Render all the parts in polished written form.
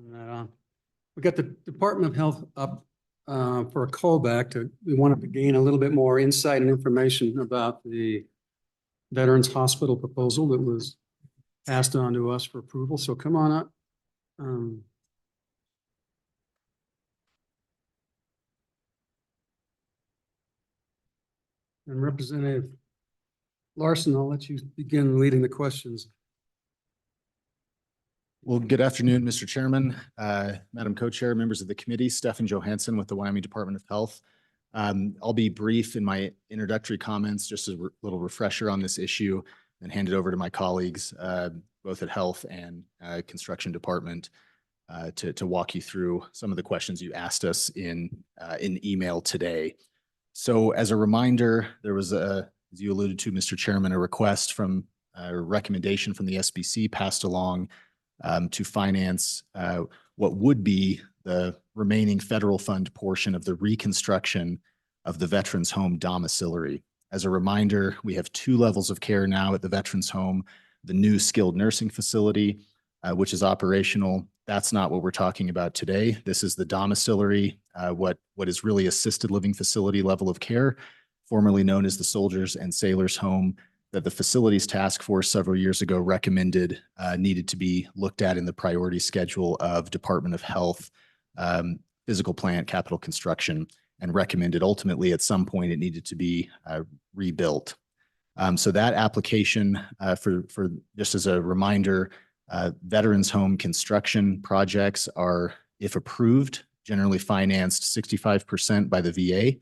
Right on. We got the Department of Health up for a callback. We wanted to gain a little bit more insight and information about the Veterans Hospital proposal that was passed on to us for approval. So come on up. And Representative Larson, I'll let you begin leading the questions. Well, good afternoon, Mr. Chairman, Madam Co-Chair, members of the committee, Stefan Johansson with the Wyoming Department of Health. I'll be brief in my introductory comments, just a little refresher on this issue, and hand it over to my colleagues, both at Health and Construction Department, to walk you through some of the questions you asked us in email today. So as a reminder, there was as you alluded to, Mr. Chairman, a request from a recommendation from the SBC passed along to finance what would be the remaining federal fund portion of the reconstruction of the Veterans Home domiciliary. As a reminder, we have 2 levels of care now at the Veterans Home, the new skilled nursing facility, which is operational. That's not what we're talking about today. This is the domiciliary, what is really assisted living facility level of care, formerly known as the Soldiers and Sailors Home, that the facilities task force several years ago recommended needed to be looked at in the priority schedule of Department of Health, physical plant, capital construction, and recommended ultimately at some point it needed to be rebuilt. So that application, for just as a reminder, Veterans Home construction projects are, if approved, generally financed 65% by the VA,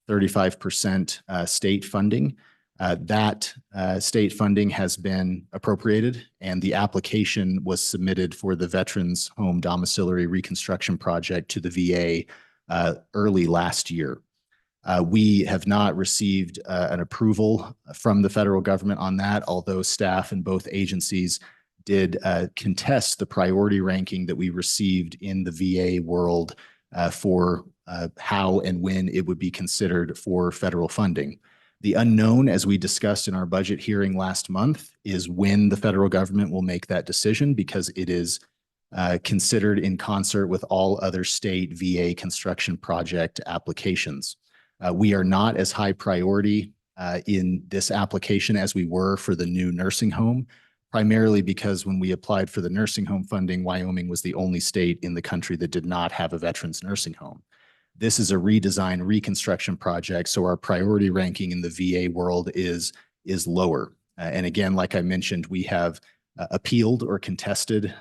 35% state funding. That state funding has been appropriated, and the application was submitted for the Veterans Home domiciliary reconstruction project to the VA early last year. We have not received an approval from the federal government on that, although staff in both agencies did contest the priority ranking that we received in the VA world for how and when it would be considered for federal funding. The unknown, as we discussed in our budget hearing last month, is when the federal government will make that decision, because it is considered in concert with all other state VA construction project applications. We are not as high priority in this application as we were for the new nursing home, primarily because when we applied for the nursing home funding, Wyoming was the only state in the country that did not have a veterans nursing home. This is a redesign reconstruction project, so our priority ranking in the VA world is lower. And again, like I mentioned, we have appealed or contested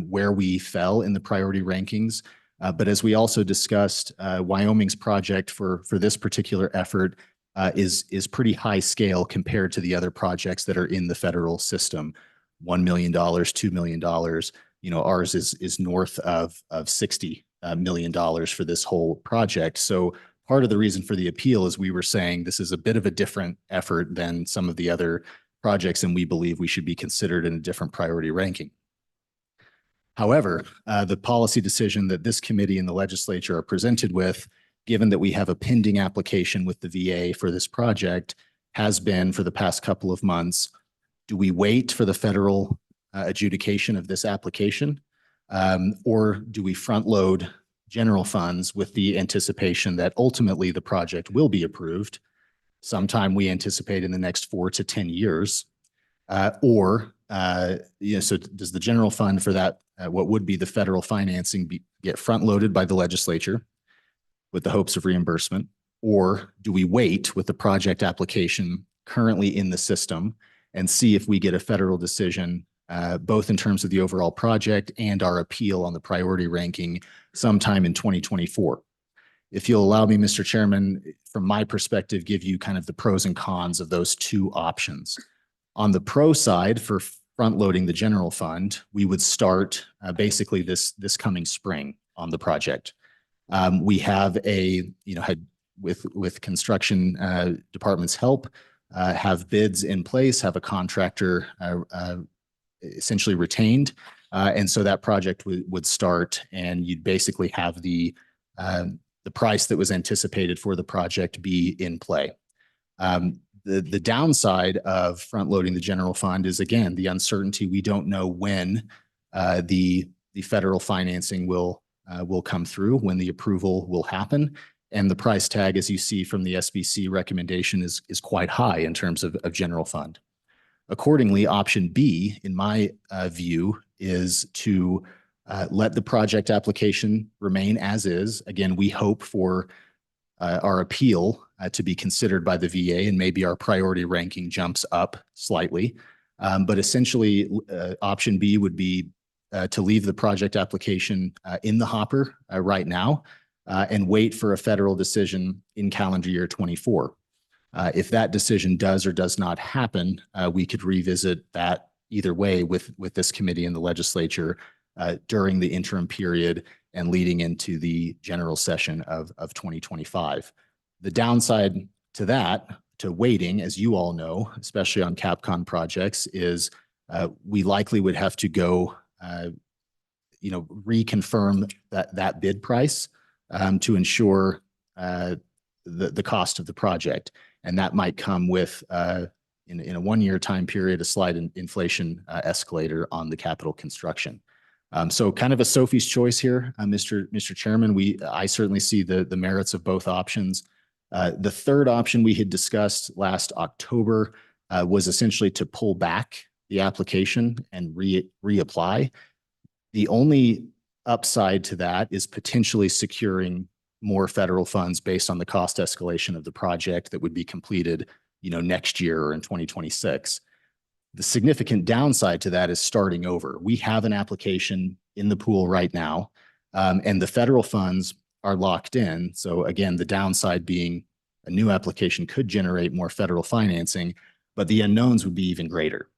where we fell in the priority rankings. But as we also discussed, Wyoming's project for this particular effort is pretty high scale compared to the other projects that are in the federal system. $1 million, $2 million. You know, ours is north of $60 million for this whole project. So part of the reason for the appeal is we were saying this is a bit of a different effort than some of the other projects, and we believe we should be considered in a different priority ranking. However, the policy decision that this committee and the legislature are presented with, given that we have a pending application with the VA for this project, has been for the past couple of months, do we wait for the federal adjudication of this application? Or do we front load general funds with the anticipation that ultimately the project will be approved sometime we anticipate in the next 4 to 10 years? So does the general fund for that, what would be the federal financing, get front loaded by the legislature with the hopes of reimbursement? Or do we wait with the project application currently in the system and see if we get a federal decision, both in terms of the overall project and our appeal on the priority ranking sometime in 2024? If you'll allow me, Mr. Chairman, from my perspective, give you kind of the pros and cons of those 2 options. On the pro side, for front loading the general fund, we would start basically this coming spring on the project. We have with construction department's help, have bids in place, have a contractor essentially retained. And so that project would start, and you'd basically have the price that was anticipated for the project be in play. The downside of front loading the general fund is, again, the uncertainty. We don't know when the the federal financing will come through, when the approval will happen. And the price tag, as you see from the SBC recommendation, is quite high in terms of general fund. Accordingly, option B, in my view, is to let the project application remain as is. Again, we hope for our appeal to be considered by the VA, and maybe our priority ranking jumps up slightly. But essentially, option B would be to leave the project application in the hopper right now and wait for a federal decision in calendar year 24. If that decision does or does not happen, we could revisit that either way with this committee and the legislature during the interim period and leading into the general session of 2025. The downside to that, to waiting, as you all know, especially on CapCon projects, is we likely would have to go, reconfirm that bid price to ensure the cost of the project. And that might come with, in a 1-year time period, a slight inflation escalator on the capital construction. So kind of a Sophie's choice here, Mr. Chairman. I certainly see the merits of both options. The third option we had discussed last October was essentially to pull back the application and reapply. The only upside to that is potentially securing more federal funds based on the cost escalation of the project that would be completed, next year or in 2026. The significant downside to that is starting over. We have an application in the pool right now, and the federal funds are locked in. So again, the downside being a new application could generate more federal financing, but the unknowns would be even greater.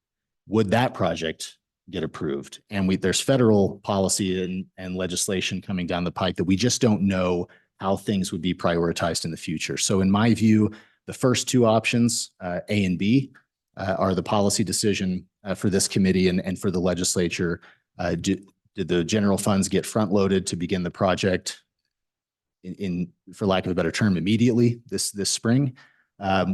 Would that project get approved? And there's federal policy and legislation coming down the pike that we just don't know how things would be prioritized in the future. So in my view, the first two options, A and B, are the policy decision for this committee and for the legislature. Did the general funds get front loaded to begin the project for lack of a better term, immediately this spring,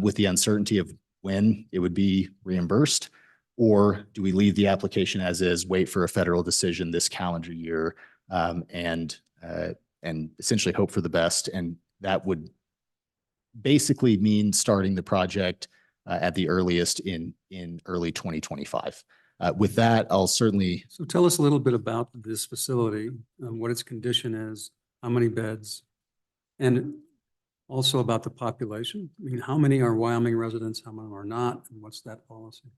with the uncertainty of when it would be reimbursed? Or do we leave the application as is, wait for a federal decision this calendar year, and essentially hope for the best? And that would basically mean starting the project at the earliest in early 2025. With that, I'll certainly. So tell us a little bit about this facility, what its condition is, how many beds, and also about the population. I mean, how many are Wyoming residents, how many are not, and what's that policy?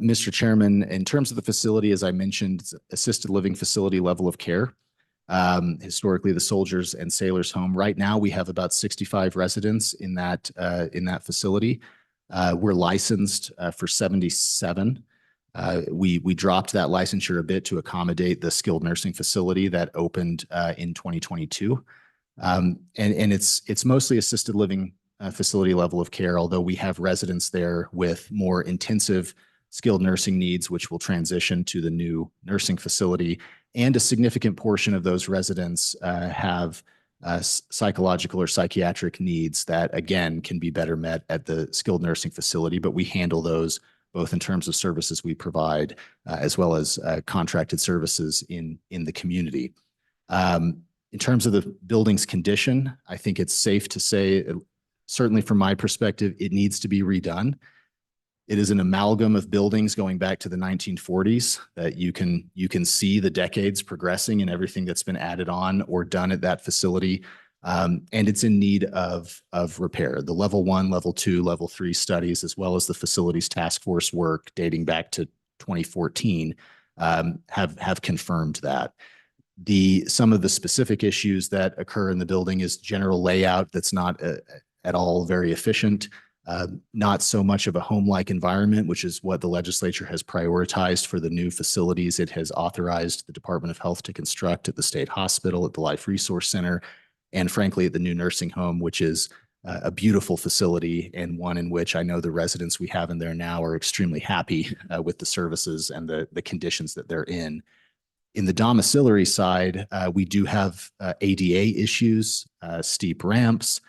Mr. Chairman, in terms of the facility, as I mentioned, it's assisted living facility level of care. Historically, the Soldiers and Sailors Home. Right now, we have about 65 residents in that facility. We're licensed for 77. We dropped that licensure a bit to accommodate the skilled nursing facility that opened in 2022. And it's mostly assisted living facility level of care, although we have residents there with more intensive skilled nursing needs, which will transition to the new nursing facility. And a significant portion of those residents have psychological or psychiatric needs that, again, can be better met at the skilled nursing facility, but we handle those both in terms of services we provide, as well as contracted services in the community. In terms of the building's condition, I think it's safe to say, certainly from my perspective, it needs to be redone. It is an amalgam of buildings going back to the 1940s that you can see the decades progressing and everything that's been added on or done at that facility. And it's in need of repair. The level 1, level 2, level 3 studies, as well as the facilities task force work dating back to 2014, have confirmed that. Some of the specific issues that occur in the building is general layout that's not at all very efficient. Not so much of a home-like environment, which is what the legislature has prioritized for the new facilities it has authorized the Department of Health to construct at the state hospital, at the Life Resource Center, and frankly, at the new nursing home, which is a beautiful facility and one in which I know the residents we have in there now are extremely happy with the services and the conditions that they're in. In the domiciliary side, we do have ADA issues, steep ramps,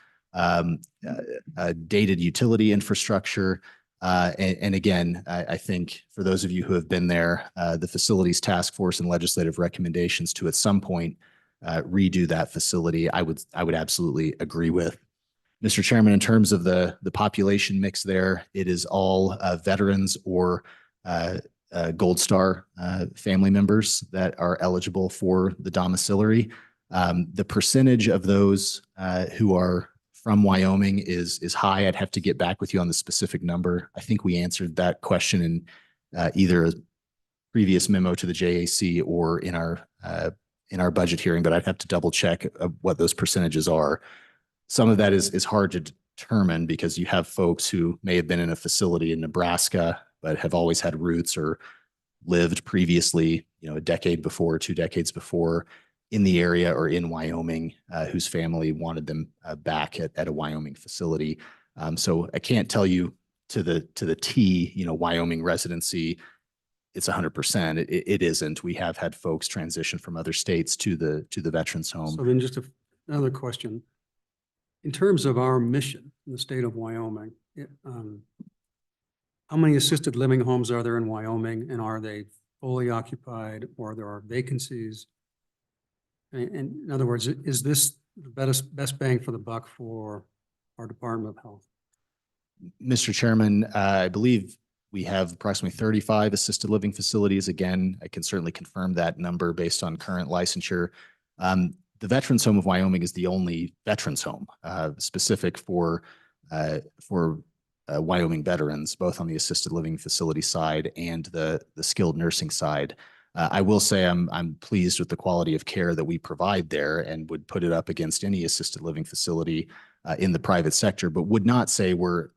dated utility infrastructure, And again, I think for those of you who have been there, the facilities task force and legislative recommendations to at some point redo that facility, I would absolutely agree with. Mr. Chairman, in terms of the population mix there, it is all veterans or Gold Star family members that are eligible for the domiciliary. The percentage of those who are from Wyoming is high. I'd have to get back with you on the specific number. I think we answered that question in either a previous memo to the JAC or in our budget hearing, but I'd have to double check what those percentages are. Some of that is hard to determine because you have folks who may have been in a facility in Nebraska, but have always had roots or lived previously, a decade before, 2 decades before in the area or in Wyoming, whose family wanted them back at a Wyoming facility. So I can't tell you to the T, Wyoming residency, it's 100%. It isn't. We have had folks transition from other states to the veterans home. So then just another question. In terms of our mission in the state of Wyoming, how many assisted living homes are there in Wyoming, and are they fully occupied or there are vacancies? And in other words, is this the best bang for the buck for our Department of Health? Mr. Chairman, I believe we have approximately 35 assisted living facilities. Again, I can certainly confirm that number based on current licensure. The Veterans Home of Wyoming is the only veterans home specific for Wyoming veterans, both on the assisted living facility side and the skilled nursing side. I will say I'm pleased with the quality of care that we provide there and would put it up against any assisted living facility in the private sector, but would not say we're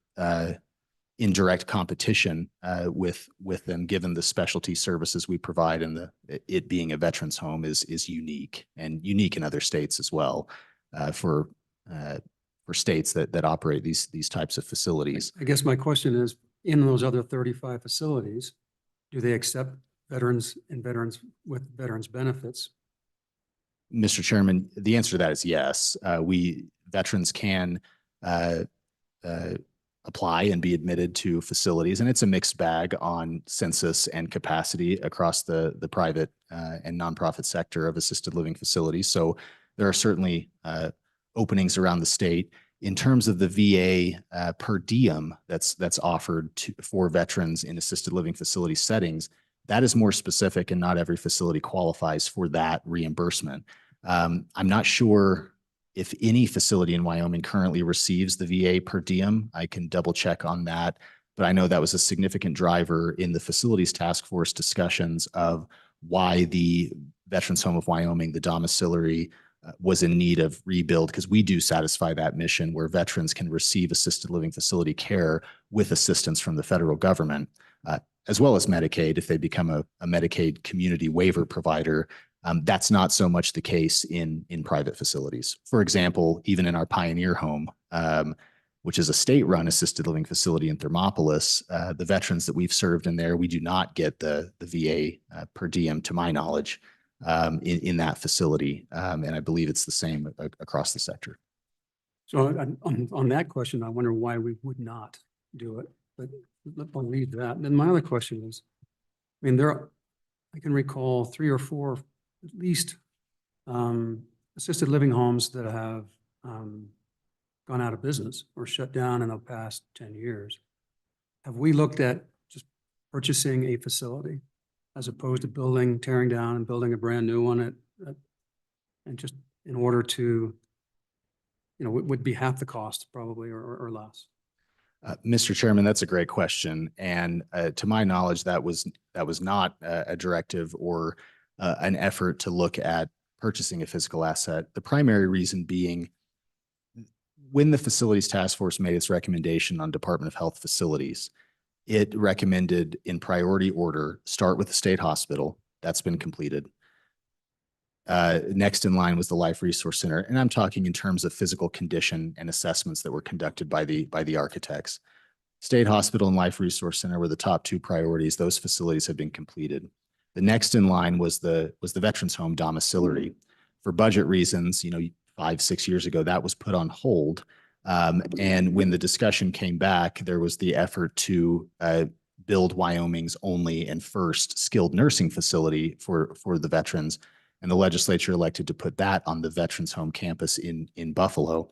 in direct competition with them, given the specialty services we provide, and it being a veterans home is unique in other states as well for states that operate these types of facilities. I guess my question is, in those other 35 facilities, do they accept veterans and veterans with veterans benefits? Mr. Chairman, the answer to that is yes. Veterans can apply and be admitted to facilities, and it's a mixed bag on census and capacity across the private and nonprofit sector of assisted living facilities. So there are certainly openings around the state. In terms of the VA per diem that's offered for veterans in assisted living facility settings, that is more specific, and not every facility qualifies for that reimbursement. I'm not sure if any facility in Wyoming currently receives the VA per diem. I can double check on that, but I know that was a significant driver in the facilities task force discussions of why the Veterans Home of Wyoming, the domiciliary, was in need of rebuild, because we do satisfy that mission where veterans can receive assisted living facility care with assistance from the federal government, as well as Medicaid if they become a Medicaid community waiver provider. That's not so much the case in private facilities. For example, even in our Pioneer Home, which is a state-run assisted living facility in Thermopolis, the veterans that we've served in there, we do not get the VA per diem, to my knowledge, in that facility. And I believe it's the same across the sector. So on that question, I wonder why we would not do it, but I'll leave that. And then my other question is, I mean, I can recall 3 or 4 at least assisted living homes that have gone out of business or shut down in the past 10 years. Have we looked at just purchasing a facility as opposed to tearing down and building a brand new one and just in order to, it would be half the cost probably or less? Mr. Chairman, that's a great question. And to my knowledge, that was not a directive or an effort to look at purchasing a physical asset. The primary reason being, when the facilities task force made its recommendation on Department of Health facilities, it recommended in priority order, start with the state hospital. That's been completed. Next in line was the Life Resource Center. And I'm talking in terms of physical condition and assessments that were conducted by the architects. State Hospital and Life Resource Center were the top 2 priorities. Those facilities have been completed. The next in line was the Veterans Home domiciliary. For budget reasons, 5-6 years ago, that was put on hold. And when the discussion came back, there was the effort to build Wyoming's only and first skilled nursing facility for the veterans. And the legislature elected to put that on the Veterans Home campus in Buffalo.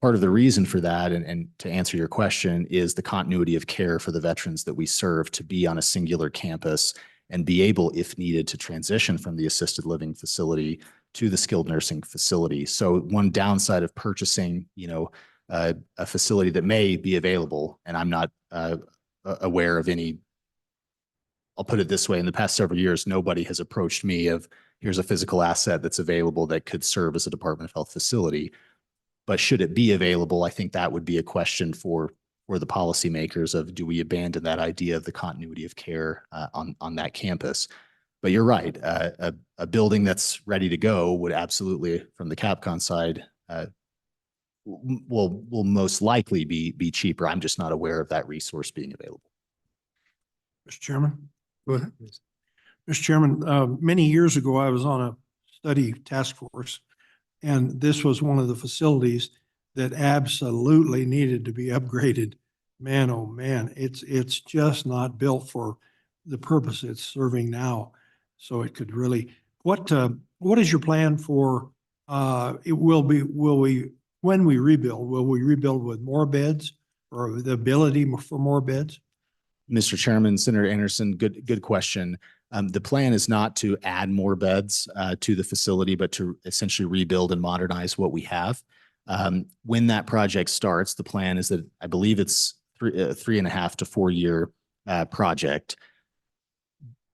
Part of the reason for that, and to answer your question, is the continuity of care for the veterans that we serve to be on a singular campus and be able, if needed, to transition from the assisted living facility to the skilled nursing facility. So one downside of purchasing, a facility that may be available, and I'm not aware of any, I'll put it this way, in the past several years, nobody has approached me of, here's a physical asset that's available that could serve as a Department of Health facility. But should it be available, I think that would be a question for the policymakers of, do we abandon that idea of the continuity of care on that campus? But you're right, a building that's ready to go would absolutely, from the Capcom side, will most likely be cheaper. I'm just not aware of that resource being available. Mr. Chairman. Go ahead. Mr. Chairman, many years ago, I was on a study task force, and this was one of the facilities that absolutely needed to be upgraded. Man, oh man, it's just not built for the purpose it's serving now. So it could really, what is your plan for, when we rebuild, will we rebuild with more beds or the ability for more beds? Mr. Chairman, Senator Anderson, good question. The plan is not to add more beds to the facility, but to essentially rebuild and modernize what we have. When that project starts, the plan is that I believe it's 3.5 to 4 year project.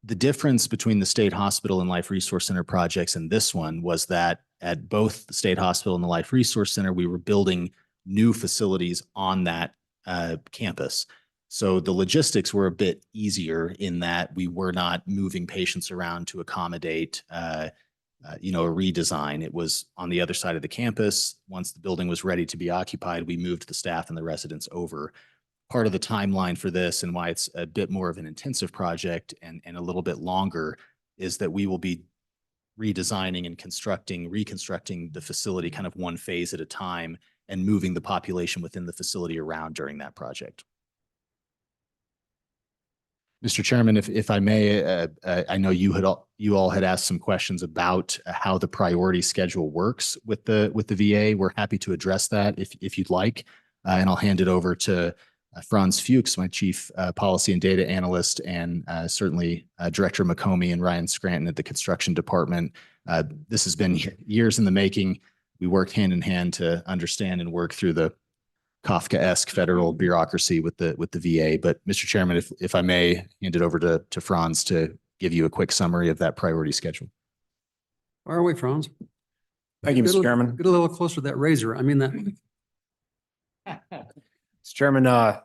The difference between the State Hospital and Life Resource Center projects and this one was that at both the State Hospital and the Life Resource Center, we were building new facilities on that campus. So the logistics were a bit easier in that we were not moving patients around to accommodate, a redesign. It was on the other side of the campus. Once the building was ready to be occupied, we moved the staff and the residents over. Part of the timeline for this and why it's a bit more of an intensive project and a little bit longer is that we will be redesigning and reconstructing the facility kind of one phase at a time and moving the population within the facility around during that project. Mr. Chairman, if I may, I know you all had asked some questions about how the priority schedule works with the VA. We're happy to address that if you'd like, and I'll hand it over to Franz Fuchs, my Chief Policy and Data Analyst, and certainly Director McComey and Ryan Scranton at the Construction Department. This has been years in the making. We worked hand in hand to understand and work through the Kafkaesque federal bureaucracy with the VA. But Mr. Chairman, if I may hand it over to Franz to give you a quick summary of that priority schedule. Where are we, Franz? Thank you, Mr. Chairman. Get a little closer to that razor. I mean that. Mr. Chairman, if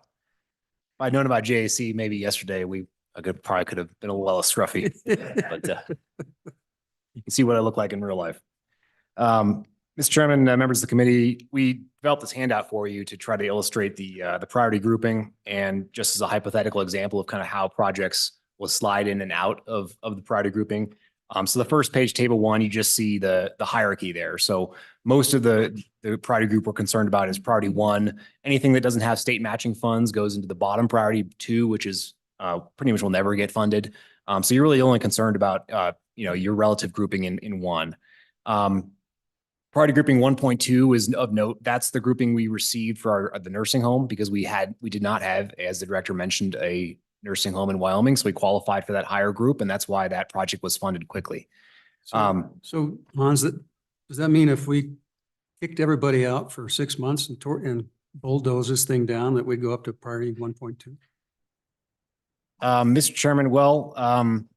I'd known about JAC maybe yesterday, I probably could have been a little less scruffy, but you can see what I look like in real life. Mr. Chairman, members of the committee, we developed this handout for you to try to illustrate the priority grouping, and just as a hypothetical example of kind of how projects will slide in and out of the priority grouping. So the first page, table 1, you just see the hierarchy there. So most of the priority group we're concerned about is priority 1. Anything that doesn't have state matching funds goes into the bottom priority 2, which is pretty much will never get funded. So you're really only concerned about your relative grouping in 1. Priority grouping 1.2 is of note. That's the grouping we received for the nursing home, because we did not have, as the director mentioned, a nursing home in Wyoming. So we qualified for that higher group, and that's why that project was funded quickly. So Hans, does that mean if we kicked everybody out for 6 months and bulldoze this thing down, that we go up to priority 1.2? Mr. Chairman,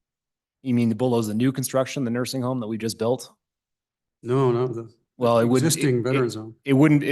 you mean to bulldoze the new construction, the nursing home that we just built? No, the existing veterans home. It wouldn't.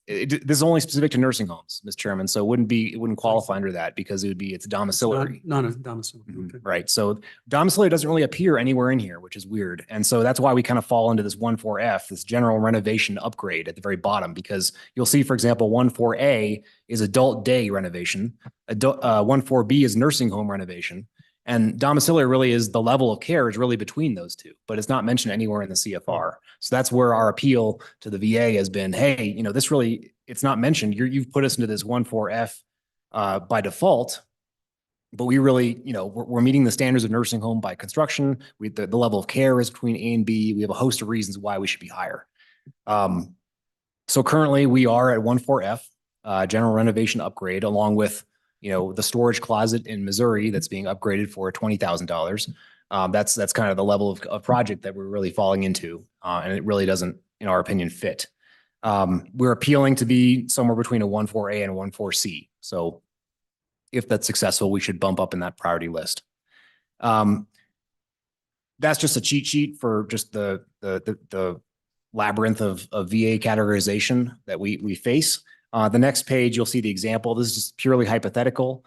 This is only specific to nursing homes, Mr. Chairman. So it wouldn't qualify under that because it's domiciliary. Not a domiciliary. Okay. Right. So domiciliary doesn't really appear anywhere in here, which is weird. And so that's why we kind of fall into this 1.4F, this general renovation upgrade at the very bottom, because you'll see, for example, 1.4A is adult day renovation. 1.4B is nursing home renovation. And domiciliary really is the level of care is really between those two, but it's not mentioned anywhere in the CFR. So that's where our appeal to the VA has been, hey, you know, this really, it's not mentioned. You've put us into this 1.4F by default, but we really, you know, we're meeting the standards of nursing home by construction. The level of care is between A and B. We have a host of reasons why we should be higher. So currently we are at 1.4F, general renovation upgrade, along with, you know, the storage closet in Missouri that's being upgraded for $20,000. That's kind of the level of project that we're really falling into. And it really doesn't, in our opinion, fit. We're appealing to be somewhere between a 1.4A and a 1.4C. So if that's successful, we should bump up in that priority list. That's just a cheat sheet for just the labyrinth of VA categorization that we face. The next page, you'll see the example. This is just purely hypothetical.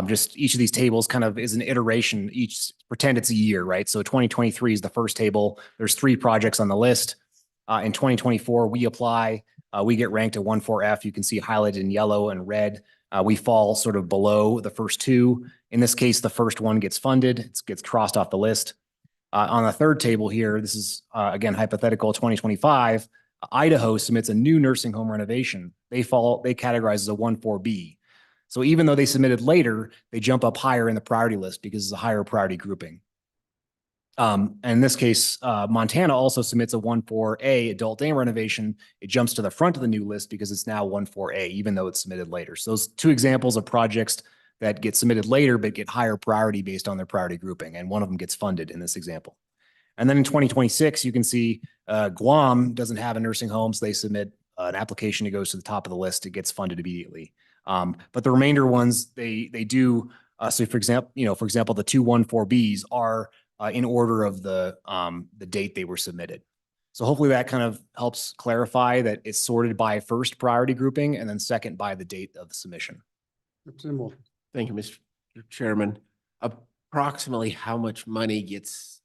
Just each of these tables kind of is an iteration. Each pretend it's a year, right? So 2023 is the first table. There's 3 projects on the list. In 2024, we apply. We get ranked at 1.4F. You can see highlighted in yellow and red. We fall sort of below the first 2. In this case, the first one gets funded. It gets crossed off the list. On the third table here, this is, again, hypothetical 2025. Idaho submits a new nursing home renovation. They categorize as a 1.4B. So even though they submitted later, they jump up higher in the priority list because it's a higher priority grouping. And in this case, Montana also submits a 1.4A adult day renovation. It jumps to the front of the new list because it's now 1.4A, even though it's submitted later. So those 2 examples of projects that get submitted later, but get higher priority based on their priority grouping. And one of them gets funded in this example. And then in 2026, you can see Guam doesn't have a nursing home, so they submit an application. It goes to the top of the list. It gets funded immediately. But the remainder ones, they do. So for example, the 2 1.4Bs are in order of the date they were submitted. So hopefully that kind of helps clarify that it's sorted by first priority grouping and then second by the date of the submission. Thank you, Mr. Chairman. Approximately how much money gets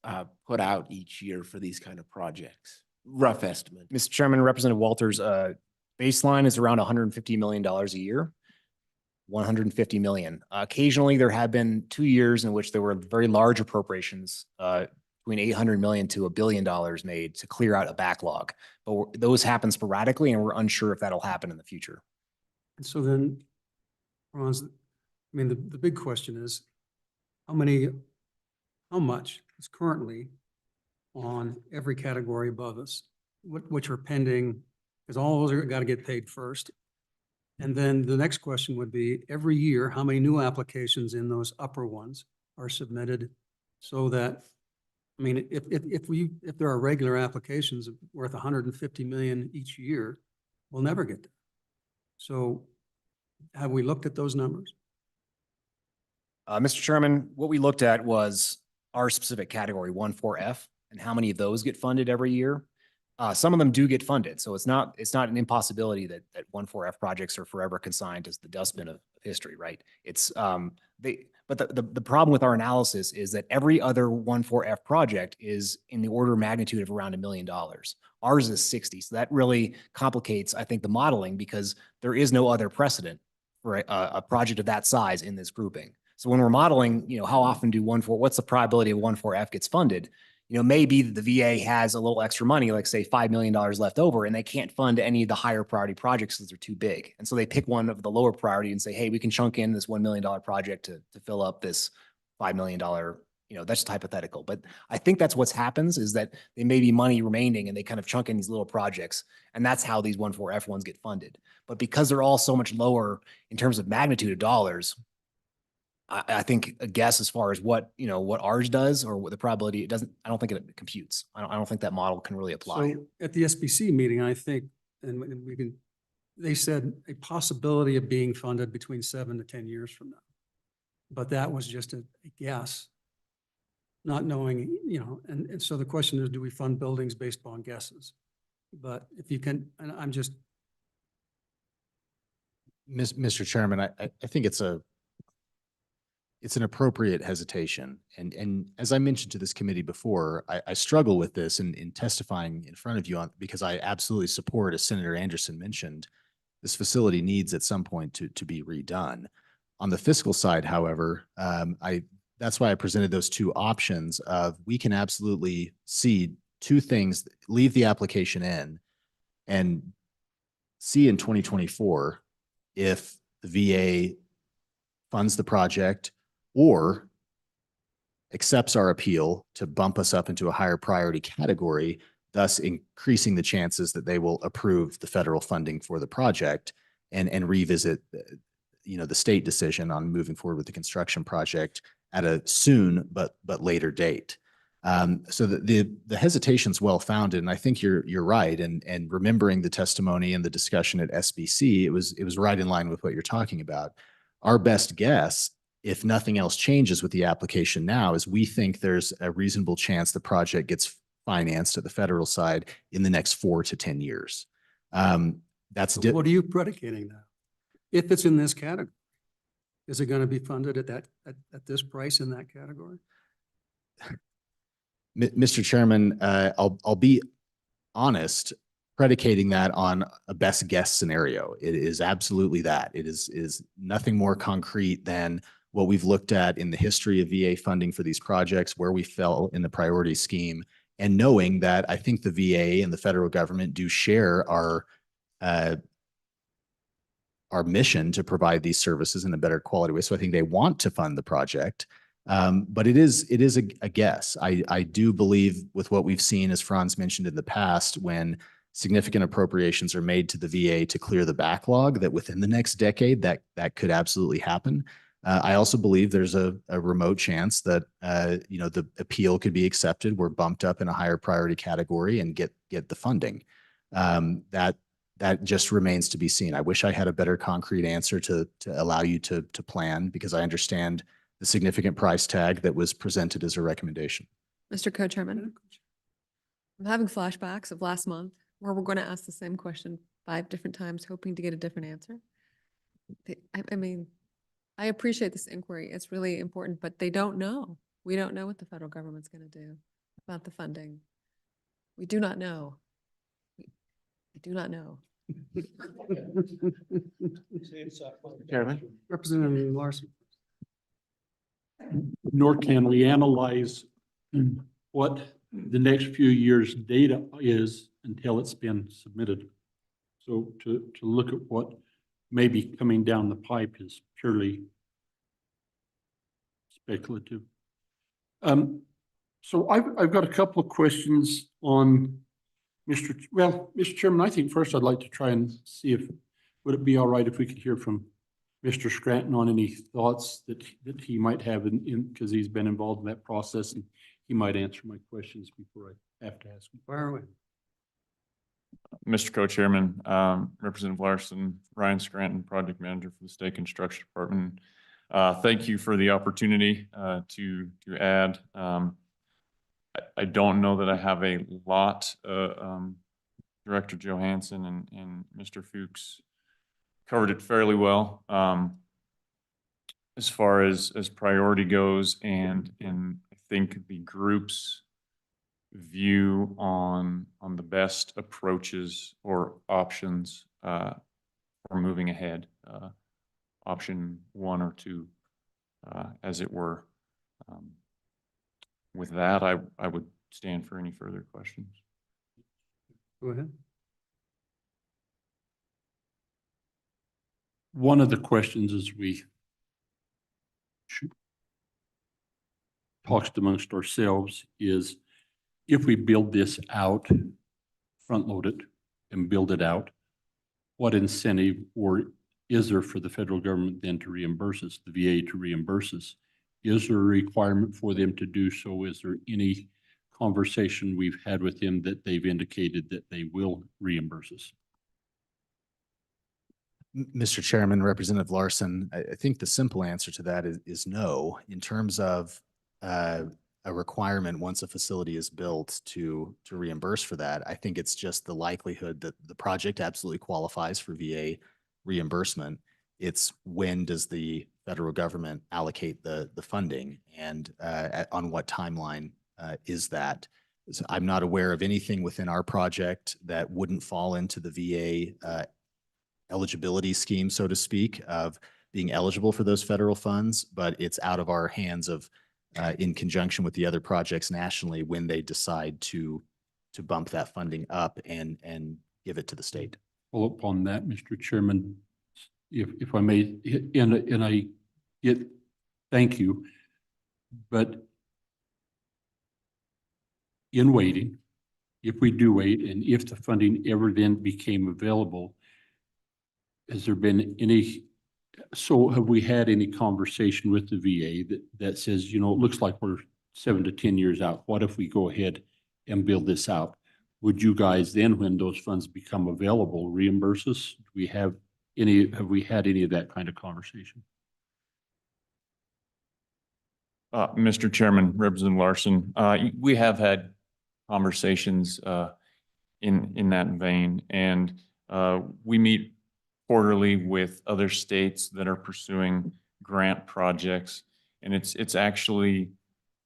put out each year for these kind of projects? Rough estimate. Mr. Chairman, Representative Walters, baseline is around $150 million a year. 150 million. Occasionally, there have been 2 years in which there were very large appropriations, between 800 million to $1 billion made to clear out a backlog. But those happen sporadically, and we're unsure if that'll happen in the future. And so then, the big question is, how much is currently on every category above us, which are pending, because all those are got to get paid first. And then the next question would be, every year, how many new applications in those upper ones are submitted, so that, if there are regular applications worth 150 million each year, we'll never get there. So have we looked at those numbers? Mr. Chairman, what we looked at was our specific category 1.4F and how many of those get funded every year. Some of them do get funded, so it's not an impossibility that 1.4F projects are forever consigned as the dustbin of history, right? But the problem with our analysis is that every other 1.4F project is in the order of magnitude of around $1 million. Ours is 60, so that really complicates, I think, the modeling, because there is no other precedent for a project of that size in this grouping. So when we're modeling, how often what's the probability of 1.4F gets funded? Maybe the VA has a little extra money, like say $5 million left over, and they can't fund any of the higher priority projects because they're too big. And so they pick one of the lower priority and say, hey, we can chunk in this $1 million project to fill up this $5 million, that's just hypothetical. But I think that's what happens, is that there may be money remaining and they kind of chunk in these little projects. And that's how these 1.4F ones get funded. But because they're all so much lower in terms of magnitude of dollars, I think a guess as far as what ours does, or what the probability, I don't think it computes. I don't think that model can really apply. So at the SBC meeting, I think, they said a possibility of being funded between 7 to 10 years from now. But that was just a guess, not knowing, and so the question is, do we fund buildings based on guesses? But if you can, and I'm just. Mr. Chairman, I think it's an appropriate hesitation. And as I mentioned to this committee before, I struggle with this in testifying in front of you because I absolutely support, as Senator Anderson mentioned, this facility needs at some point to be redone. On the fiscal side, however, that's why I presented those two options of we can absolutely see two things, leave the application in and see in 2024 if the VA funds the project or accepts our appeal to bump us up into a higher priority category, thus increasing the chances that they will approve the federal funding for the project and revisit the state decision on moving forward with the construction project at a soon but later date. So the hesitation's well founded, and I think you're right. And remembering the testimony and the discussion at SBC, it was right in line with what you're talking about. Our best guess, if nothing else changes with the application now, is we think there's a reasonable chance the project gets financed at the federal side in the next 4 to 10 years. So what are you predicating that? If it's in this category, is it going to be funded at this price in that category? Mr. Chairman, I'll be honest, predicating that on a best guess scenario. It is absolutely that. It is nothing more concrete than what we've looked at in the history of VA funding for these projects, where we fell in the priority scheme, and knowing that I think the VA and the federal government do share our mission to provide these services in a better quality way. So I think they want to fund the project. But it is a guess. I do believe with what we've seen, as Franz mentioned in the past, when significant appropriations are made to the VA to clear the backlog, that within the next decade, that could absolutely happen. I also believe there's a remote chance that the appeal could be accepted. We're bumped up in a higher priority category and get the funding. That just remains to be seen. I wish I had a better concrete answer to allow you to plan, because I understand the significant price tag that was presented as a recommendation. Mr. Co-Chairman, I'm having flashbacks of last month where we're going to ask the same question 5 different times, hoping to get a different answer. I mean, I appreciate this inquiry. It's really important, but they don't know. We don't know what the federal government's going to do about the funding. We do not know. I do not know. Chairman? Representative Larson. Nor can we analyze what the next few years' data is until it's been submitted. So to look at what may be coming down the pipe is purely speculative. So I've got a couple of questions on Mr. Chairman, I think first I'd like to try and see would it be all right if we could hear from Mr. Scranton on any thoughts that he might have because he's been involved in that process, and he might answer my questions before I have to ask him. Fire away. Mr. Co-Chairman, Representative Larson, Ryan Scranton, Project Manager for the State Construction Department. Thank you for the opportunity to add. I don't know that I have a lot. Director Johansson and Mr. Fuchs covered it fairly well as far as priority goes, and I think the group's view on the best approaches or options for moving ahead, option 1 or 2, as it were. With that, I would stand for any further questions. Go ahead. One of the questions as we talked amongst ourselves is, if we build this out, front load it and build it out, what incentive or is there for the federal government then to reimburse us, the VA to reimburse us? Is there a requirement for them to do so? Is there any conversation we've had with them that they've indicated that they will reimburse us? Mr. Chairman, Representative Larson, I think the simple answer to that is no. In terms of a requirement once a facility is built to reimburse for that, I think it's just the likelihood that the project absolutely qualifies for VA reimbursement. It's when does the federal government allocate the funding, and on what timeline is that? So I'm not aware of anything within our project that wouldn't fall into the VA eligibility scheme, so to speak, of being eligible for those federal funds, but it's out of our hands of in conjunction with the other projects nationally when they decide to bump that funding up and give it to the state. Follow up on that, Mr. Chairman, if I may, and I get, thank you, but in waiting, if we do wait, and if the funding ever then became available, has there been any, so have we had any conversation with the VA that says, you know, it looks like we're 7 to 10 years out. What if we go ahead and build this out? Would you guys then, when those funds become available, reimburse us? Do we have we had any of that kind of conversation? Mr. Chairman, Representative Larson, we have had conversations in that vein, and we meet quarterly with other states that are pursuing grant projects, and it's actually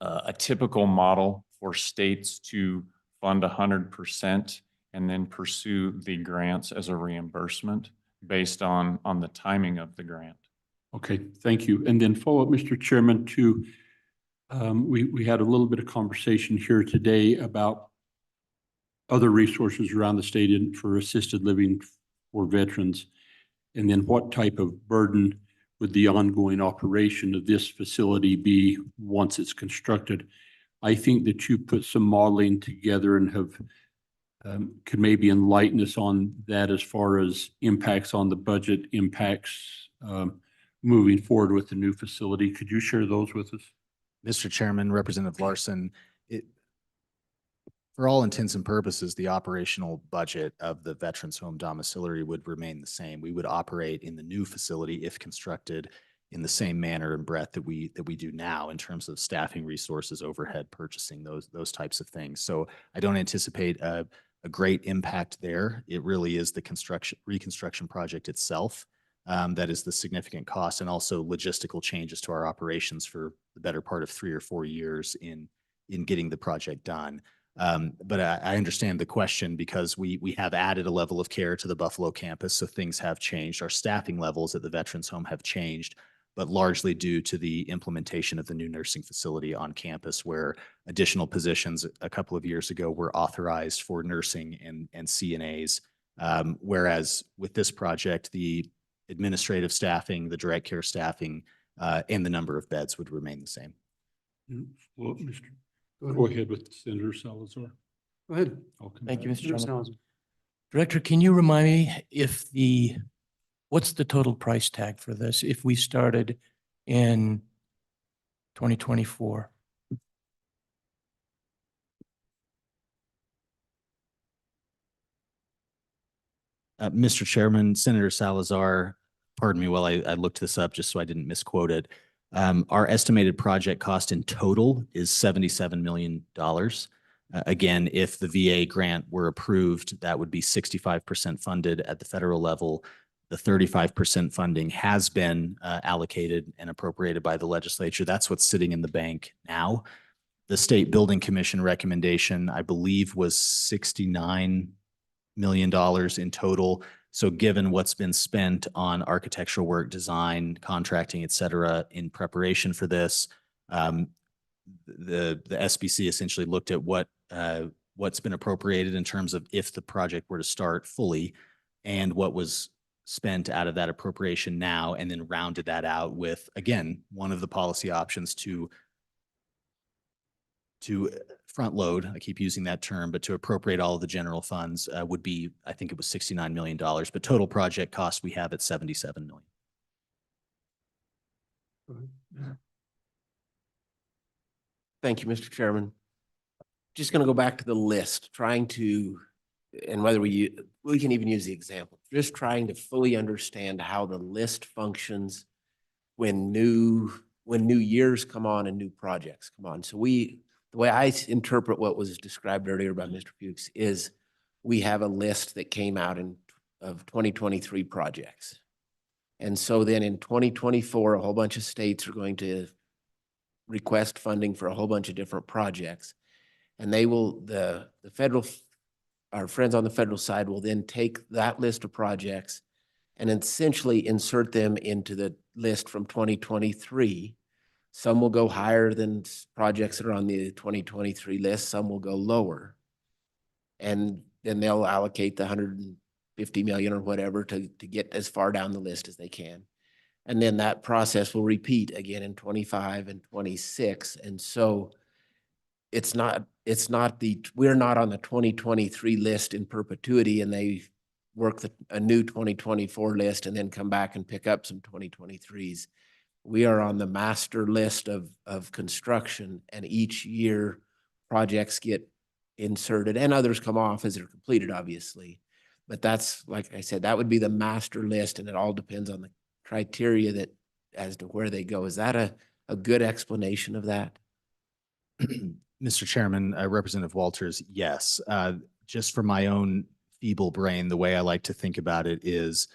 a typical model for states to fund 100% and then pursue the grants as a reimbursement based on the timing of the grant. Okay, thank you. And then follow up, Mr. Chairman, to we had a little bit of conversation here today about other resources around the state for assisted living for veterans. And then what type of burden would the ongoing operation of this facility be once it's constructed? I think that you put some modeling together and have could maybe enlighten us on that as far as impacts on the budget, impacts moving forward with the new facility. Could you share those with us? Mr. Chairman, Representative Larson, for all intents and purposes, the operational budget of the Veterans Home domiciliary would remain the same. We would operate in the new facility if constructed in the same manner and breadth that we do now in terms of staffing, resources, overhead, purchasing, those types of things. So I don't anticipate a great impact there. It really is the reconstruction project itself that is the significant cost, and also logistical changes to our operations for the better part of 3 or 4 years in getting the project done. But I understand the question because we have added a level of care to the Buffalo campus, so things have changed. Our staffing levels at the Veterans Home have changed, but largely due to the implementation of the new nursing facility on campus, where additional positions a couple of years ago were authorized for nursing and CNAs. Whereas with this project, the administrative staffing, the direct care staffing, and the number of beds would remain the same. Well, go ahead with Senator Salazar. Go ahead. Thank you, Mr. Chairman. Salazar. Director, can you remind me what's the total price tag for this if we started in 2024? Mr. Chairman, Senator Salazar, pardon me while I looked this up just so I didn't misquote it. Our estimated project cost in total is $77 million. Again, if the VA grant were approved, that would be 65% funded at the federal level. The 35% funding has been allocated and appropriated by the legislature. That's what's sitting in the bank now. The State Building Commission recommendation, I believe, was $69 million in total. So given what's been spent on architectural work, design, contracting, et cetera, in preparation for this, the SBC essentially looked at what's been appropriated in terms of if the project were to start fully and what was spent out of that appropriation now, and then rounded that out with, again, one of the policy options to front load, I keep using that term, but to appropriate all of the general funds would be, I think it was $69 million, but total project cost we have at $77 million. Thank you, Mr. Chairman. Just going to go back to the list, trying to, and whether we can even use the example, just trying to fully understand how the list functions when new years come on and new projects come on. So the way I interpret what was described earlier by Mr. Fuchs is we have a list that came out of 2023 projects. And so then in 2024, a whole bunch of states are going to request funding for a whole bunch of different projects. And they will, our friends on the federal side will then take that list of projects and essentially insert them into the list from 2023 Some will go higher than projects that are on the 2023 list. Some will go lower. And then they'll allocate the 150 million or whatever to get as far down the list as they can. And then that process will repeat again in 25 and 26. And so we're not on the 2023 list in perpetuity, and they work a new 2024 list and then come back and pick up some 2023s. We are on the master list of construction, and each year projects get inserted and others come off as they're completed, obviously. But that's, like I said, that would be the master list, and it all depends on the criteria that as to where they go. Is that a good explanation of that? Mr. Chairman, Representative Walters, yes. Just for my own feeble brain, the way I like to think about it is,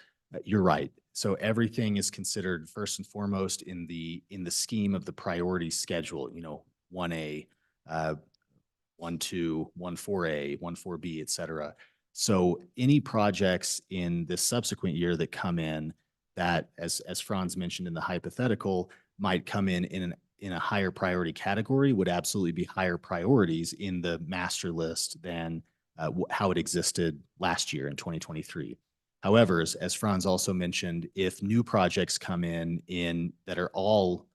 you're right. So everything is considered first and foremost in the scheme of the priority schedule, 1A, 1.2, 1.4A, 1.4B, et cetera. So any projects in this subsequent year that come in that, as Franz mentioned in the hypothetical, might come in a higher priority category would absolutely be higher priorities in the master list than how it existed last year in 2023. However, as Franz also mentioned, if new projects come in that are all,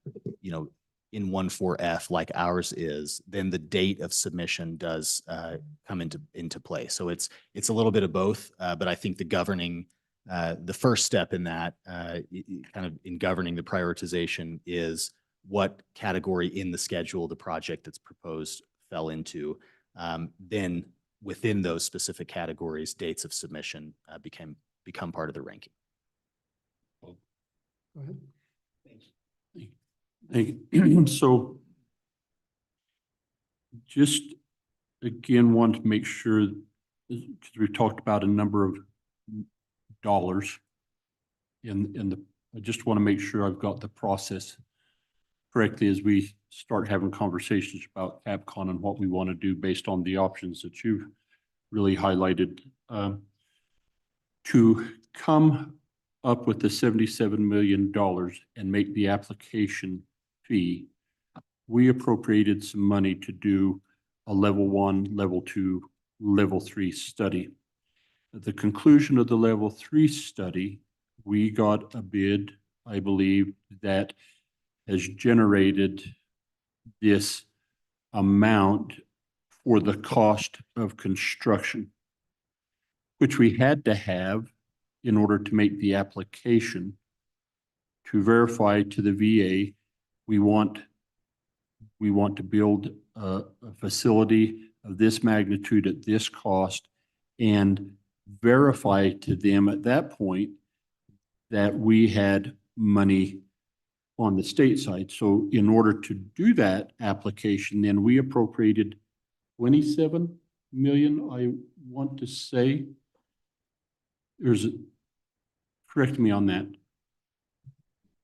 in 1.4F like ours is, then the date of submission does come into play. So it's a little bit of both, but I think the first step in that, kind of in governing the prioritization, is what category in the schedule the project that's proposed fell into. Then within those specific categories, dates of submission become part of the ranking. Go ahead. So just again, want to make sure, because we've talked about a number of dollars I just want to make sure I've got the process correctly as we start having conversations about CapCon and what we want to do based on the options that you've really highlighted. To come up with the $77 million and make the application fee, we appropriated some money to do a level 1, level 2, level 3 study. At the conclusion of the level 3 study, we got a bid, I believe, that has generated this amount for the cost of construction, which we had to have in order to make the application to verify to the VA we want to build a facility of this magnitude at this cost, and verify to them at that point that we had money on the state side. So in order to do that application, then we appropriated 27 million, I want to say. Correct me on that.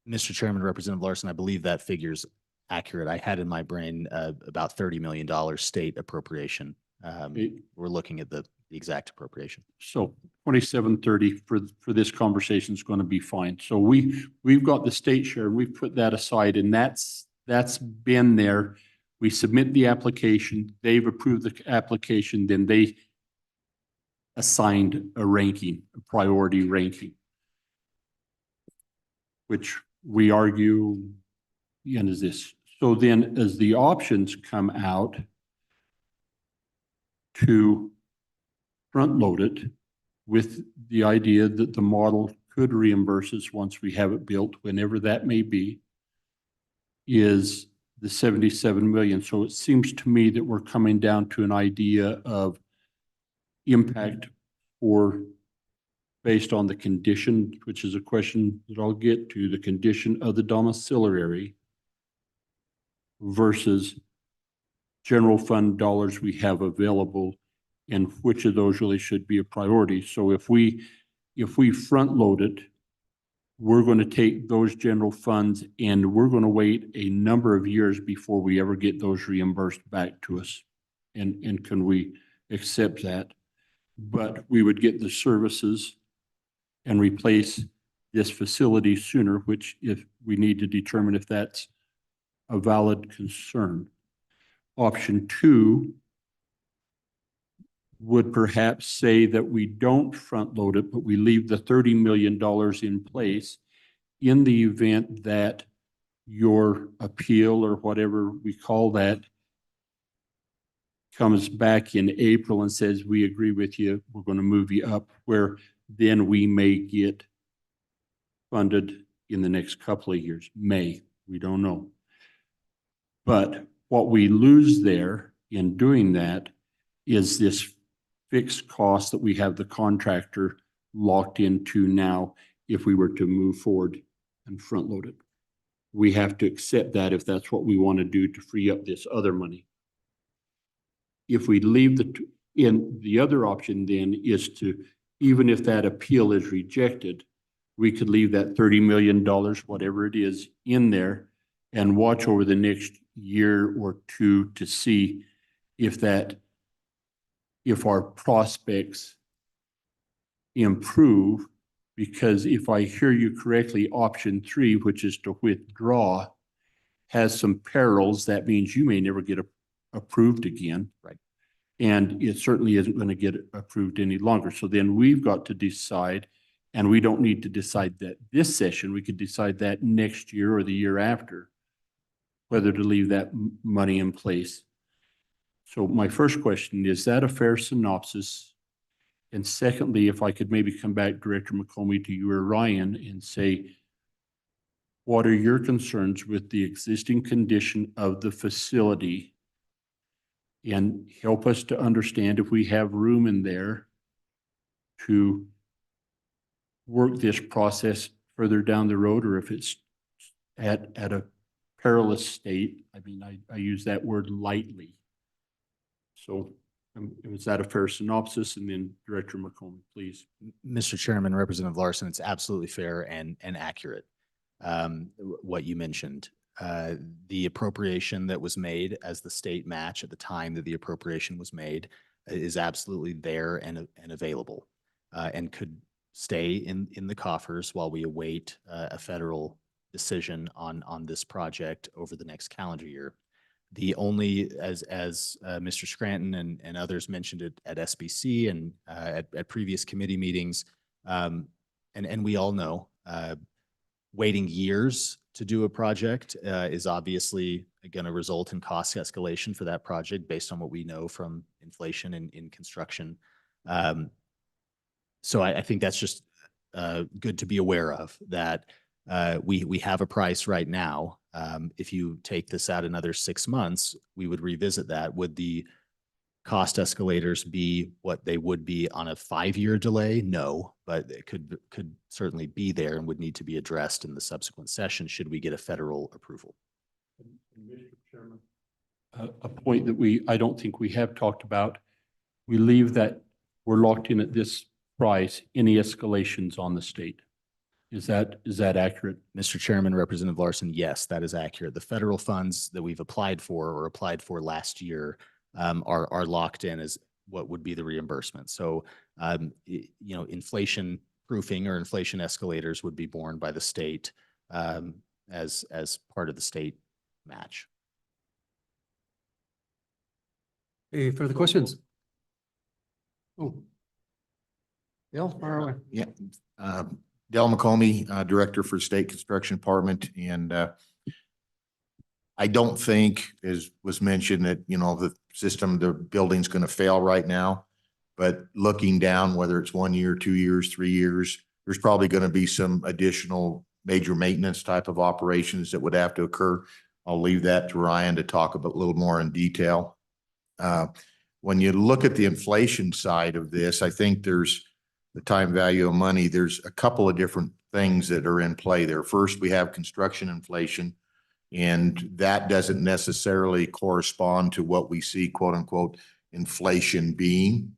Mr. Chairman, Representative Larson, I believe that figure's accurate. I had in my brain about $30 million state appropriation. We're looking at the exact appropriation. So 2730 for this conversation is going to be fine. So we've got the state share, and we've put that aside, and that's been there. We submit the application, they've approved the application, then they assigned a ranking, a priority ranking, which we argue, and is this. So then as the options come out to front load it with the idea that the model could reimburse us once we have it built, whenever that may be, is the 77 million. So it seems to me that we're coming down to an idea of impact or based on the condition, which is a question that I'll get to, the condition of the domiciliary versus general fund dollars we have available, and which of those really should be a priority. So if we front load it, we're going to take those general funds and we're going to wait a number of years before we ever get those reimbursed back to us. And can we accept that? But we would get the services and replace this facility sooner, which if we need to determine if that's a valid concern. Option 2 would perhaps say that we don't front load it, but we leave the $30 million in place in the event that your appeal or whatever we call that comes back in April and says, we agree with you, we're going to move you up, where then we may get funded in the next couple of years. We don't know. But what we lose there in doing that is this fixed cost that we have the contractor locked into now if we were to move forward and front load it. We have to accept that if that's what we want to do to free up this other money. If we leave the other option then is to, even if that appeal is rejected, we could leave that $30 million, whatever it is, in there and watch over the next year or two to see if our prospects improve. Because if I hear you correctly, option 3, which is to withdraw, has some perils. That means you may never get approved again. Right. And it certainly isn't going to get approved any longer. So then we've got to decide, and we don't need to decide that this session. We could decide that next year or the year after, whether to leave that money in place. So my first question, is that a fair synopsis? And secondly, if I could maybe come back, Director McComey, to you or Ryan and say, what are your concerns with the existing condition of the facility? And help us to understand if we have room in there to work this process further down the road, or if it's at a perilous state. I mean, I use that word lightly. So is that a fair synopsis? And then Director McComey, please. Mr. Chairman, Representative Larson, it's absolutely fair and accurate. What you mentioned, the appropriation that was made as the state match at the time that the appropriation was made is absolutely there and available, and could stay in the coffers while we await a federal decision on this project over the next calendar year. The only, as Mr. Scranton and others mentioned it at SBC and at previous committee meetings, and we all know, waiting years to do a project is obviously going to result in cost escalation for that project based on what we know from inflation in construction. So I think that's just good to be aware of, that we have a price right now. If you take this out another 6 months, we would revisit that. Would the cost escalators be what they would be on a 5-year delay? No, but it could certainly be there and would need to be addressed in the subsequent session should we get a federal approval. Mr. Chairman, a point that I don't think we have talked about, we leave that we're locked in at this price, any escalations on the state. Is that accurate? Mr. Chairman, Representative Larson, yes, that is accurate. The federal funds that we've applied for last year are locked in as what would be the reimbursement. So, inflation proofing or inflation escalators would be borne by the state as part of the state match. Any further questions? Oh. Bill, fire away. Yeah. Del McComey, Director for State Construction Department. And I don't think, as was mentioned, that, the building's going to fail right now. But looking down, whether it's 1 year, 2 years, 3 years, there's probably going to be some additional major maintenance type of operations that would have to occur. I'll leave that to Ryan to talk about a little more in detail. When you look at the inflation side of this, I think there's the time value of money. There's a couple of different things that are in play there. First, we have construction inflation, and that doesn't necessarily correspond to what we see, quote unquote, inflation being.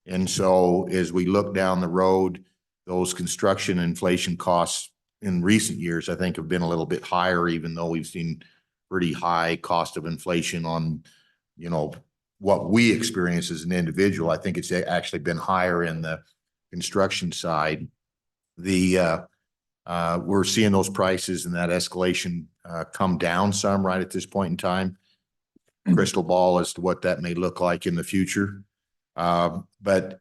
And so as we look down the road, those construction inflation costs in recent years, I think, have been a little bit higher, even though we've seen pretty high cost of inflation on, what we experience as an individual. I think it's actually been higher in the construction side. The We're seeing those prices and that escalation come down some right at this point in time. Crystal ball as to what that may look like in the future. But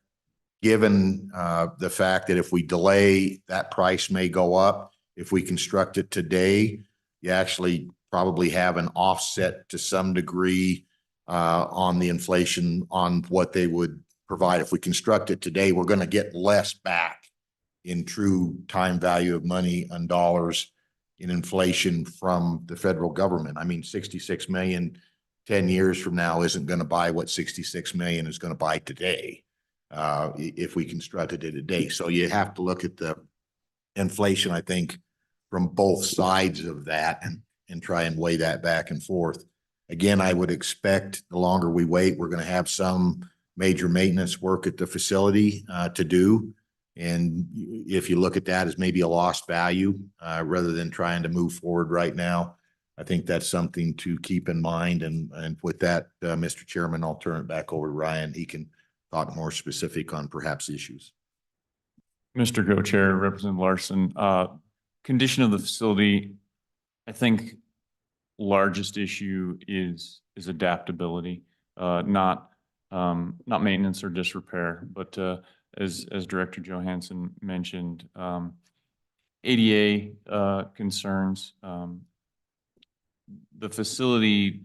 given the fact that if we delay, that price may go up. If we construct it today, you actually probably have an offset to some degree on the inflation on what they would provide. If we construct it today, we're going to get less back in true time value of money and dollars in inflation from the federal government. I mean, 66 million 10 years from now isn't going to buy what 66 million is going to buy today if we constructed it today. So you have to look at the inflation, I think, from both sides of that and try and weigh that back and forth. Again, I would expect the longer we wait, we're going to have some major maintenance work at the facility to do. And if you look at that as maybe a lost value rather than trying to move forward right now, I think that's something to keep in mind. And with that, Mr. Chairman, I'll turn it back over to Ryan. He can talk more specific on perhaps issues. Mr. Co-Chair, Representative Larson, condition of the facility, I think largest issue is adaptability, not maintenance or disrepair, but as Director Johansson mentioned, ADA concerns. The facility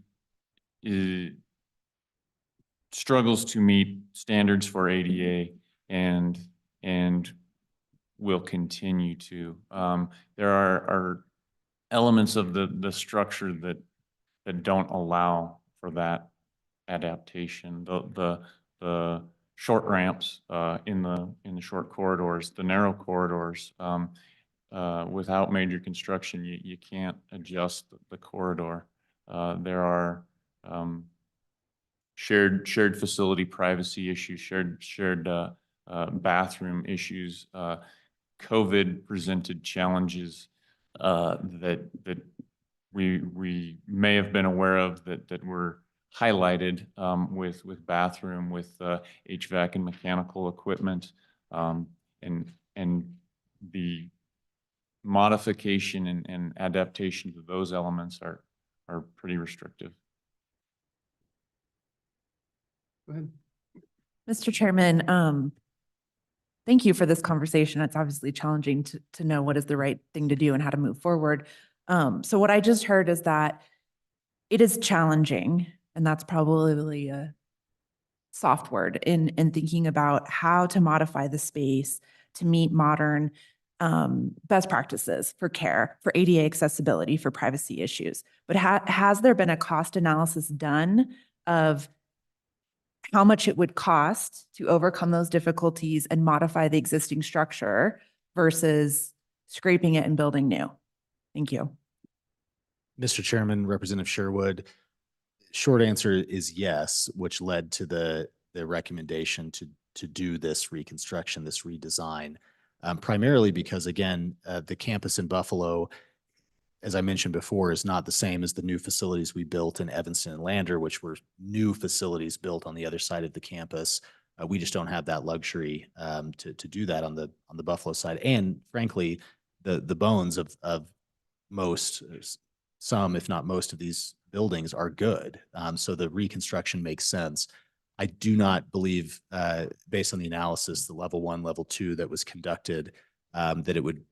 struggles to meet standards for ADA and will continue to. There are elements of the structure that don't allow for that adaptation. The short ramps in the short corridors, the narrow corridors, without major construction, you can't adjust the corridor. There are shared facility privacy issues, shared bathroom issues. COVID presented challenges that we may have been aware of that were highlighted with bathroom, with HVAC and mechanical equipment, and the modification and adaptation to those elements are pretty restrictive. Go ahead. Mr. Chairman, thank you for this conversation. It's obviously challenging to know what is the right thing to do and how to move forward. So what I just heard is that it is challenging, and that's probably a soft word in thinking about how to modify the space to meet modern best practices for care, for ADA accessibility, for privacy issues. But has there been a cost analysis done of how much it would cost to overcome those difficulties and modify the existing structure versus scraping it and building new? Thank you. Mr. Chairman, Representative Sherwood, short answer is yes, which led to the recommendation to do this reconstruction, this redesign, primarily because, again, the campus in Buffalo, as I mentioned before, is not the same as the new facilities we built in Evanston and Lander, which were new facilities built on the other side of the campus. We just don't have that luxury to do that on the Buffalo side. And frankly, the bones of most, some, if not most of these buildings are good. So the reconstruction makes sense. I do not believe, based on the analysis, the level 1, level 2 that was conducted, that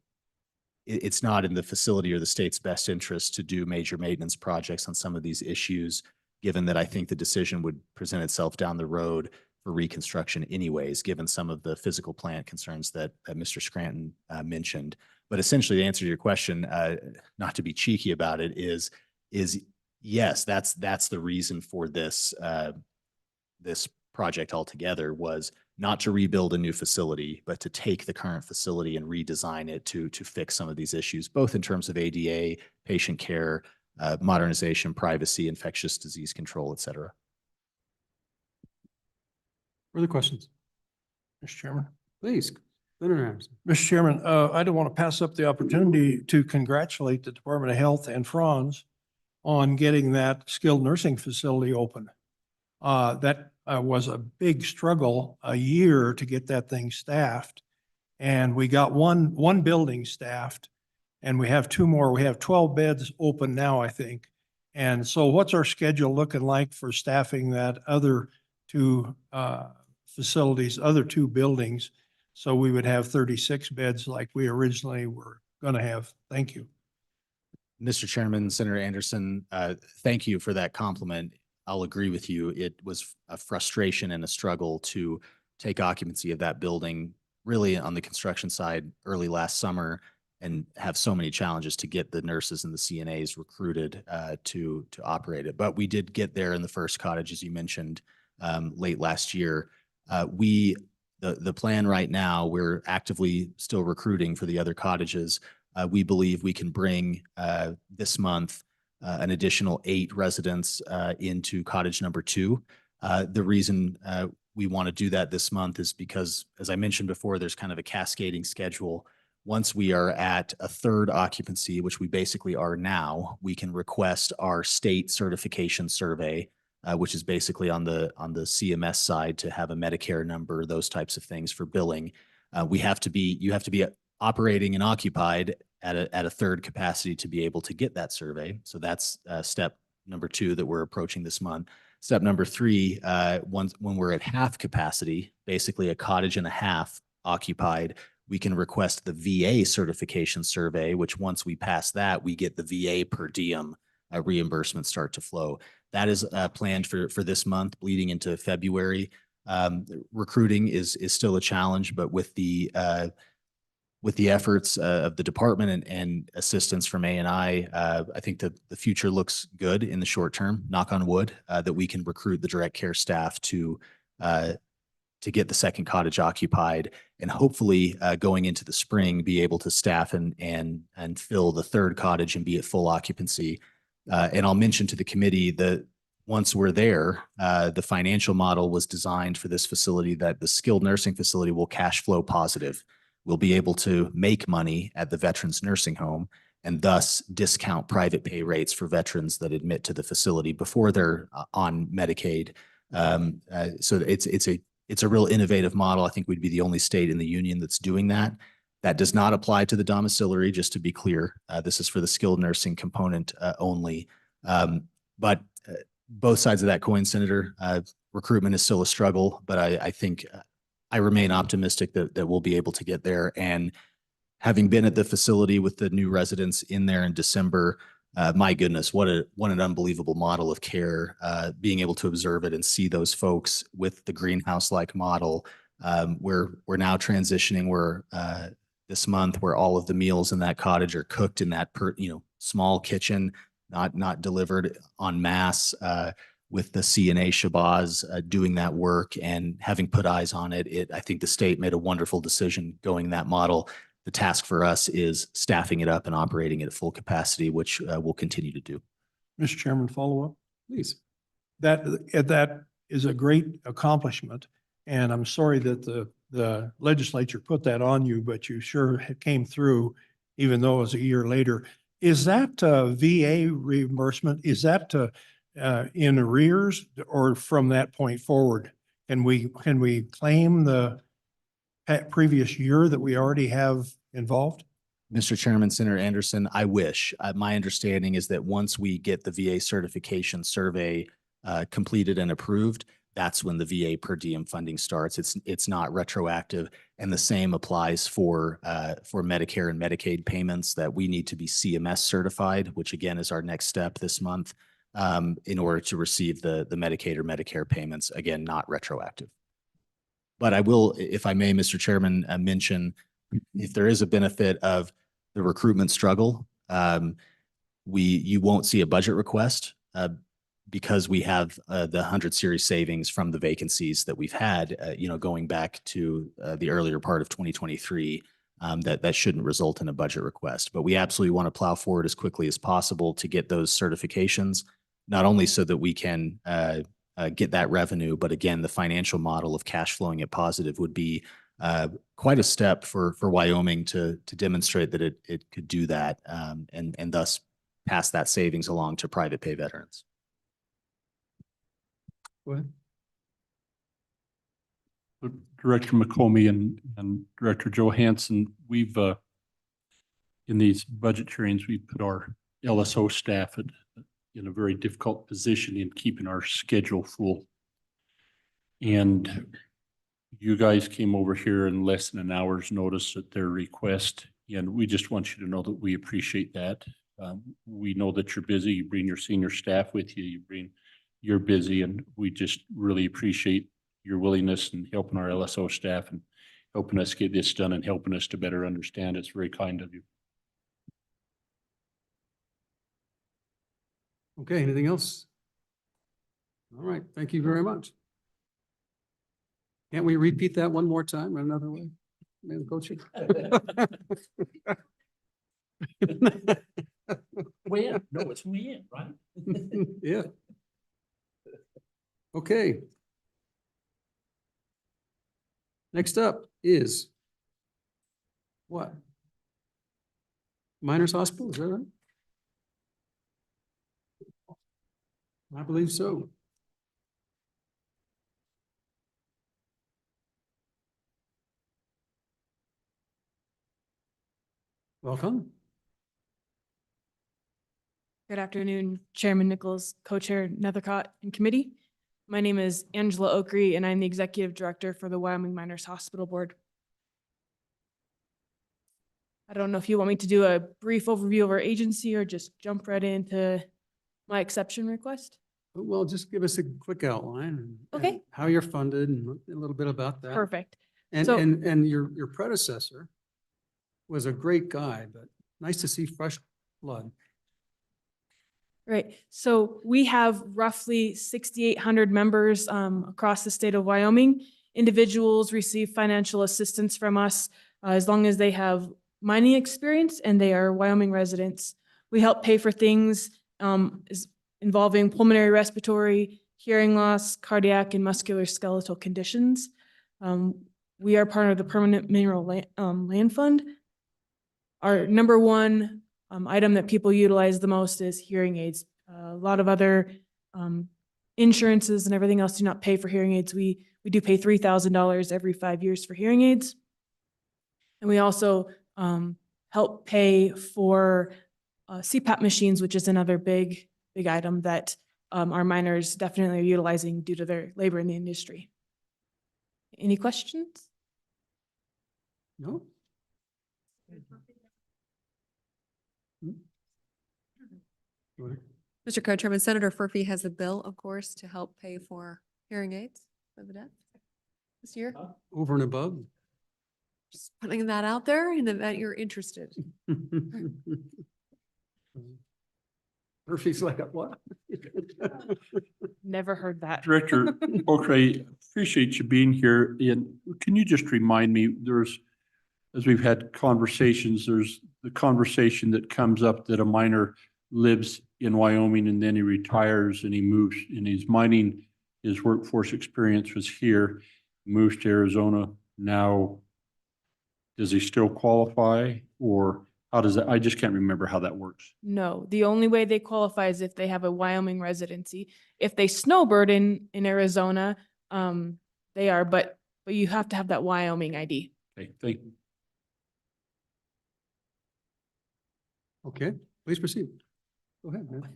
it's not in the facility or the state's best interest to do major maintenance projects on some of these issues, given that I think the decision would present itself down the road for reconstruction anyways, given some of the physical plant concerns that Mr. Scranton mentioned. But essentially, to answer your question, not to be cheeky about it, is yes, that's the reason for this this project altogether, was not to rebuild a new facility, but to take the current facility and redesign it to fix some of these issues, both in terms of ADA, patient care, modernization, privacy, infectious disease control, et cetera. Further questions? Mr. Chairman. Please. Senator Anderson. Mr. Chairman, I don't want to pass up the opportunity to congratulate the Department of Health and Franz on getting that skilled nursing facility open. That was a big struggle, a year to get that thing staffed. And we got one building staffed, And we have two more. We have 12 beds open now, I think. And so what's our schedule looking like for staffing that other two facilities, other two buildings? So we would have 36 beds like we originally were going to have. Thank you. Mr. Chairman, Senator Anderson, thank you for that compliment. I'll agree with you. It was a frustration and a struggle to take occupancy of that building really on the construction side early last summer and have so many challenges to get the nurses and the CNAs recruited to operate it. But we did get there in the first cottage, as you mentioned, late last year. The plan right now, we're actively still recruiting for the other cottages. We believe we can bring this month an additional 8 residents into cottage number 2. The reason we want to do that this month is because, as I mentioned before, there's kind of a cascading schedule. Once we are at a 3rd occupancy, which we basically are now, we can request our state certification survey, which is basically on the CMS side to have a Medicare number, those types of things for billing. You have to be operating and occupied at a 3rd capacity to be able to get that survey. So that's step number 2 that we're approaching this month. Step number 3, when we're at half capacity, basically a cottage and a half occupied, we can request the VA certification survey, which once we pass that, we get the VA per diem reimbursement start to flow. That is planned for this month, bleeding into February. Recruiting is still a challenge, but with the efforts of the department and assistance from A&I, I think that the future looks good in the short term, knock on wood, that we can recruit the direct care staff to get the 2nd cottage occupied, and hopefully going into the spring, be able to staff and fill the 3rd cottage and be at full occupancy. And I'll mention to the committee that once we're there, the financial model was designed for this facility that the skilled nursing facility will cash flow positive. We'll be able to make money at the veterans nursing home and thus discount private pay rates for veterans that admit to the facility before they're on Medicaid. So it's a real innovative model. I think we'd be the only state in the union that's doing that. That does not apply to the domiciliary, just to be clear. This is for the skilled nursing component only. But both sides of that coin, Senator, recruitment is still a struggle, but I think I remain optimistic that we'll be able to get there. And having been at the facility with the new residents in there in December, my goodness, what an unbelievable model of care, being able to observe it and see those folks with the greenhouse-like model. We're now transitioning this month where all of the meals in that cottage are cooked in that small kitchen, not delivered en masse, with the CNA Shabazz doing that work and having put eyes on it. I think the state made a wonderful decision going that model. The task for us is staffing it up and operating it at full capacity, which we'll continue to do. Mr. Chairman, follow up. Please. That is a great accomplishment. And I'm sorry that the legislature put that on you, but you sure came through, even though it was a year later. Is that VA reimbursement? Is that in arrears or from that point forward? Can we claim the previous year that we already have involved? Mr. Chairman, Senator Anderson, I wish. My understanding is that once we get the VA certification survey completed and approved, that's when the VA per diem funding starts. It's not retroactive, and the same applies for Medicare and Medicaid payments that we need to be CMS certified, which again is our next step this month, in order to receive the Medicaid or Medicare payments. Again, not retroactive. But I will, if I may, Mr. Chairman, mention if there is a benefit of the recruitment struggle, you won't see a budget request because we have the 100 series savings from the vacancies that we've had, going back to the earlier part of 2023. That shouldn't result in a budget request. But we absolutely want to plow forward as quickly as possible to get those certifications, not only so that we can get that revenue, but again, the financial model of cash flowing it positive would be quite a step for Wyoming to demonstrate that it could do that, and thus pass that savings along to private pay veterans. Go ahead. Director McComey and Director Johansson, we've in these budget hearings, we put our LSO staff in a very difficult position in keeping our schedule full. And you guys came over here in less than an hour's notice at their request, and we just want you to know that we appreciate that. We know that you're busy. You bring your senior staff with you. You're busy, and we just really appreciate your willingness and helping our LSO staff and helping us get this done and helping us to better understand. It's very kind of you. Okay, anything else? All right, thank you very much. Can't we repeat that one more time or another way? Madam Co-Chair? Win. No, it's win, right? Yeah. Okay. Next up is what? Miners Hospital, is that right? I believe so. Welcome. Good afternoon, Chairman Nichols, Co-Chair Nethercott, and committee. My name is Angela Okri, and I'm the Executive Director for the Wyoming Miners Hospital Board. I don't know if you want me to do a brief overview of our agency or just jump right into my exception request. Well, just give us a quick outline. And Okay. how you're funded and a little bit about that. Perfect. And, So- and your predecessor was a great guy, but nice to see fresh blood. Right. So we have roughly 6,800 members across the state of Wyoming. Individuals receive financial assistance from us as long as they have mining experience and they are Wyoming residents. We help pay for things involving pulmonary respiratory, hearing loss, cardiac, and musculoskeletal conditions. We are part of the Permanent Mineral Land Fund. Our number one item that people utilize the most is hearing aids. A lot of other insurances and everything else do not pay for hearing aids. We do pay $3,000 every 5 years for hearing aids. And we also help pay for CPAP machines, which is another big item that our miners definitely are utilizing due to their labor in the industry. Any questions? No? Mr. Co-Chairman, Senator Furphy has a bill, of course, to help pay for hearing aids for the deaf this year. Over and above? Just putting that out there in the event you're interested. Murphy's like, what? Never heard that. Director Okray, appreciate you being here. And can you just remind me, as we've had conversations, there's the conversation that comes up that a miner lives in Wyoming and then he retires and he moves and he's mining. His workforce experience was here, moves to Arizona. Now, does he still qualify, or how does that? I just can't remember how that works. No, the only way they qualify is if they have a Wyoming residency. If they snowbird in Arizona, they are, but you have to have that Wyoming ID. Okay, thank you. Okay, please proceed. Go ahead, man.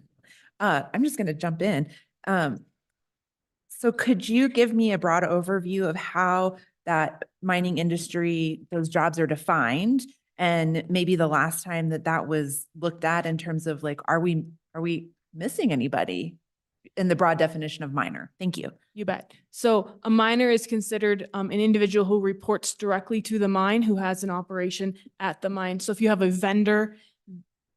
I'm just going to jump in. So could you give me a broad overview of how that mining industry, those jobs are defined? And maybe the last time that was looked at in terms of like, are we missing anybody in the broad definition of miner? Thank you. You bet. So a miner is considered an individual who reports directly to the mine, who has an operation at the mine. So if you have a vendor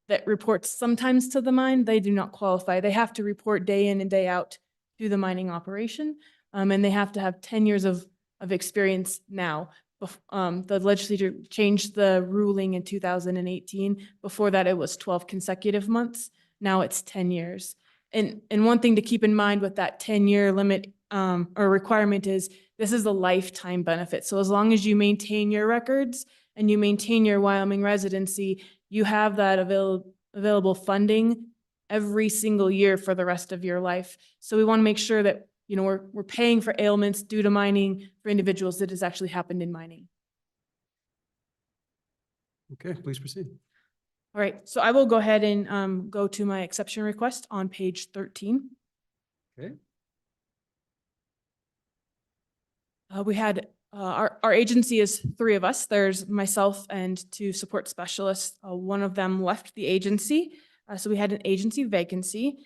that reports sometimes to the mine, they do not qualify. They have to report day in and day out to the mining operation. And they have to have 10 years of experience now. The legislature changed the ruling in 2018. Before that, it was 12 consecutive months. Now it's 10 years. And one thing to keep in mind with that 10-year limit or requirement is this is a lifetime benefit. So as long as you maintain your records and you maintain your Wyoming residency, you have that available funding every single year for the rest of your life. So we want to make sure that we're paying for ailments due to mining for individuals that has actually happened in mining. Okay, please proceed. All right, so I will go ahead and go to my exception request on page 13. Okay. We had, our agency is 3 of us. There's myself and 2 support specialists. One of them left the agency, so we had an agency vacancy.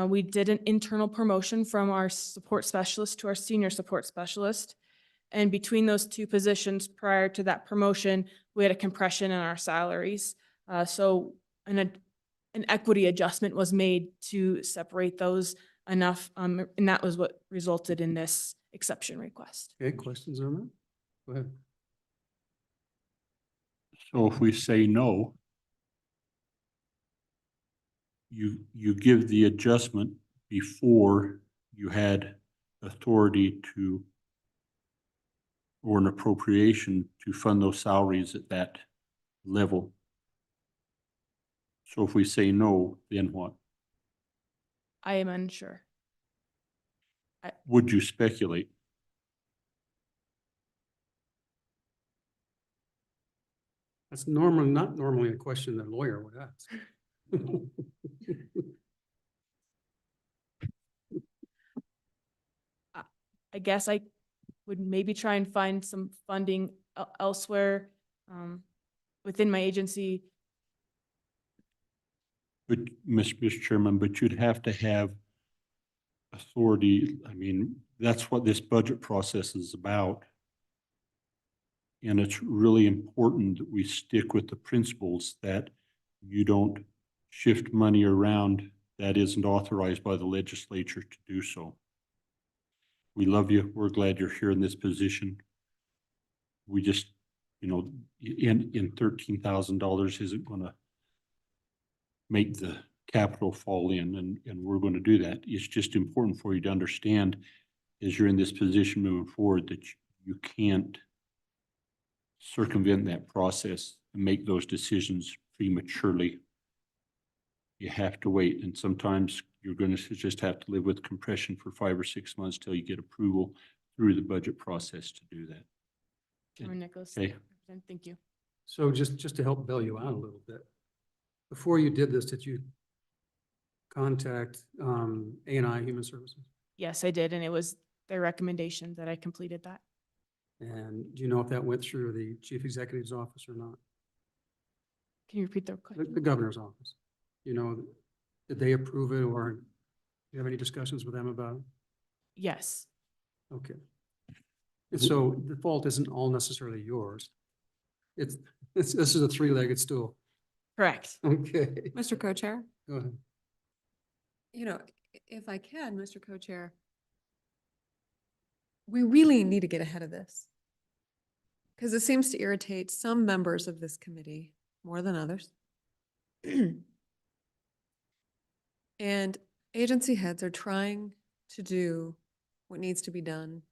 We did an internal promotion from our support specialist to our senior support specialist. And between those 2 positions prior to that promotion, we had a compression in our salaries. So an equity adjustment was made to separate those enough, and that was what resulted in this exception request. Okay, questions on that? Go ahead. So if we say no, you give the adjustment before you had authority to, or an appropriation to fund those salaries at that level. So if we say no, then what? I am unsure. Would you speculate? That's normally, not normally a question that a lawyer would ask. I guess I would maybe try and find some funding elsewhere within my agency. But, Mr. Chairman, but you'd have to have authority. I mean, that's what this budget process is about. And it's really important that we stick with the principles that you don't shift money around that isn't authorized by the legislature to do so. We love you. We're glad you're here in this position. We just, you know, in $13,000 isn't going to make the capital fall in, and we're going to do that. It's just important for you to understand as you're in this position moving forward that you can't circumvent that process and make those decisions prematurely. You have to wait, and sometimes you're going to just have to live with compression for 5 or 6 months till you get approval through the budget process to do that. Chairman Nicholas. Okay. Thank you. So just to help bail you out a little bit, before you did this, did you contact A&I Human Services? Yes, I did, and it was their recommendation that I completed that. And do you know if that went through the chief executive's office or not? Can you repeat the The question? governor's office. You know, did they approve it, or do you have any discussions with them about it? Yes. Okay. And so the fault isn't all necessarily yours. This is a 3-legged stool. Correct. Okay, Mr. Co-Chair, go ahead. you know, if I can, Mr. Co-Chair, we really need to get ahead of this. Because it seems to irritate some members of this committee more than others. And agency heads are trying to do what needs to be done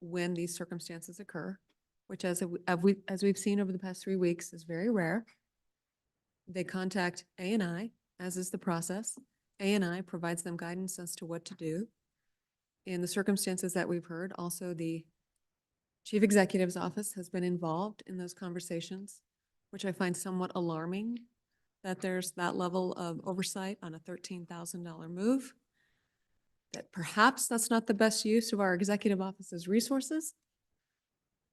when these circumstances occur, which as we've seen over the past 3 weeks is very rare. They contact A&I, as is the process. A&I provides them guidance as to what to do. In the circumstances that we've heard, also the chief executive's office has been involved in those conversations, which I find somewhat alarming that there's that level of oversight on a $13,000 move. That perhaps that's not the best use of our executive office's resources.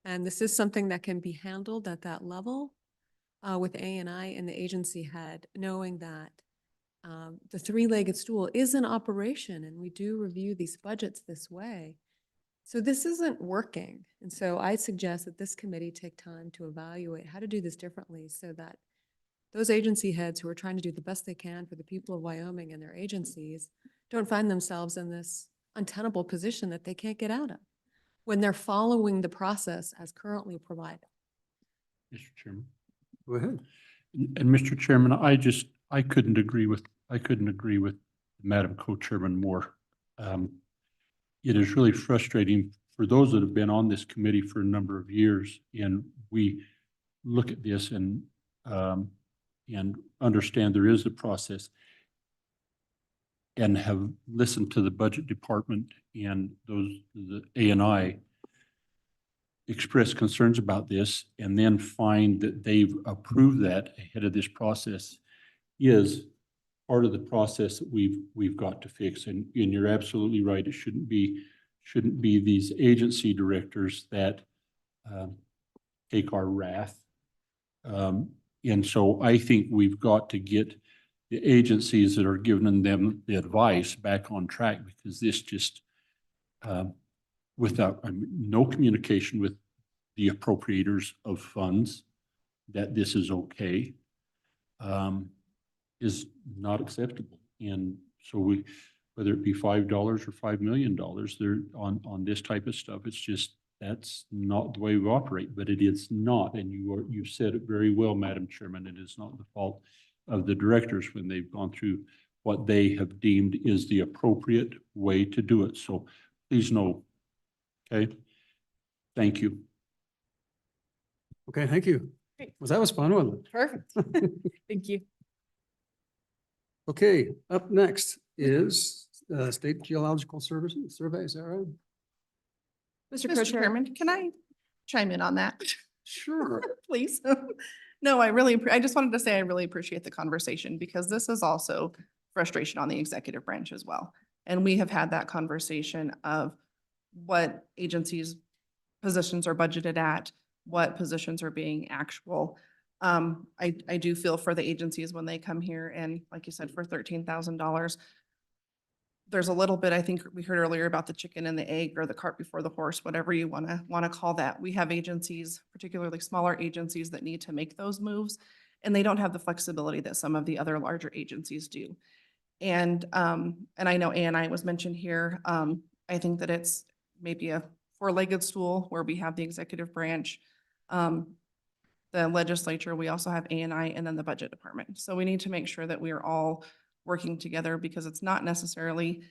And this is something that can be handled at that level with A&I and the agency head, knowing that the 3-legged stool is in operation and we do review these budgets this way. So this isn't working. And so I suggest that this committee take time to evaluate how to do this differently so that those agency heads who are trying to do the best they can for the people of Wyoming and their agencies don't find themselves in this untenable position that they can't get out of when they're following the process as currently provided. Mr. Chairman. Go ahead. And Mr. Chairman, I couldn't agree with Madam Co-Chairman more. It is really frustrating for those that have been on this committee for a number of years, and we look at this and understand there is a process, and have listened to the budget department and the A&I. express concerns about this and then find that they've approved that ahead of this process is part of the process that we've got to fix. And you're absolutely right. It shouldn't be these agency directors that take our wrath. And so I think we've got to get the agencies that are giving them the advice back on track, because this just, without no communication with the appropriators of funds that this is okay, is not acceptable. And so we, whether it be $5 or $5 million, they're on this type of stuff, it's just, that's not the way we operate, but it is not. And you said it very well, Madam Chairman. It is not the fault of the directors when they've gone through what they have deemed is the appropriate way to do it. So please know. Okay. Thank you. Okay, thank you. Great. That was fun, wasn't it? Perfect. Thank you. Okay, up next is State Geological Services Survey, is that right? Mr. Mr. Co-Chair, Chairman, can I chime in on that? Sure. Please. No, I just wanted to say I really appreciate the conversation, because this is also frustration on the executive branch as well. And we have had that conversation of what agencies' positions are budgeted at, what positions are being actual. I do feel for the agencies when they come here and, like you said, for $13,000, there's a little bit, I think we heard earlier about the chicken and the egg, or the cart before the horse, whatever you want to call that. We have agencies, particularly smaller agencies, that need to make those moves, and they don't have the flexibility that some of the other larger agencies do. And I know ANI was mentioned here. I think that it's maybe a four-legged stool where we have the executive branch, the legislature, we also have ANI, and then the budget department. So we need to make sure that we are all working together, because it's not necessarily,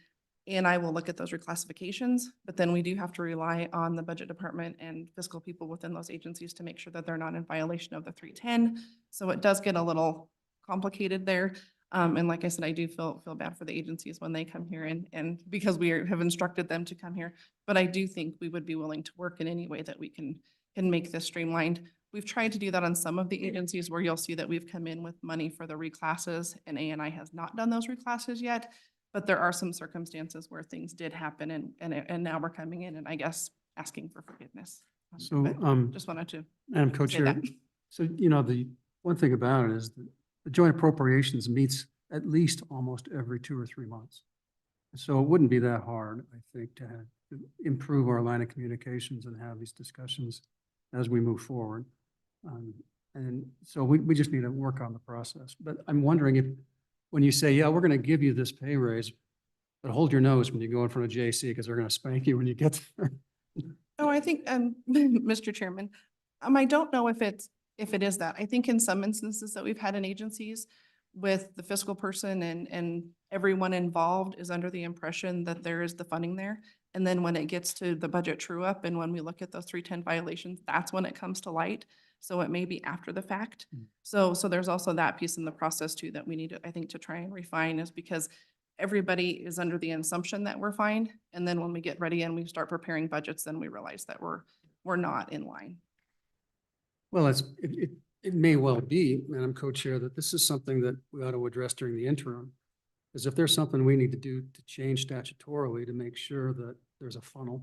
ANI will look at those reclassifications, but then we do have to rely on the budget department and fiscal people within those agencies to make sure that they're not in violation of the 310. So it does get a little complicated there. And like I said, I do feel bad for the agencies when they come here, and because we have instructed them to come here. But I do think we would be willing to work in any way that we can make this streamlined. We've tried to do that on some of the agencies where you'll see that we've come in with money for the reclasses, and ANI has not done those reclasses yet. But there are some circumstances where things did happen, and now we're coming in and I guess asking for forgiveness. So, But just wanted to Madam say Co-Chair, that. so, the one thing about it is that the Joint Appropriations meets at least almost every 2 or 3 months. So it wouldn't be that hard, I think, to improve our line of communications and have these discussions as we move forward. And so we just need to work on the process. But I'm wondering if, when you say, yeah, we're going to give you this pay raise, but hold your nose when you go in front of JC, because they're going to spank you when you get there. Oh, I think, Mr. Chairman, I don't know if it is that. I think in some instances that we've had in agencies with the fiscal person and everyone involved is under the impression that there is the funding there. And then when it gets to the budget true up and when we look at those 310 violations, that's when it comes to light. So it may be after the fact. So there's also that piece in the process too that we need to, I think, to try and refine, is because everybody is under the assumption that we're fine. And then when we get ready and we start preparing budgets, then we realize that we're not in line. Well, it may well be, Madam Co-Chair, that this is something that we ought to address during the interim. Because if there's something we need to do to change statutorily to make sure that there's a funnel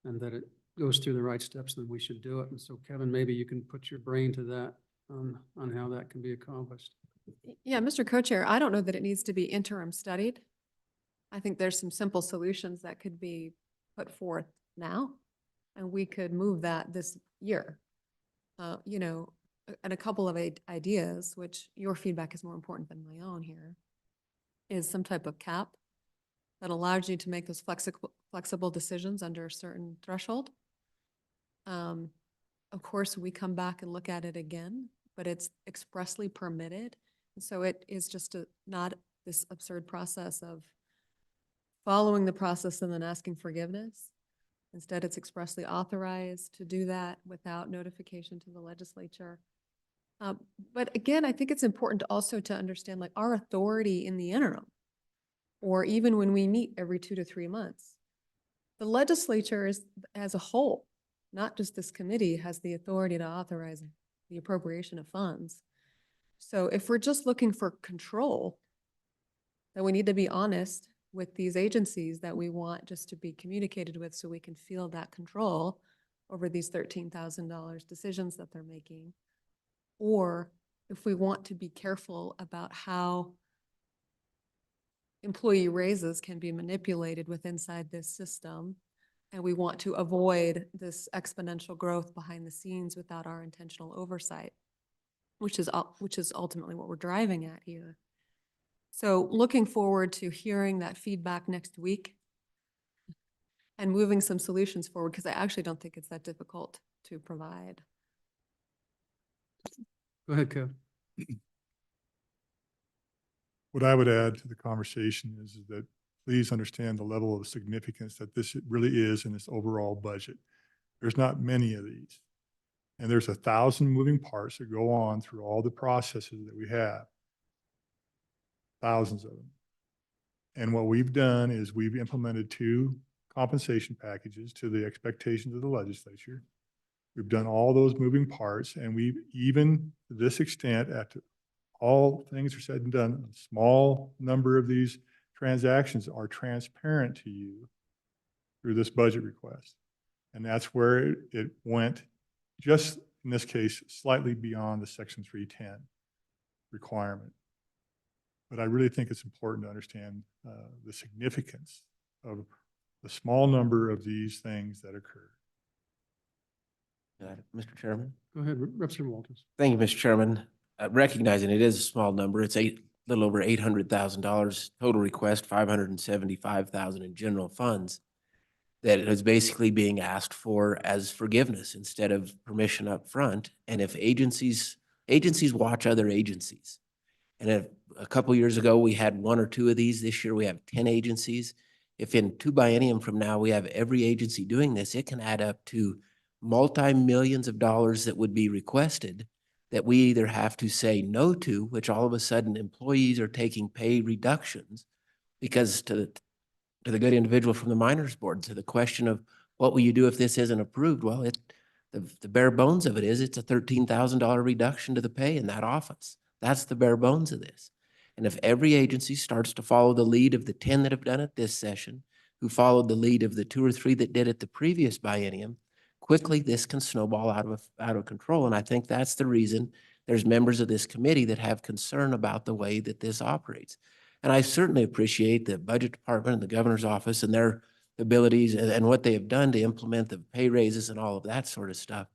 and that it goes through the right steps, then we should do it. And so Kevin, maybe you can put your brain to that on how that can be accomplished. yeah, Mr. Co-Chair, I don't know that it needs to be interim studied. I think there's some simple solutions that could be put forth now, and we could move that this year. And a couple of ideas, which your feedback is more important than my own here, is some type of cap that allows you to make those flexible decisions under a certain threshold. Of course, we come back and look at it again, but it's expressly permitted. And so it is just not this absurd process of following the process and then asking forgiveness. Instead, it's expressly authorized to do that without notification to the legislature. But again, I think it's important also to understand, like, our authority in the interim, or even when we meet every 2 to 3 months, the legislature is, as a whole, not just this committee, has the authority to authorize the appropriation of funds. So if we're just looking for control, then we need to be honest with these agencies that we want just to be communicated with so we can feel that control over these $13,000 decisions that they're making. Or if we want to be careful about how employee raises can be manipulated with inside this system, and we want to avoid this exponential growth behind the scenes without our intentional oversight, which is ultimately what we're driving at here. So looking forward to hearing that feedback next week and moving some solutions forward, because I actually don't think it's that difficult to provide. Go ahead, Kev. What I would add to the conversation is that please understand the level of significance that this really is in this overall budget. There's not many of these. And there's 1,000 moving parts that go on through all the processes that we have. Thousands of them. And what we've done is we've implemented 2 compensation packages to the expectations of the legislature. We've done all those moving parts, and we've even to this extent, after all things are said and done, a small number of these transactions are transparent to you through this budget request. And that's where it went, just in this case, slightly beyond the Section 310 requirement. But I really think it's important to understand the significance of the small number of these things that occur. Mr. Chairman. Go ahead, Representative Walters. Thank you, Mr. Chairman. Recognizing it is a small number, it's a little over $800,000 total request, $575,000 in general funds that is basically being asked for as forgiveness instead of permission up front. And if agencies watch other agencies, and if a couple years ago we had 1 or 2 of these, this year we have 10 agencies. If in 2 biennium from now we have every agency doing this, it can add up to multi-millions of dollars that would be requested that we either have to say no to, which all of a sudden employees are taking pay reductions, because to the good individual from the miners board, to the question of what will you do if this isn't approved? Well, the bare bones of it is it's a $13,000 reduction to the pay in that office. That's the bare bones of this. And if every agency starts to follow the lead of the 10 that have done it this session, who followed the lead of the 2 or 3 that did it the previous biennium, quickly this can snowball out of control. And I think that's the reason there's members of this committee that have concern about the way that this operates. And I certainly appreciate the budget department and the governor's office and their abilities and what they have done to implement the pay raises and all of that sort of stuff.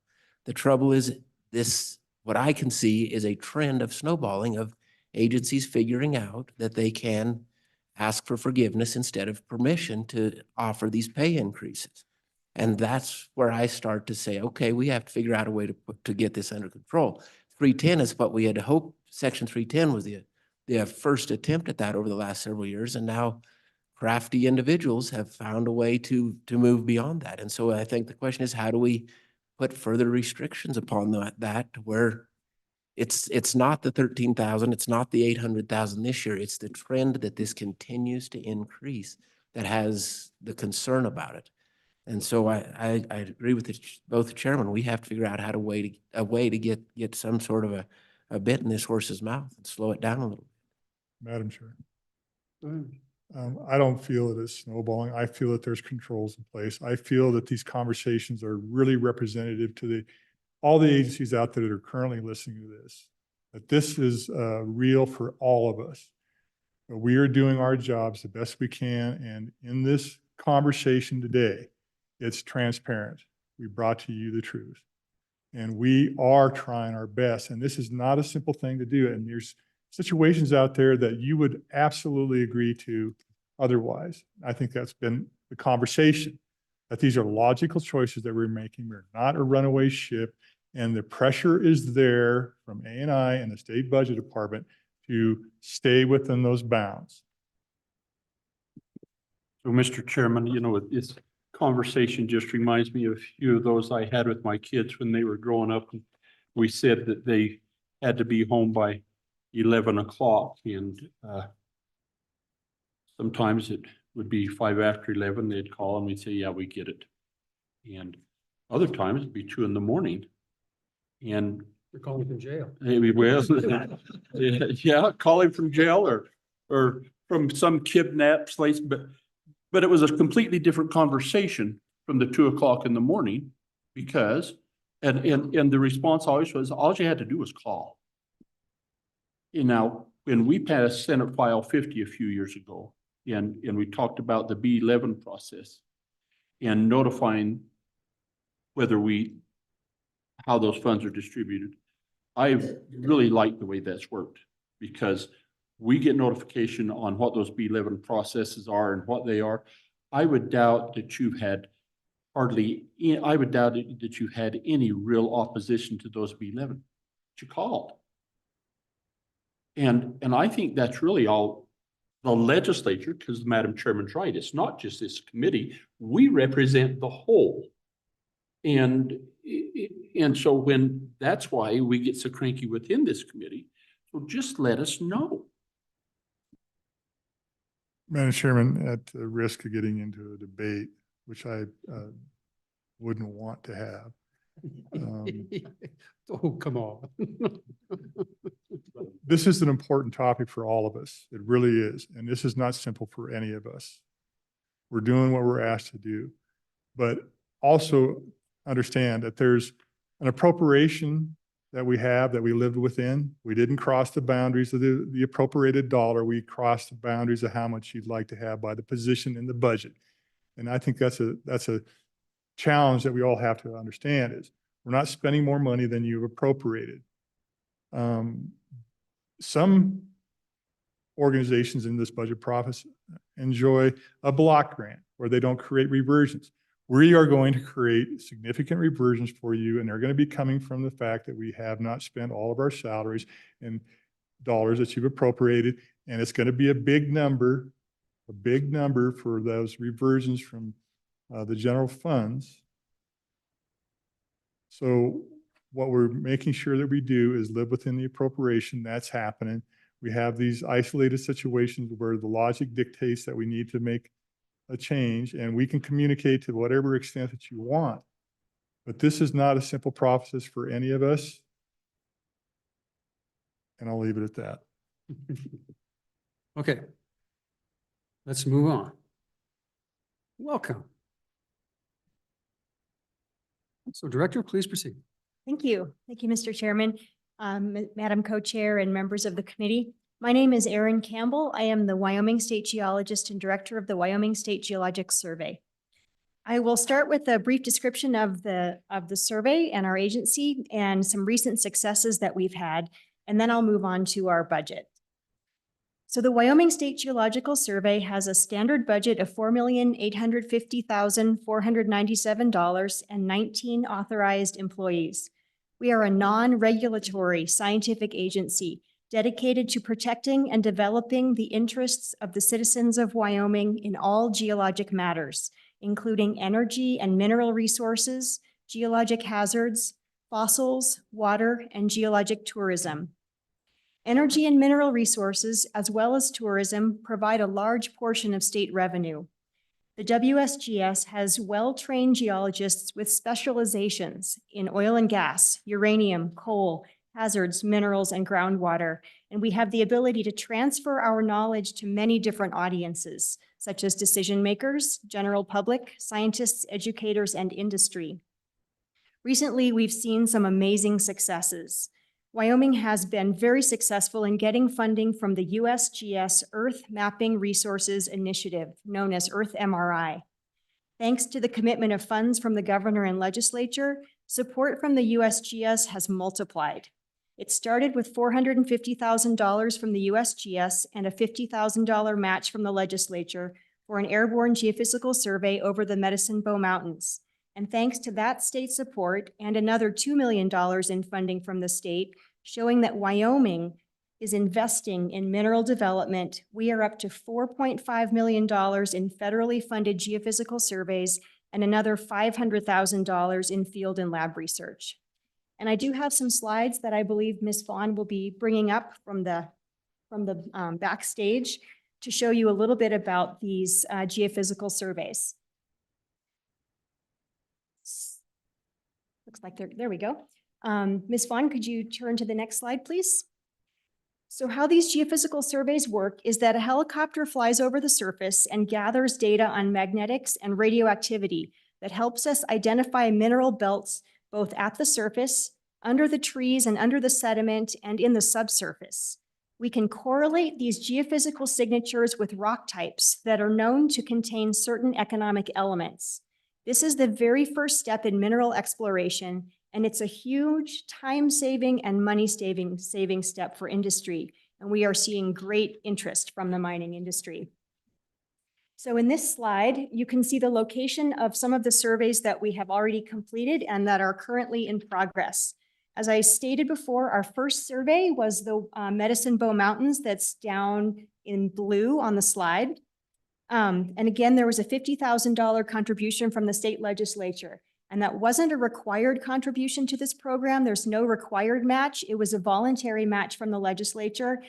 The trouble is this, what I can see is a trend of snowballing of agencies figuring out that they can ask for forgiveness instead of permission to offer these pay increases. And that's where I start to say, okay, we have to figure out a way to get this under control. 310 is what we had hoped. Section 310 was the first attempt at that over the last several years. And now crafty individuals have found a way to move beyond that. And so I think the question is, how do we put further restrictions upon that to where it's not the 13,000, it's not the 800,000 this year. It's the trend that this continues to increase that has the concern about it. And so I agree with both the chairman. We have to figure out a way to get some sort of a bit in this horse's mouth and slow it down a little. Madam Chair. Go ahead. I don't feel it is snowballing. I feel that there's controls in place. I feel that these conversations are really representative to all the agencies out there that are currently listening to this, that this is real for all of us. But we are doing our jobs the best we can. And in this conversation today, it's transparent. We brought to you the truth. And we are trying our best. And this is not a simple thing to do. And there's situations out there that you would absolutely agree to otherwise. I think that's been the conversation, that these are logical choices that we're making. We're not a runaway ship. And the pressure is there from A&I and the state budget department to stay within those bounds. So, Mr. Chairman, you know, this conversation just reminds me of a few of those I had with my kids when they were growing up. And we said that they had to be home by 11 o'clock, and sometimes it would be 5 after 11. They'd call and we'd say, yeah, we get it. And Other times it'd be 2 a.m. And They're calling from jail. maybe, well, yeah, calling from jail or from some kidnapped place, but it was a completely different conversation from the 2 o'clock in the morning because, and the response always was, all you had to do was call. You know, when we passed Senate File 50 a few years ago, and we talked about the B11 process and notifying how those funds are distributed. I really like the way that's worked because we get notification on what those B11 processes are and what they are. I would doubt that you had any real opposition to those B11 that you called. And I think that's really all the legislature, because Madam Chairman's right, it's not just this committee. We represent the whole. And so that's why we get so cranky within this committee. So just let us know. Madam Chairman, at the risk of getting into a debate, which I wouldn't want to have. Oh, come on. This is an important topic for all of us. It really is. And this is not simple for any of us. We're doing what we're asked to do. But also understand that there's an appropriation that we have that we lived within. We didn't cross the boundaries of the appropriated dollar. We crossed the boundaries of how much you'd like to have by the position in the budget. And I think that's a challenge that we all have to understand is we're not spending more money than you've appropriated. Some organizations in this budget process enjoy a block grant where they don't create reversions. We are going to create significant reversions for you, and they're going to be coming from the fact that we have not spent all of our salaries and dollars that you've appropriated, and it's going to be a big number for those reversions from the general funds. So what we're making sure that we do is live within the appropriation. That's happening. We have these isolated situations where the logic dictates that we need to make a change, and we can communicate to whatever extent that you want. But this is not a simple process for any of us. And I'll leave it at that. Okay. Let's move on. Welcome. So Director, please proceed. Thank you. Thank you, Mr. Chairman, Madam Co-Chair and members of the committee. My name is Erin Campbell. I am the Wyoming State Geologist and Director of the Wyoming State Geologic Survey. I will start with a brief description of the survey and our agency and some recent successes that we've had, and then I'll move on to our budget. So the Wyoming State Geological Survey has a standard budget of $4,850,497 and 19 authorized employees. We are a non-regulatory scientific agency dedicated to protecting and developing the interests of the citizens of Wyoming in all geologic matters, including energy and mineral resources, geologic hazards, fossils, water, and geologic tourism. Energy and mineral resources, as well as tourism, provide a large portion of state revenue. The WSGS has well-trained geologists with specializations in oil and gas, uranium, coal, hazards, minerals, and groundwater, and we have the ability to transfer our knowledge to many different audiences, such as decision makers, general public, scientists, educators, and industry. Recently, we've seen some amazing successes. Wyoming has been very successful in getting funding from the USGS Earth Mapping Resources Initiative, known as Earth MRI. Thanks to the commitment of funds from the governor and legislature, support from the USGS has multiplied. It started with $450,000 from the USGS and a $50,000 match from the legislature for an airborne geophysical survey over the Medicine Bow Mountains. And thanks to that state support and another $2 million in funding from the state, showing that Wyoming is investing in mineral development, we are up to $4.5 million in federally funded geophysical surveys and another $500,000 in field and lab research. And I do have some slides that I believe Ms. Vaughn will be bringing up from the backstage to show you a little bit about these geophysical surveys. Looks like there we go. Ms. Vaughn, could you turn to the next slide, please? So how these geophysical surveys work is that a helicopter flies over the surface and gathers data on magnetics and radioactivity that helps us identify mineral belts both at the surface, under the trees and under the sediment, and in the subsurface. We can correlate these geophysical signatures with rock types that are known to contain certain economic elements. This is the very first step in mineral exploration, and it's a huge time-saving and money-saving step for industry. And we are seeing great interest from the mining industry. So in this slide, you can see the location of some of the surveys that we have already completed and that are currently in progress. As I stated before, our first survey was the Medicine Bow Mountains that's down in blue on the slide. And again, there was a $50,000 contribution from the state legislature. And that wasn't a required contribution to this program. There's no required match. It was a voluntary match from the legislature.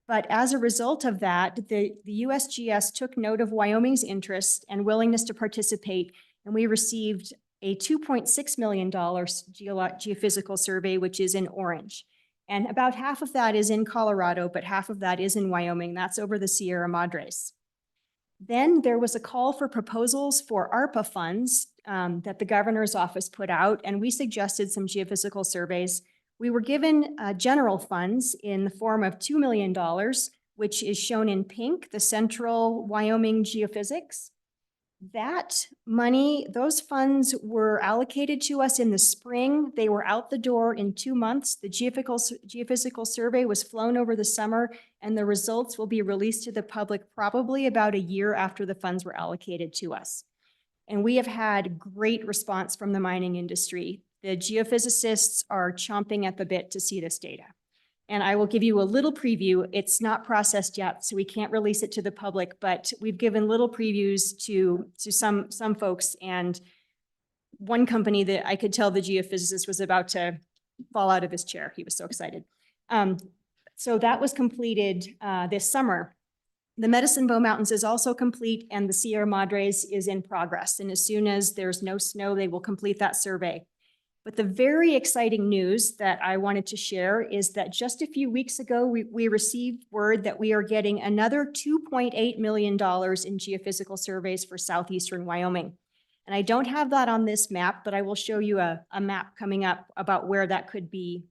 But as a result of that, the USGS took note of Wyoming's interest and willingness to participate, and we received a $2.6 million geophysical survey, which is in orange. And about half of that is in Colorado, but half of that is in Wyoming. That's over the Sierra Madres. Then there was a call for proposals for ARPA funds that the governor's office put out, and we suggested some geophysical surveys. We were given general funds in the form of $2 million, which is shown in pink, the Central Wyoming Geophysics. That money, those funds were allocated to us in the spring. They were out the door in 2 months. The geophysical survey was flown over the summer, and the results will be released to the public probably about a year after the funds were allocated to us. And we have had great response from the mining industry. The geophysicists are chomping at the bit to see this data. And I will give you a little preview. It's not processed yet, so we can't release it to the public, but we've given little previews to some folks. And one company that I could tell the geophysicist was about to fall out of his chair. He was so excited. So that was completed this summer. The Medicine Bow Mountains is also complete, and the Sierra Madres is in progress. And as soon as there's no snow, they will complete that survey. But the very exciting news that I wanted to share is that just a few weeks ago, we received word that we are getting another $2.8 million in geophysical surveys for southeastern Wyoming. And I don't have that on this map, but I will show you a map coming up about where that could be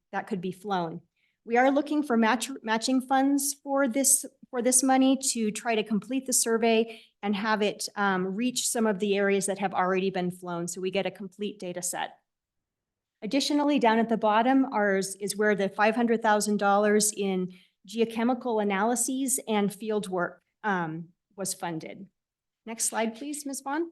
flown. We are looking for matching funds for this money to try to complete the survey and have it reach some of the areas that have already been flown, so we get a complete data set. Additionally, down at the bottom is where the $500,000 in geochemical analyses and field work was funded. Next slide, please, Ms. Vaughn.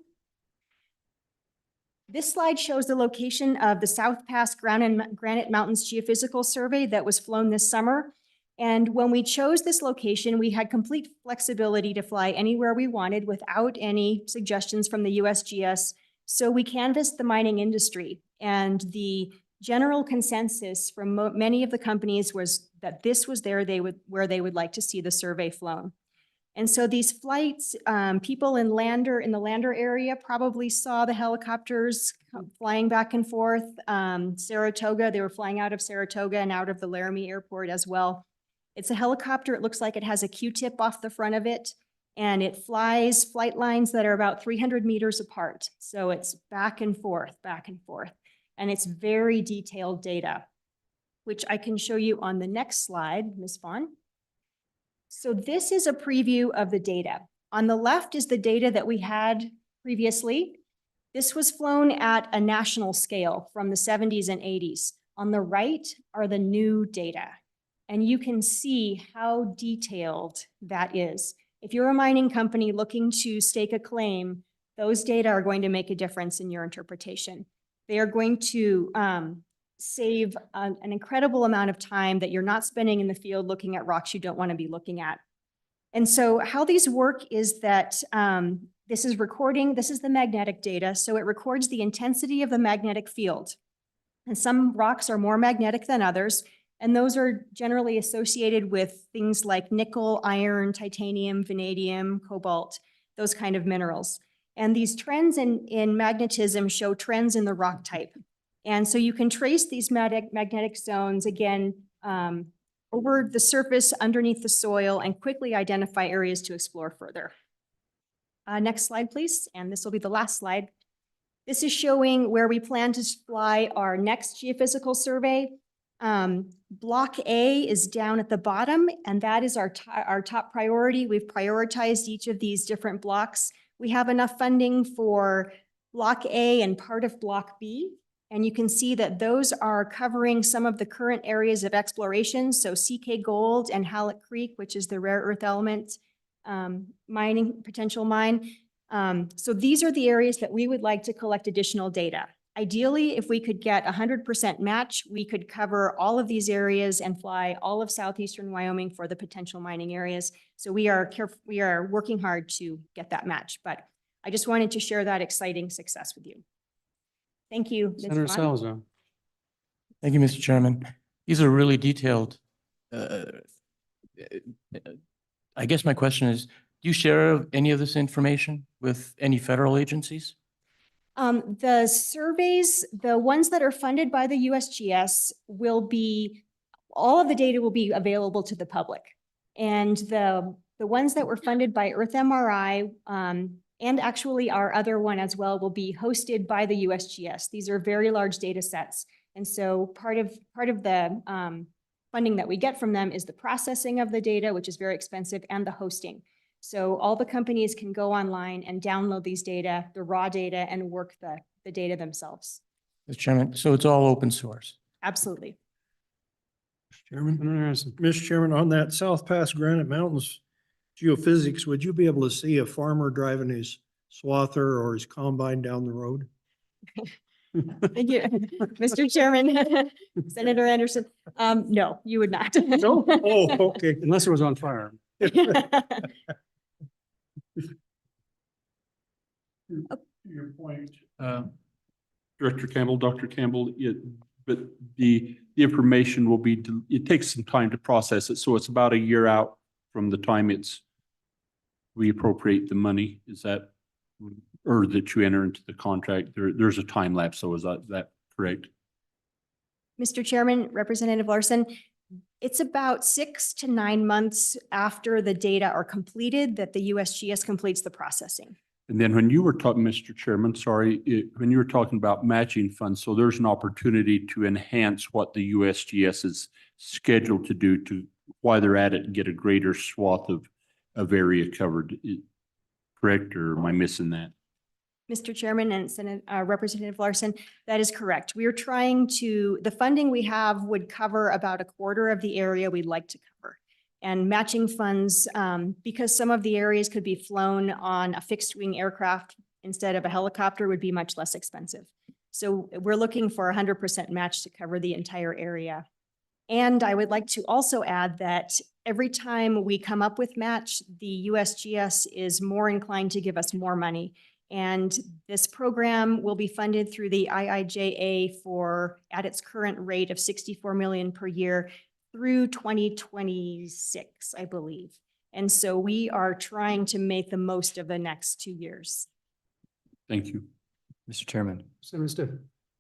This slide shows the location of the South Pass Granite Mountains Geophysical Survey that was flown this summer. And when we chose this location, we had complete flexibility to fly anywhere we wanted without any suggestions from the USGS. So we canvassed the mining industry, and the general consensus from many of the companies was that this was where they would like to see the survey flown. And so these flights, people in the Lander area probably saw the helicopters flying back and forth. Saratoga, they were flying out of Saratoga and out of the Laramie Airport as well. It's a helicopter. It looks like it has a Q-tip off the front of it, and it flies flight lines that are about 300 meters apart. So it's back and forth, and it's very detailed data, which I can show you on the next slide, Ms. Vaughn. So this is a preview of the data. On the left is the data that we had previously. This was flown at a national scale from the 70s and 80s. On the right are the new data, and you can see how detailed that is. If you're a mining company looking to stake a claim, those data are going to make a difference in your interpretation. They are going to save an incredible amount of time that you're not spending in the field looking at rocks you don't want to be looking at. And so how these work is that this is the magnetic data, so it records the intensity of the magnetic field. And some rocks are more magnetic than others, and those are generally associated with things like nickel, iron, titanium, vanadium, cobalt, those kind of minerals. And these trends in magnetism show trends in the rock type. And so you can trace these magnetic zones again over the surface underneath the soil and quickly identify areas to explore further. Next slide, please. And this will be the last slide. This is showing where we plan to fly our next geophysical survey. Block A is down at the bottom, and that is our top priority. We've prioritized each of these different blocks. We have enough funding for Block A and part of Block B. And you can see that those are covering some of the current areas of exploration. So CK Gold and Halleck Creek, which is the rare earth element mining potential mine. So these are the areas that we would like to collect additional data. Ideally, if we could get 100% match, we could cover all of these areas and fly all of southeastern Wyoming for the potential mining areas. So we are working hard to get that match, but I just wanted to share that exciting success with you. Thank you, Ms. Senator Vaughn. Salazar. Thank you, Mr. Chairman. These are really detailed. I guess my question is, do you share any of this information with any federal agencies? The surveys, the ones that are funded by the USGS will be, all of the data will be available to the public. And the ones that were funded by Earth MRI, and actually our other one as well, will be hosted by the USGS. These are very large data sets. And so part of the funding that we get from them is the processing of the data, which is very expensive, and the hosting. So all the companies can go online and download these data, the raw data, and work the data themselves. Mr. Chairman, so it's all open source. Absolutely. Chairman, Senator Harrison. Mr. Chairman, on that South Pass Granite Mountains geophysics, would you be able to see a farmer driving his swather or his combine down the road? Thank you, Mr. Chairman. Senator Anderson. No, you would not. No? Oh, okay. Unless it was on fire. Your point, Director Campbell, Dr. Campbell, but the information will be, it takes some time to process it. So it's about a year out from the time we appropriate the money. Is that, or that you enter into the contract? There's a time lapse. So is that correct? Mr. Chairman, Representative Larson, it's about 6 to 9 months after the data are completed that the USGS completes the processing. And then when you were talking, Mr. Chairman, sorry, when you were talking about matching funds, so there's an opportunity to enhance what the USGS is scheduled to do to, while they're at it, and get a greater swath of area covered. Correct, or am I missing that? Mr. Chairman and Representative Larson, that is correct. We are trying to, the funding we have would cover about a quarter of the area we'd like to cover. And matching funds, because some of the areas could be flown on a fixed wing aircraft instead of a helicopter, would be much less expensive. So we're looking for 100% match to cover the entire area. And I would like to also add that every time we come up with match, the USGS is more inclined to give us more money. And this program will be funded through the IIJA for, at its current rate of $64 million per year, through 2026, I believe. And so we are trying to make the most of the next 2 years. Thank you. Mr. Chairman, Senator Stiff.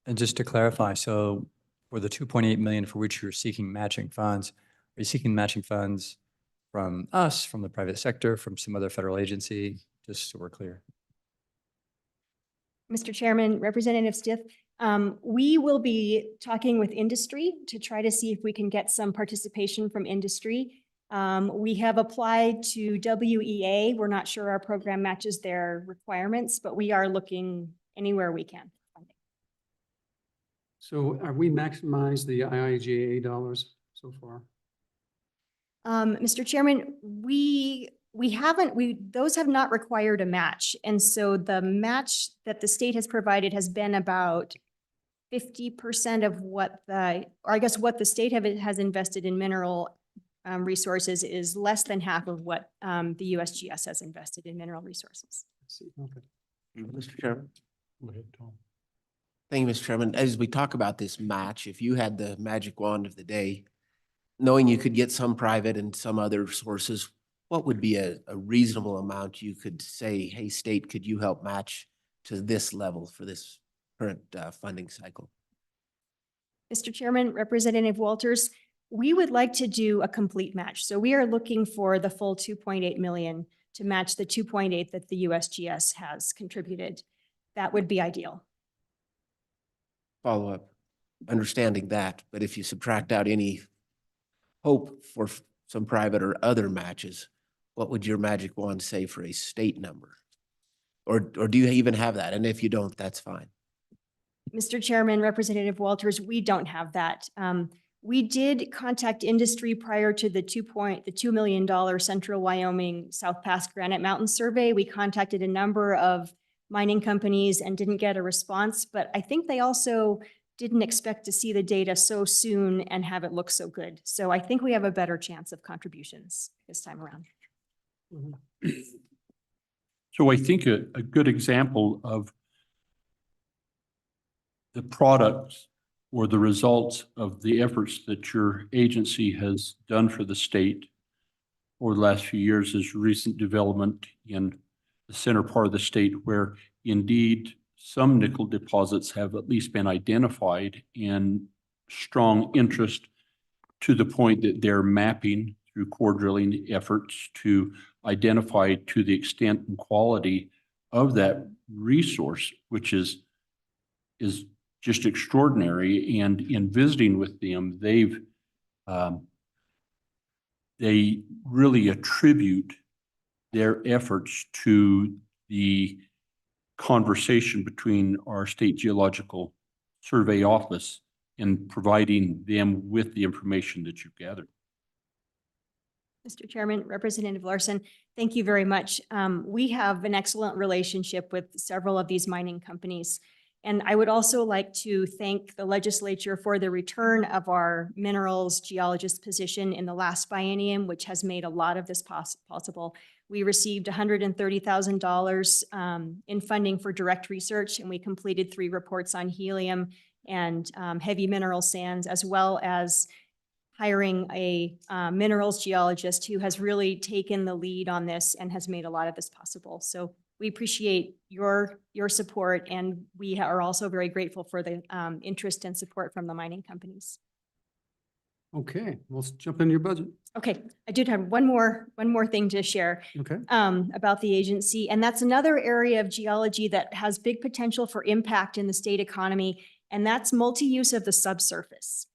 and just to clarify, so for the 2.8 million for which you're seeking matching funds, are you seeking matching funds from us, from the private sector, from some other federal agency, just so we're clear? Mr. Chairman, Representative Stiff, we will be talking with industry to try to see if we can get some participation from industry. We have applied to WEA. We're not sure our program matches their requirements, but we are looking anywhere we can. So are we maximized the IIJA dollars so far? Mr. Chairman, those have not required a match. And so the match that the state has provided has been about 50% of what what the state has invested in mineral resources is less than half of what the USGS has invested in mineral resources. Okay. Mr. Chairman. Go ahead, Tom. Thank you, Mr. Chairman. As we talk about this match, if you had the magic wand of the day, knowing you could get some private and some other sources, what would be a reasonable amount you could say, hey, state, could you help match to this level for this current funding cycle? Mr. Chairman, Representative Walters, we would like to do a complete match. So we are looking for the full 2.8 million to match the 2.8 that the USGS has contributed. That would be ideal. Follow up, understanding that, but if you subtract out any hope for some private or other matches, what would your magic wand say for a state number? Or do you even have that? And if you don't, that's fine. Mr. Chairman, Representative Walters, we don't have that. We did contact industry prior to the $2 million Central Wyoming South Pass Granite Mountain survey. We contacted a number of mining companies and didn't get a response, but I think they also didn't expect to see the data so soon and have it look so good. So I think we have a better chance of contributions this time around. So I think a good example of the products or the results of the efforts that your agency has done for the state over the last few years is recent development in the center part of the state, where indeed some nickel deposits have at least been identified and strong interest to the point that they're mapping through core drilling efforts to identify to the extent and quality of that resource, which is just extraordinary. And in visiting with them, they really attribute their efforts to the conversation between our state geological survey office in providing them with the information that you've gathered. Mr. Chairman, Representative Larson, thank you very much. We have an excellent relationship with several of these mining companies. And I would also like to thank the legislature for the return of our minerals geologist position in the last biennium, which has made a lot of this possible. We received $130,000 in funding for direct research, and we completed 3 reports on helium and heavy mineral sands, as well as hiring a minerals geologist who has really taken the lead on this and has made a lot of this possible. So we appreciate your support, and we are also very grateful for the interest and support from the mining companies. Okay, let's jump into your budget. Okay, I did have one more thing to share. Okay. About the agency, and that's another area of geology that has big potential for impact in the state economy, and that's multi-use of the subsurface.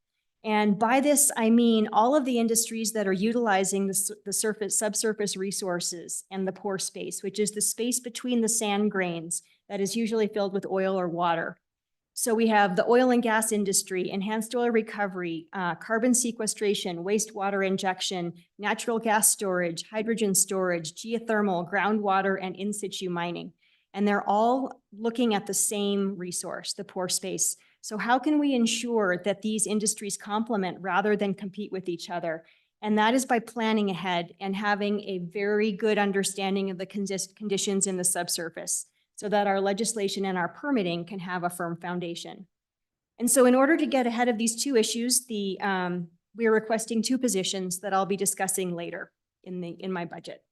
And by this, I mean all of the industries that are utilizing the subsurface resources and the pore space, which is the space between the sand grains that is usually filled with oil or water. So we have the oil and gas industry, enhanced oil recovery, carbon sequestration, wastewater injection, natural gas storage, hydrogen storage, geothermal, groundwater, and in situ mining. And they're all looking at the same resource, the pore space. So how can we ensure that these industries complement rather than compete with each other? And that is by planning ahead and having a very good understanding of the conditions in the subsurface, so that our legislation and our permitting can have a firm foundation. And so in order to get ahead of these 2 issues, we are requesting 2 positions that I'll be discussing later in my budget.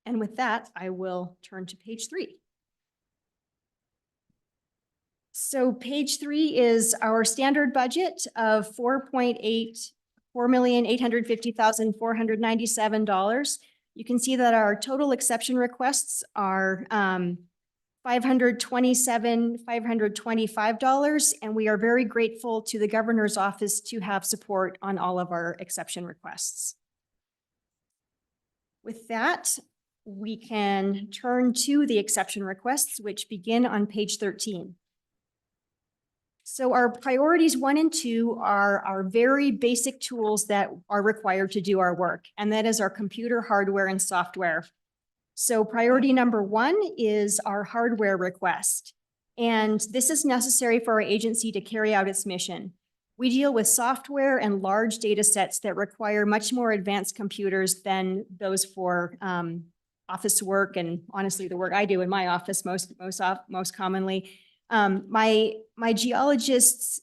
And with that, I will turn to page 3. So page 3 is our standard budget of $4,850,497. You can see that our total exception requests are $525, and we are very grateful to the governor's office to have support on all of our exception requests. With that, we can turn to the exception requests, which begin on page 13. So our priorities 1 and 2 are our very basic tools that are required to do our work, and that is our computer hardware and software. So priority number 1 is our hardware request, and this is necessary for our agency to carry out its mission. We deal with software and large data sets that require much more advanced computers than those for office work, and honestly, the work I do in my office most commonly. My geologists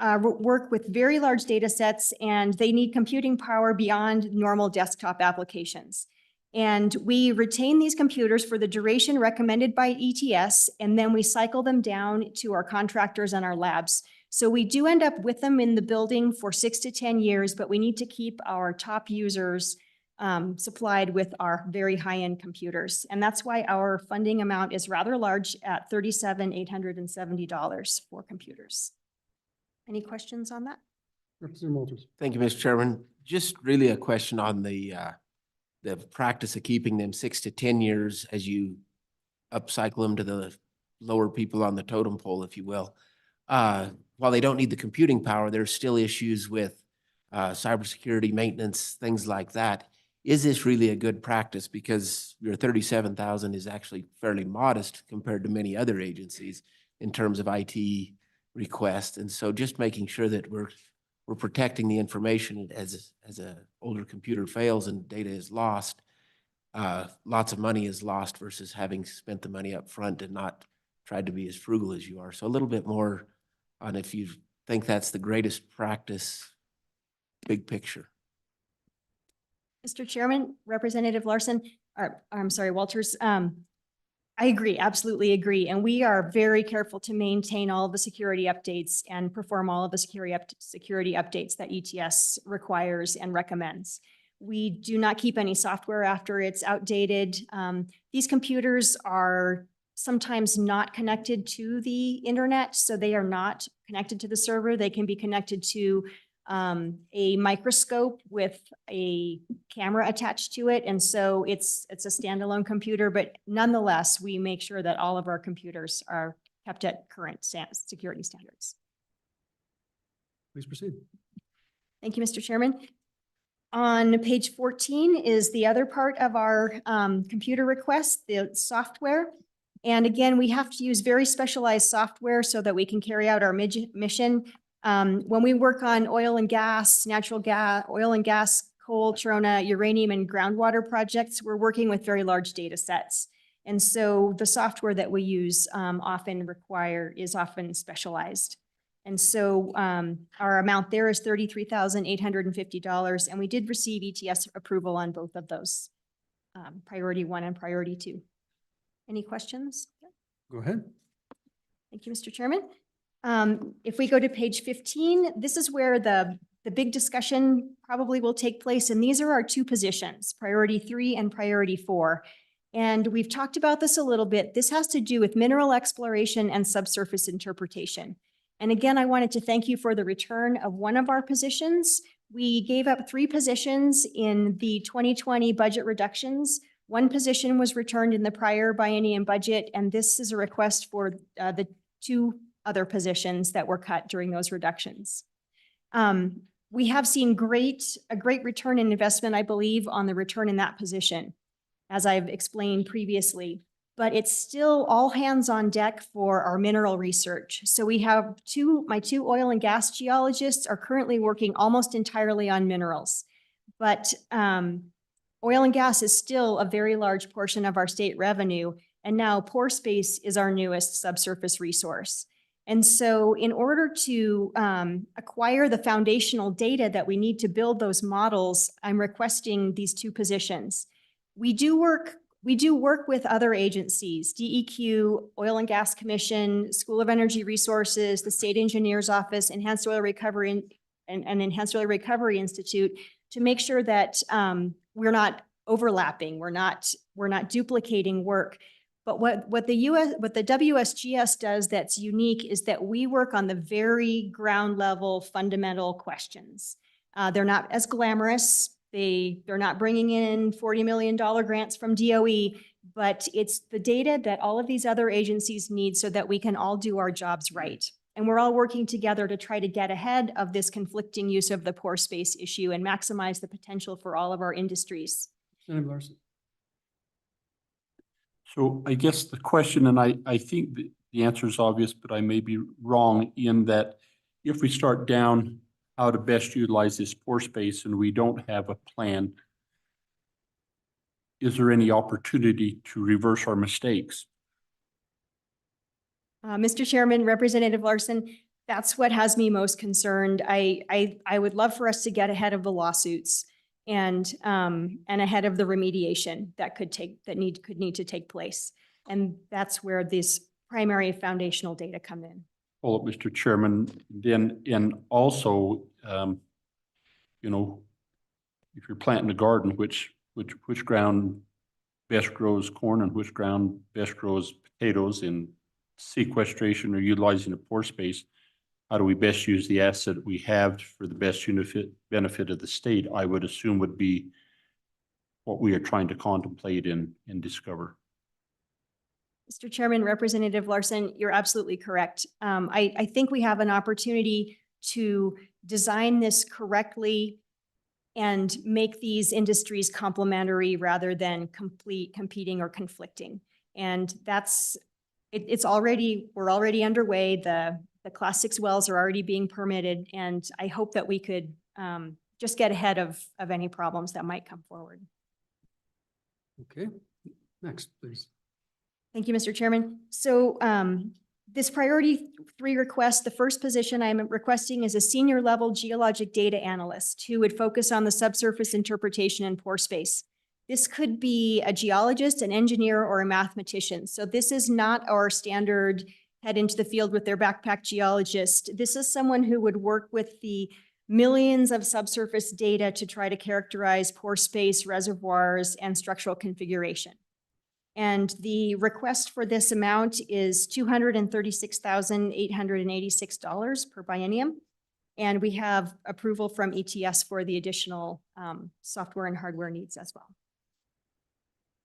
work with very large data sets, and they need computing power beyond normal desktop applications. And we retain these computers for the duration recommended by ETS, and then we cycle them down to our contractors and our labs. So we do end up with them in the building for 6 to 10 years, but we need to keep our top users supplied with our very high-end computers. And that's why our funding amount is rather large at $37,870 for computers. Any questions on that? Representative Walters. Thank you, Mr. Chairman. Just really a question on the practice of keeping them 6 to 10 years as you upcycle them to the lower people on the totem pole, if you will. While they don't need the computing power, there's still issues with cybersecurity, maintenance, things like that. Is this really a good practice? Because your 37,000 is actually fairly modest compared to many other agencies in terms of IT requests. And so just making sure that we're protecting the information as a older computer fails and data is lost. Lots of money is lost versus having spent the money up front and not tried to be as frugal as you are. So a little bit more on if you think that's the greatest practice, big picture. Mr. Chairman, Representative Larson, or I'm sorry, Walters, I agree, absolutely agree. And we are very careful to maintain all of the security updates and perform all of the security updates that ETS requires and recommends. We do not keep any software after it's outdated. These computers are sometimes not connected to the internet, so they are not connected to the server. They can be connected to a microscope with a camera attached to it. And so it's a standalone computer, but nonetheless, we make sure that all of our computers are kept at current security standards. Please proceed. Thank you, Mr. Chairman. On page 14 is the other part of our computer request, the software. And again, we have to use very specialized software so that we can carry out our mission. When we work on oil and gas, natural gas, oil and gas, coal, trona, uranium, and groundwater projects, we're working with very large data sets. And so the software that we use is often specialized. And so our amount there is $33,850, and we did receive ETS approval on both of those, priority 1 and priority 2. Any questions? Go ahead. Thank you, Mr. Chairman. If we go to page 15, this is where the big discussion probably will take place. And these are our 2 positions, priority 3 and priority 4. And we've talked about this a little bit. This has to do with mineral exploration and subsurface interpretation. And again, I wanted to thank you for the return of one of our positions. We gave up 3 positions in the 2020 budget reductions. 1 position was returned in the prior biennium budget, and this is a request for the 2 other positions that were cut during those reductions. We have seen a great return in investment, I believe, on the return in that position, as I've explained previously, but it's still all hands on deck for our mineral research. So we have my two oil and gas geologists are currently working almost entirely on minerals, but oil and gas is still a very large portion of our state revenue. And now pore space is our newest subsurface resource. And so in order to acquire the foundational data that we need to build those models, I'm requesting these 2 positions. We do work with other agencies, DEQ, Oil and Gas Commission, School of Energy Resources, the State Engineer's Office, Enhanced Oil Recovery and Enhanced Oil Recovery Institute, to make sure that we're not overlapping, we're not duplicating work. But what the WSGS does that's unique is that we work on the very ground level fundamental questions. They're not as glamorous. They're not bringing in $40 million grants from DOE, but it's the data that all of these other agencies need so that we can all do our jobs right. And we're all working together to try to get ahead of this conflicting use of the pore space issue and maximize the potential for all of our industries. Senator Larson. So I guess the question, and I think the answer is obvious, but I may be wrong in that if we start down how to best utilize this pore space and we don't have a plan, is there any opportunity to reverse our mistakes? Mr. Chairman, Representative Larson, that's what has me most concerned. I would love for us to get ahead of the lawsuits and ahead of the remediation that could need to take place. And that's where this primary foundational data come in. follow up, Mr. Chairman, then, and also, you know, if you're planting a garden, which ground best grows corn and which ground best grows potatoes in sequestration or utilizing a pore space, how do we best use the asset we have for the best benefit of the state, I would assume would be what we are trying to contemplate and discover. Mr. Chairman, Representative Larson, you're absolutely correct. I think we have an opportunity to design this correctly and make these industries complementary rather than competing or conflicting. And we're already underway. The Class 6 wells are already being permitted, and I hope that we could just get ahead of any problems that might come forward. Okay, next, please. Thank you, Mr. Chairman. So this priority 3 request, the first position I'm requesting is a senior level geologic data analyst who would focus on the subsurface interpretation and pore space. This could be a geologist, an engineer, or a mathematician. So this is not our standard head into the field with their backpack geologist. This is someone who would work with the millions of subsurface data to try to characterize pore space, reservoirs, and structural configuration. And the request for this amount is $236,886 per biennium. And we have approval from ETS for the additional software and hardware needs as well.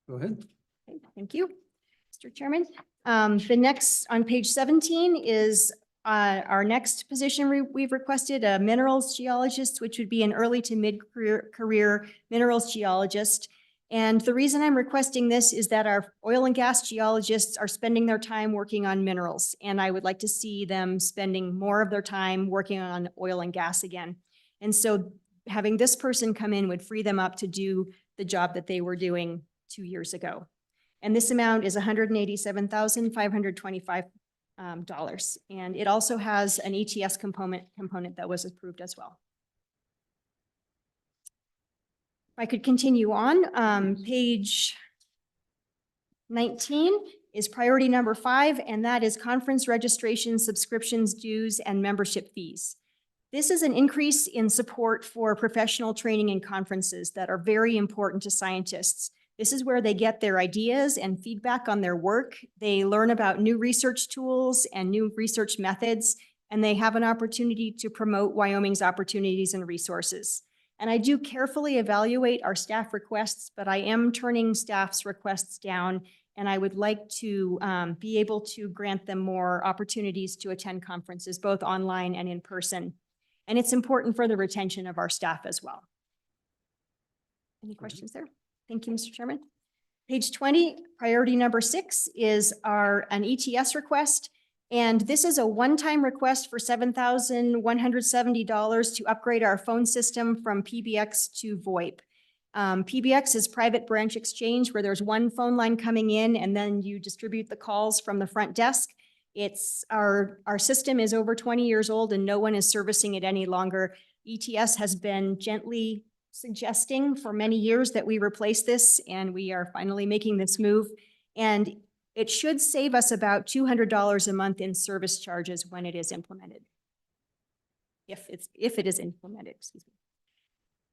Go ahead. Okay, thank you, Mr. Chairman. The next on page 17 is our next position we've requested, a minerals geologist, which would be an early to mid-career minerals geologist. And the reason I'm requesting this is that our oil and gas geologists are spending their time working on minerals, and I would like to see them spending more of their time working on oil and gas again. And so having this person come in would free them up to do the job that they were doing 2 years ago. And this amount is $187,525. And it also has an ETS component that was approved as well. If I could continue on, page 19 is priority number 5, and that is conference registration, subscriptions, dues, and membership fees. This is an increase in support for professional training and conferences that are very important to scientists. This is where they get their ideas and feedback on their work. They learn about new research tools and new research methods, and they have an opportunity to promote Wyoming's opportunities and resources. And I do carefully evaluate our staff requests, but I am turning staff's requests down, and I would like to be able to grant them more opportunities to attend conferences, both online and in person. And it's important for the retention of our staff as well. Any questions there? Thank you, Mr. Chairman. Page 20, priority number 6 is an ETS request. And this is a one-time request for $7,170 to upgrade our phone system from PBX to VoIP. PBX is private branch exchange, where there's one phone line coming in and then you distribute the calls from the front desk. Our system is over 20 years old and no one is servicing it any longer. ETS has been gently suggesting for many years that we replace this, and we are finally making this move. And it should save us about $200 a month in service charges when it is implemented. If it is implemented, excuse me.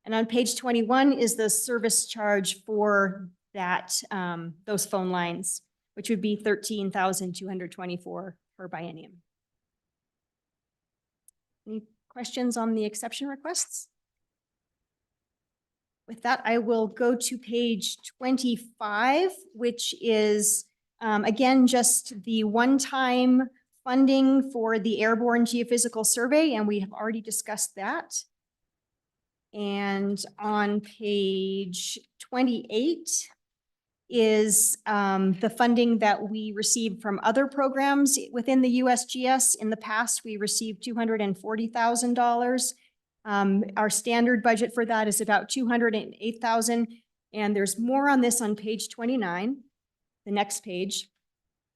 And on page 21 is the service charge for that those phone lines, which would be $13,224 per biennium. Any questions on the exception requests? With that, I will go to page 25, which is again, just the one-time funding for the airborne geophysical survey, and we have already discussed that. And on page 28 is the funding that we received from other programs within the USGS. In the past, we received $240,000. Our standard budget for that is about $208,000, and there's more on this on page 29. The next page.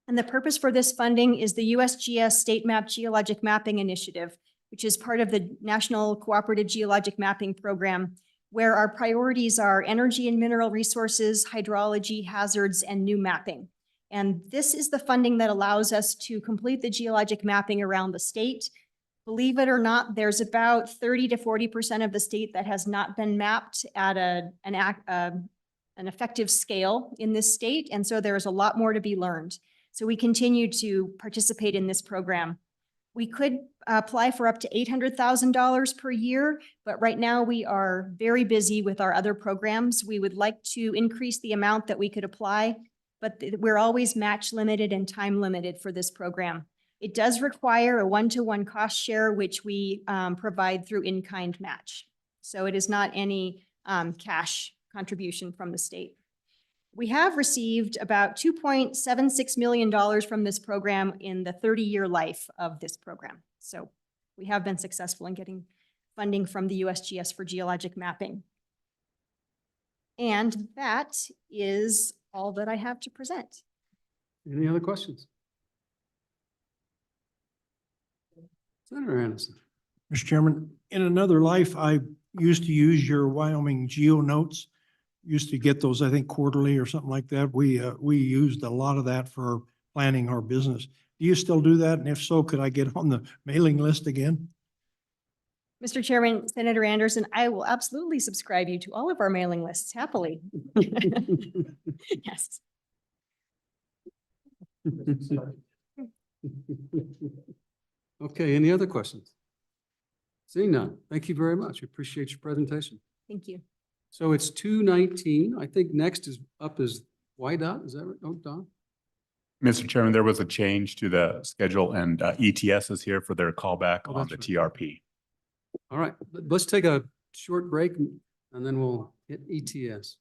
And the purpose for this funding is the USGS State Map Geologic Mapping Initiative, which is part of the National Cooperative Geologic Mapping Program, where our priorities are energy and mineral resources, hydrology, hazards, and new mapping. And this is the funding that allows us to complete the geologic mapping around the state. Believe it or not, there's about 30 to 40% of the state that has not been mapped at an effective scale in this state. And so there's a lot more to be learned. So we continue to participate in this program. We could apply for up to $800,000 per year, but right now we are very busy with our other programs. We would like to increase the amount that we could apply, but we're always match limited and time limited for this program. It does require a one-to-one cost share, which we provide through in-kind match. So it is not any cash contribution from the state. We have received about $2.76 million from this program in the 30-year life of this program. So we have been successful in getting funding from the USGS for geologic mapping. And that is all that I have to present. Any other questions? Senator Anderson. Mr. Chairman, in another life, I used to use your Wyoming Geo Notes. Used to get those, I think, quarterly or something like that. We used a lot of that for planning our business. Do you still do that? And if so, could I get on the mailing list again? Mr. Chairman, Senator Anderson, I will absolutely subscribe you to all of our mailing lists happily. Yes. Okay, any other questions? Seeing none, thank you very much. Appreciate your presentation. Thank you. So it's 2:19. I think next is up is YDOT. Is that right? Oh, Don? Mr. Chairman, there was a change to the schedule and ETS is here for their callback Oh, on that's the right. TRP. All right, let's take a short break and then we'll hit ETS.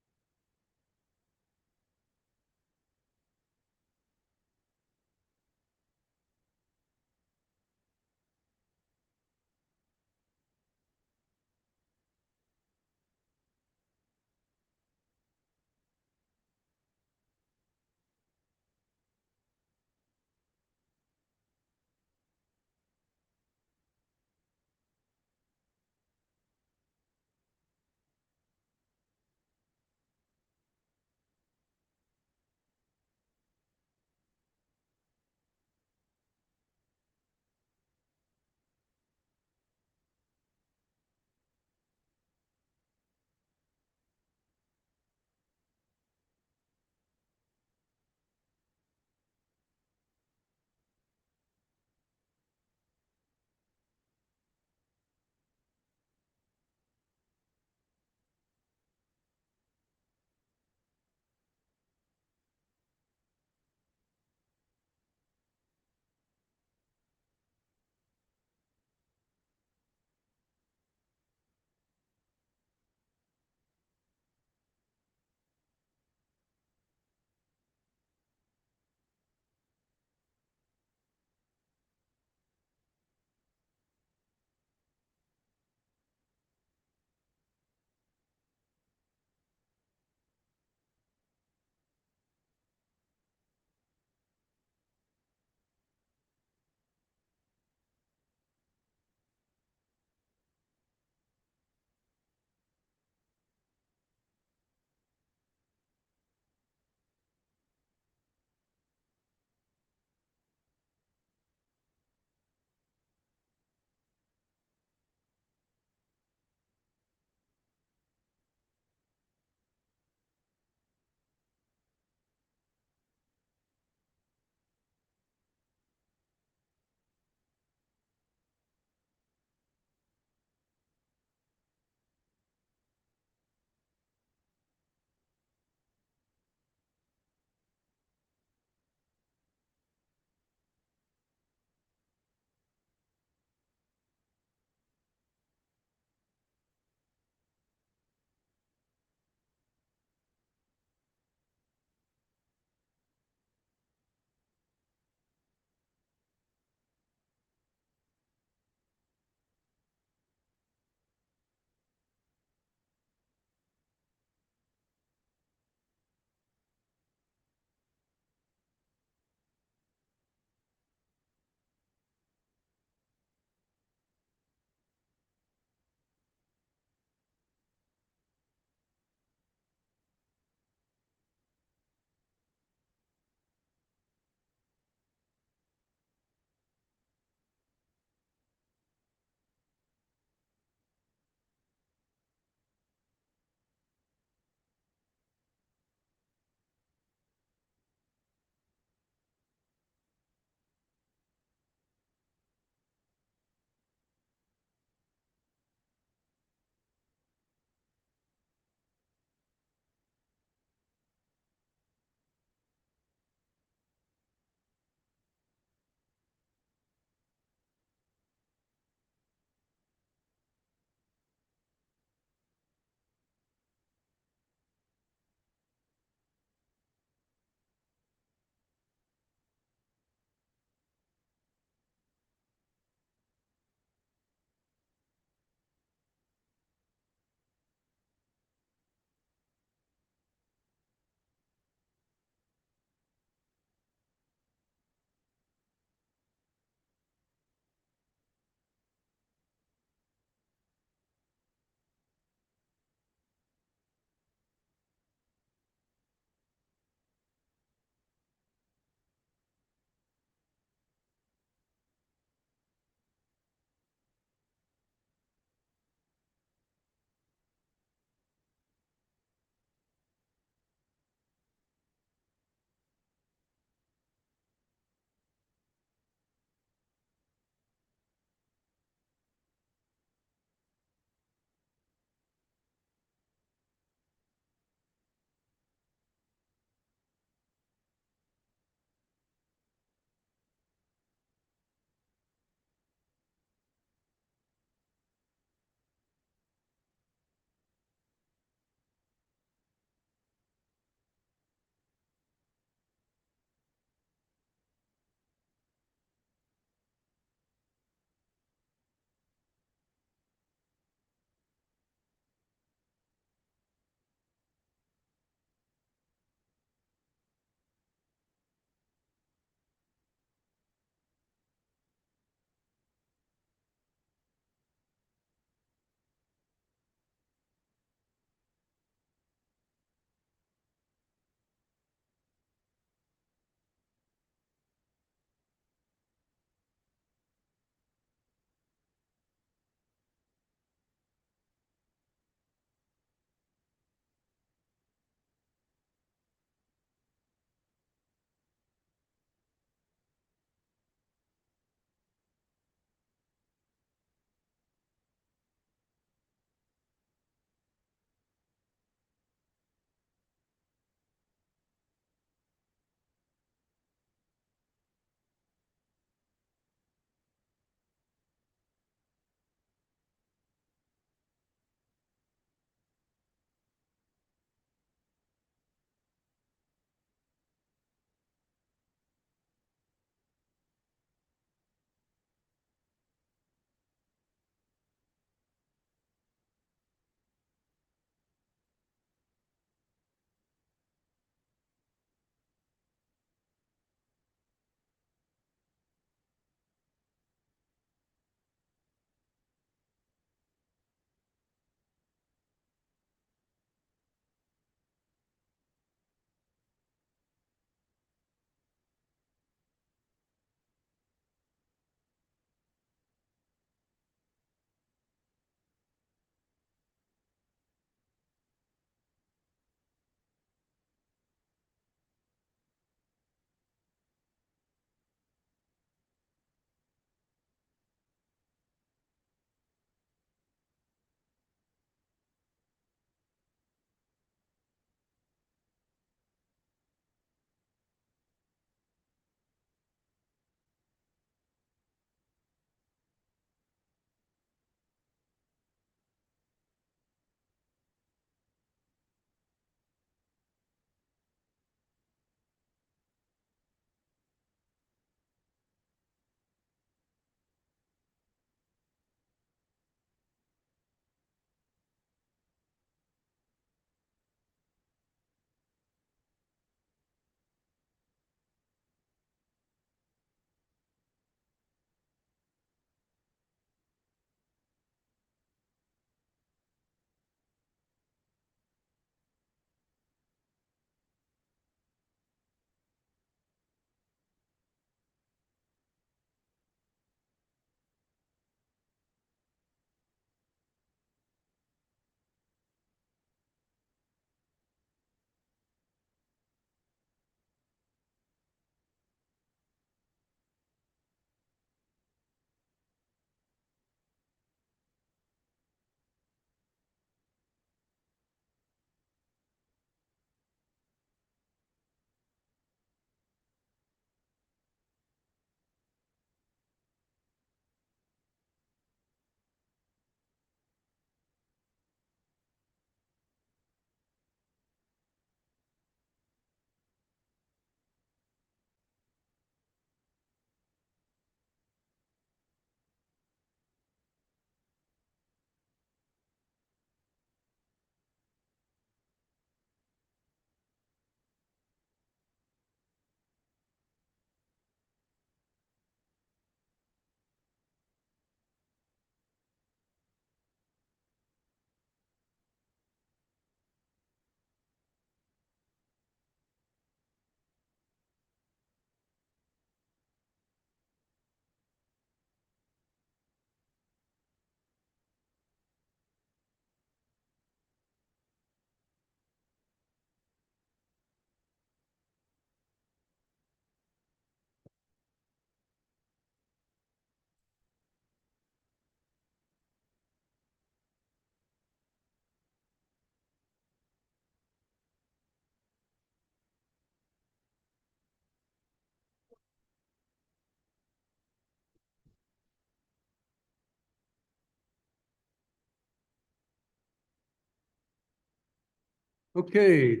Okay.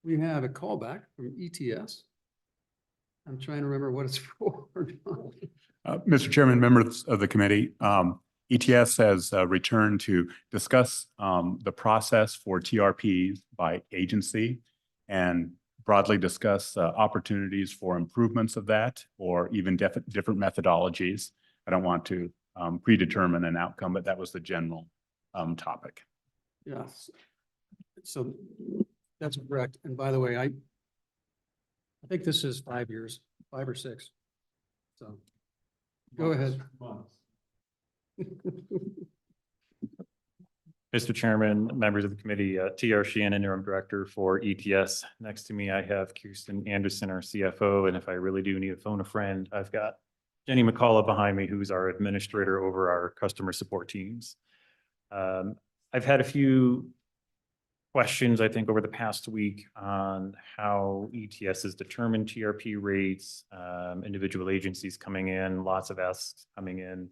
We have a callback from ETS. I'm trying to remember what it's for. Mr. Chairman, members of the committee, ETS has returned to discuss the process for TRPs by agency and broadly discuss opportunities for improvements of that or even different methodologies. I don't want to predetermine an outcome, but that was the general topic. Yes. So that's correct. And by the way, I think this is 5 years, 5 or 6. So go ahead. Mr. Chairman, members of the committee, T.R. Sheehan, interim director for ETS. Next to me, I have Kirsten Anderson, our CFO, and if I really do need to phone a friend, I've got Jenny McCullough behind me, who's our administrator over our customer support teams. I've had a few questions, I think, over the past week on how ETS has determined TRP rates, individual agencies coming in, lots of asks coming in.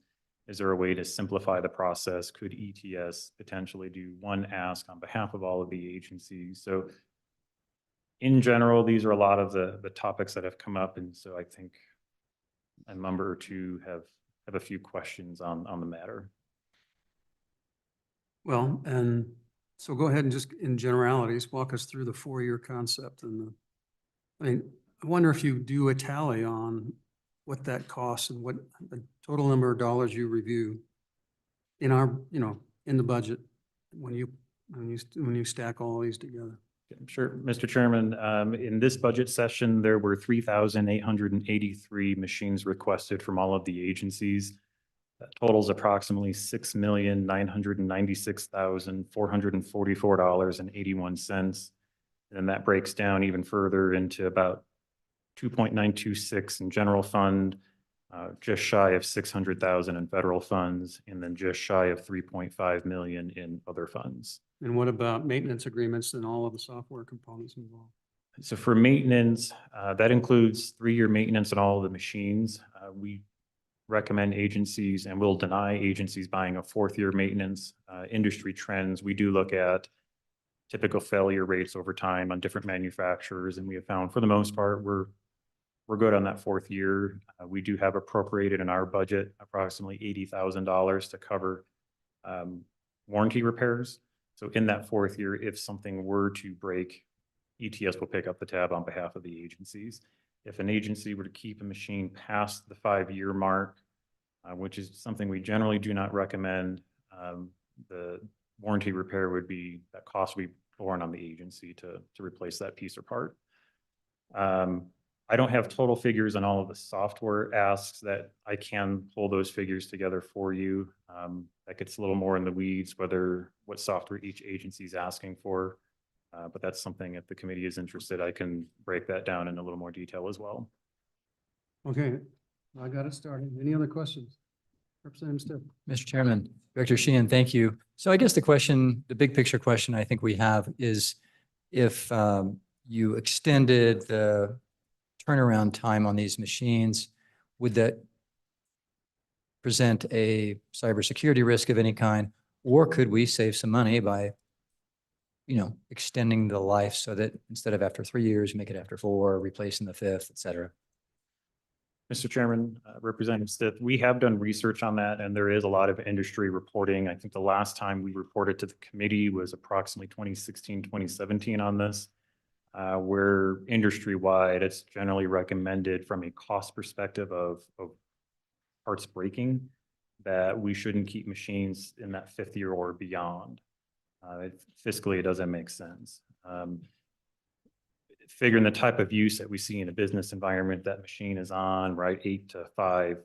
Is there a way to simplify the process? Could ETS potentially do one ask on behalf of all of the agencies? So in general, these are a lot of the topics that have come up. And so I think a member or two have a few questions on the matter. Well, and so go ahead and just in generalities, walk us through the 4-year concept. And I mean, I wonder if you do a tally on what that costs and what the total number of dollars you review in our, in the budget when you stack all these together. Sure, Mr. Chairman, in this budget session, there were 3,883 machines requested from all of the agencies. That totals approximately $6,996,444.81. And that breaks down even further into about 2.926 in general fund, just shy of 600,000 in federal funds, and then just shy of 3.5 million in other funds. And what about maintenance agreements and all of the software components involved? So for maintenance, that includes 3-year maintenance on all of the machines. We recommend agencies and will deny agencies buying a 4th-year maintenance. Industry trends, we do look at typical failure rates over time on different manufacturers, and we have found for the most part we're good on that 4th year. We do have appropriated in our budget approximately $80,000 to cover warranty repairs. So in that 4th year, if something were to break, ETS will pick up the tab on behalf of the agencies. If an agency were to keep a machine past the 5-year mark, which is something we generally do not recommend, the warranty repair would be, that cost would be borne on the agency to replace that piece or part. I don't have total figures on all of the software asks. That I can pull those figures together for you. That gets a little more in the weeds, what software each agency is asking for. But that's something, if the committee is interested, I can break that down in a little more detail as well. Okay, I got it started. Any other questions? Representative Stipp. Mr. Chairman, Director Sheehan, thank you. So I guess the big picture question I think we have is if you extended the turnaround time on these machines, would that present a cybersecurity risk of any kind? Or could we save some money by, extending the life so that instead of after 3 years, make it after 4, replacing the 5th, et cetera? Mr. Chairman, Representative Stitt, we have done research on that, and there is a lot of industry reporting. I think the last time we reported to the committee was approximately 2016, 2017 on this, where industry-wide, it's generally recommended from a cost perspective of parts breaking that we shouldn't keep machines in that 5th year or beyond. Fiscally, it doesn't make sense. Figuring the type of use that we see in a business environment that machine is on, right, 8 to 5,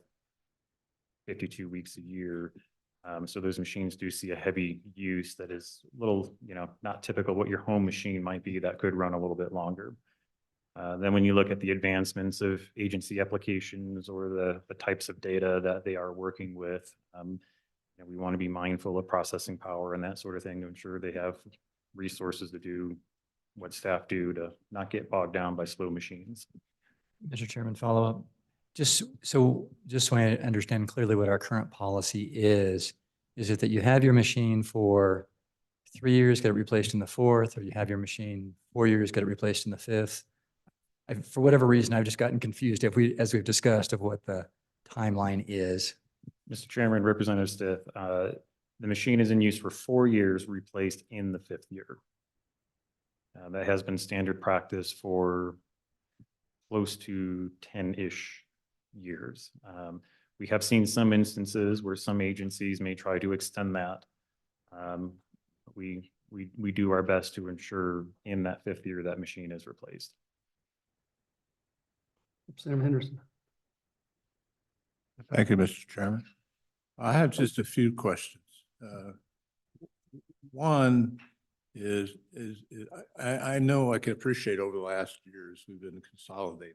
52 weeks a year. So those machines do see a heavy use that is a little, not typical what your home machine might be, that could run a little bit longer. Then when you look at the advancements of agency applications or the types of data that they are working with, we want to be mindful of processing power and that sort of thing to ensure they have resources to do what staff do to not get bogged down by slow machines. Mr. Chairman, follow up. Just so I understand clearly what our current policy is it that you have your machine for 3 years, get it replaced in the 4th, or you have your machine 4 years, get it replaced in the 5th. For whatever reason, I've just gotten confused as we've discussed of what the timeline is. Mr. Chairman, Representative Stiff, the machine is in use for 4 years, replaced in the 5th year. That has been standard practice for close to 10-ish years. We have seen some instances where some agencies may try to extend that. We do our best to ensure in that 5th year that machine is replaced. Representative Henderson. Thank you, Mr. Chairman. I have just a few questions. One is I know I can appreciate over the last years we've been consolidating.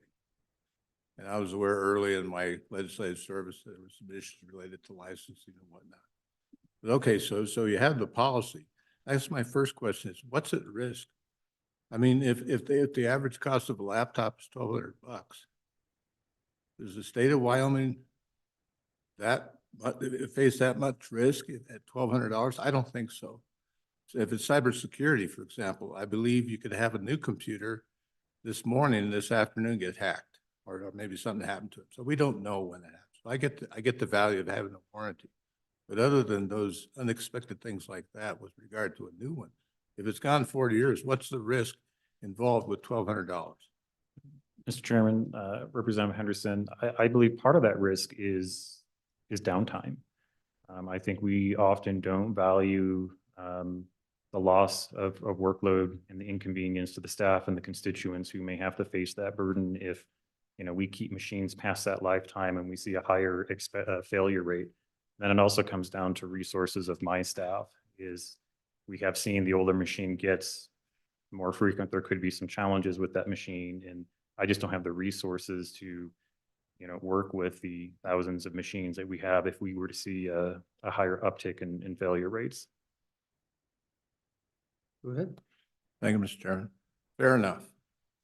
And I was aware early in my legislative service there were some issues related to licensing and whatnot. But okay, so you have the policy. That's my first question is what's at risk? I mean, if the average cost of a laptop is $1,200, does the state of Wyoming face that much risk at $1,200? I don't think so. So if it's cybersecurity, for example, I believe you could have a new computer this morning, this afternoon get hacked, or maybe something happened to it. So we don't know when it happens. So I get the value of having a warranty. But other than those unexpected things like that with regard to a new one, if it's gone 40 years, what's the risk involved with $1,200? Mr. Chairman, Representative Henderson, I believe part of that risk is downtime. I think we often don't value the loss of workload and the inconvenience to the staff and the constituents who may have to face that burden if we keep machines past that lifetime and we see a higher failure rate. Then it also comes down to resources of my staff. Is we have seen the older machine gets more frequent. There could be some challenges with that machine, and I just don't have the resources to work with the thousands of machines that we have if we were to see a higher uptick in failure rates. Go ahead. Thank you, Mr. Chairman. Fair enough.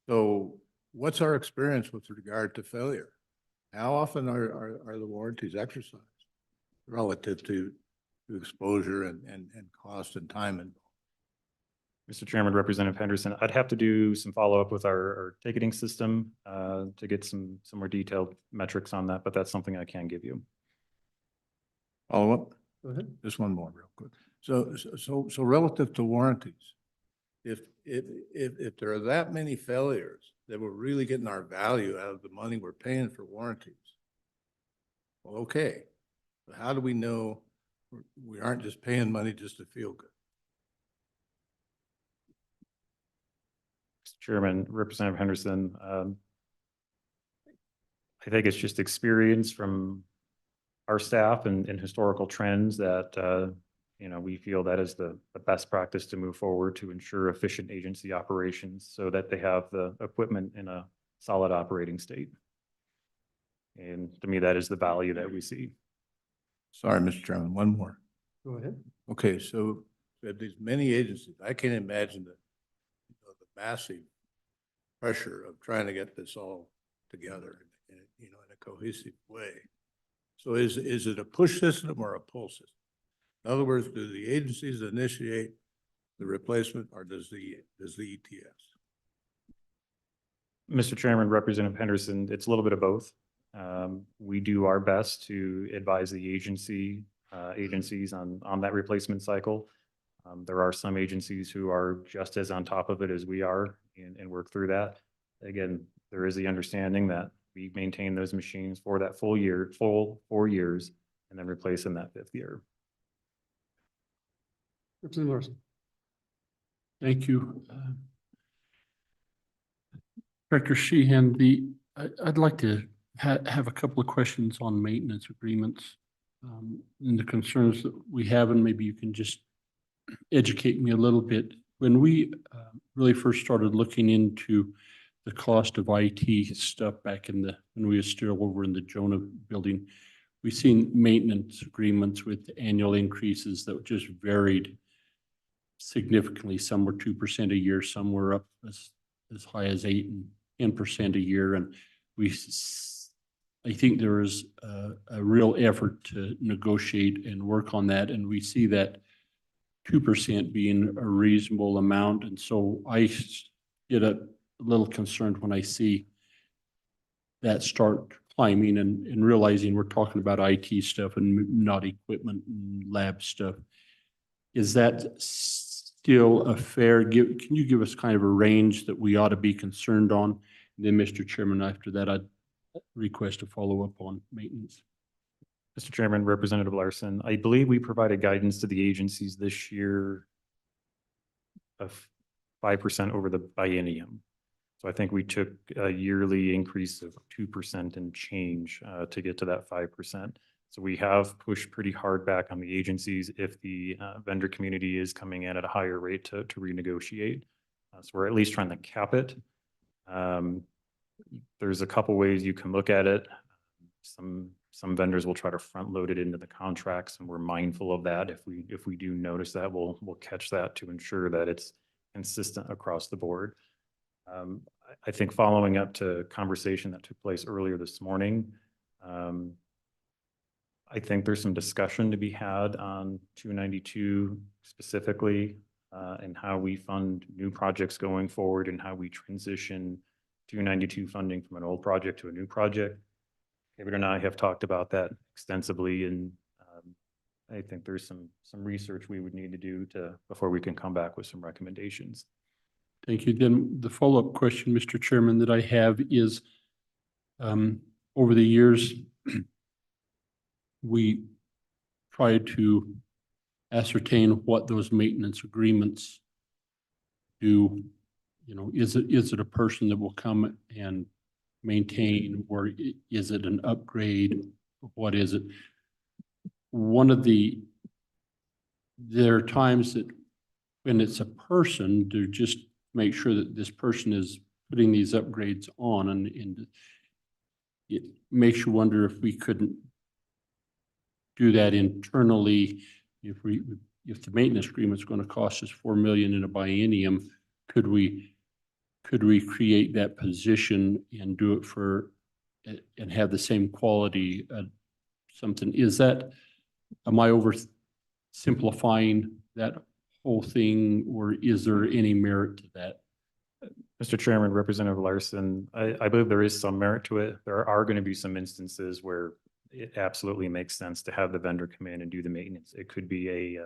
So what's our experience with regard to failure? How often are the warranties exercised relative to exposure and cost and time involved? Mr. Chairman, Representative Henderson, I'd have to do some follow-up with our ticketing system to get some more detailed metrics on that, but that's something I can give you. Follow up? Go ahead. Just one more real quick. So relative to warranties, if there are that many failures that we're really getting our value out of the money we're paying for warranties, well, okay. But how do we know we aren't just paying money just to feel good? Mr. Chairman, Representative Henderson, I think it's just experience from our staff and historical trends that we feel that is the best practice to move forward to ensure efficient agency operations so that they have the equipment in a solid operating state. And to me, that is the value that we see. Sorry, Mr. Chairman, one more. Go ahead. Okay, so at these many agencies, I can't imagine the massive pressure of trying to get this all together in a cohesive way. So is it a push system or a pull system? In other words, do the agencies initiate the replacement or does the ETS? Mr. Chairman, Representative Henderson, it's a little bit of both. We do our best to advise the agencies on that replacement cycle. There are some agencies who are just as on top of it as we are and work through that. Again, there is the understanding that we maintain those machines for that full 4 years, and then replace in that 5th year. Representative Larson. Thank you. Director Sheehan, I'd like to have a couple of questions on maintenance agreements and the concerns that we have, and maybe you can just educate me a little bit. When we really first started looking into the cost of IT stuff back when we were still over in the Jonah building, we seen maintenance agreements with annual increases that just varied significantly. Some were 2% a year, some were up as high as 8 and 10% a year. And I think there is a real effort to negotiate and work on that. And we see that 2% being a reasonable amount. And so I get a little concerned when I see that start climbing and realizing we're talking about IT stuff and not equipment and lab stuff. Is that still a fair give? Can you give us kind of a range that we ought to be concerned on? And then, Mr. Chairman, after that, I'd request a follow-up on maintenance. Mr. Chairman, Representative Larson, I believe we provided guidance to the agencies this year of 5% over the biennium. So I think we took a yearly increase of 2% and change to get to that 5%. So we have pushed pretty hard back on the agencies if the vendor community is coming in at a higher rate to renegotiate. So we're at least trying to cap it. There's a couple ways you can look at it. Some vendors will try to front load it into the contracts, and we're mindful of that. If we do notice that, we'll catch that to ensure that it's consistent across the board. I think following up to conversation that took place earlier this morning, I think there's some discussion to be had on 292 specifically, and how we fund new projects going forward and how we transition 292 funding from an old project to a new project. David and I have talked about that extensively, and I think there's some research we would need to do before we can come back with some recommendations. Thank you. Then the follow-up question, Mr. Chairman, that I have is, over the years, we tried to ascertain what those maintenance agreements do. You know, is it a person that will come and maintain, or is it an upgrade? What is it? There are times that when it's a person, to just make sure that this person is putting these upgrades on, and it makes you wonder if we couldn't do that internally. If the maintenance agreement is going to cost us $4 million in a biennium, could we create that position and do it for and have the same quality something? Am I oversimplifying that whole thing, or is there any merit to that? Mr. Chairman, Representative Larson, I believe there is some merit to it. There are going to be some instances where it absolutely makes sense to have the vendor come in and do the maintenance. It could be a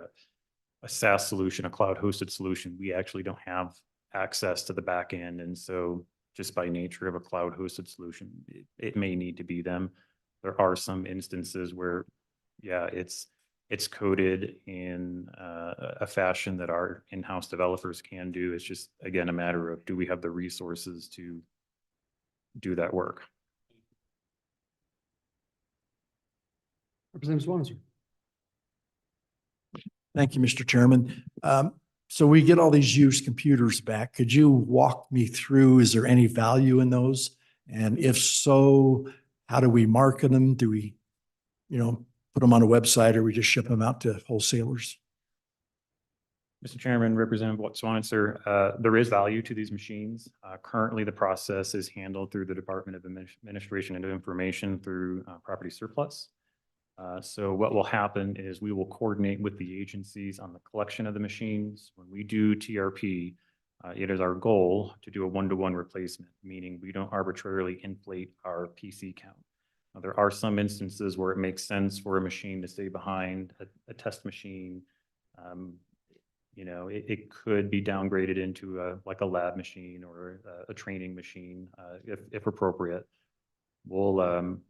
SaaS solution, a cloud hosted solution. We actually don't have access to the back end. And so just by nature of a cloud hosted solution, it may need to be them. There are some instances where, yeah, it's coded in a fashion that our in-house developers can do. It's just, again, a matter of, do we have the resources to do that work? Representative Swanson. Thank you, Mr. Chairman. So we get all these used computers back. Could you walk me through, is there any value in those? And if so, how do we market them? Do we, put them on a website, or we just ship them out to wholesalers? Mr. Chairman, Representative Swanitzer, there is value to these machines. Currently, the process is handled through the Department of Administration and Information through property surplus. So what will happen is we will coordinate with the agencies on the collection of the machines. When we do TRP, it is our goal to do a one-to-one replacement, meaning we don't arbitrarily inflate our PC count. Now, there are some instances where it makes sense for a machine to stay behind a test machine. It could be downgraded into like a lab machine or a training machine if appropriate. We'll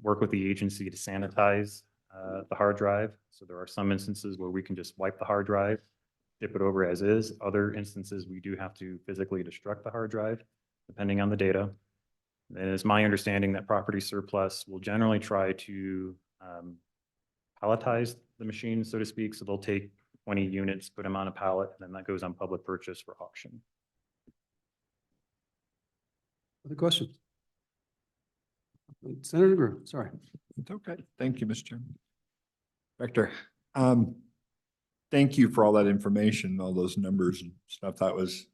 work with the agency to sanitize the hard drive. So there are some instances where we can just wipe the hard drive, dip it over as is. Other instances, we do have to physically destruct the hard drive, depending on the data. And it's my understanding that property surplus will generally try to palletize the machine, so to speak. So they'll take 20 units, put them on a pallet, and then that goes on public purchase for auction. Other questions? Senator Greer, sorry. Okay, thank you, Mr. Chairman. Director, thank you for all that information, all those numbers and stuff. That was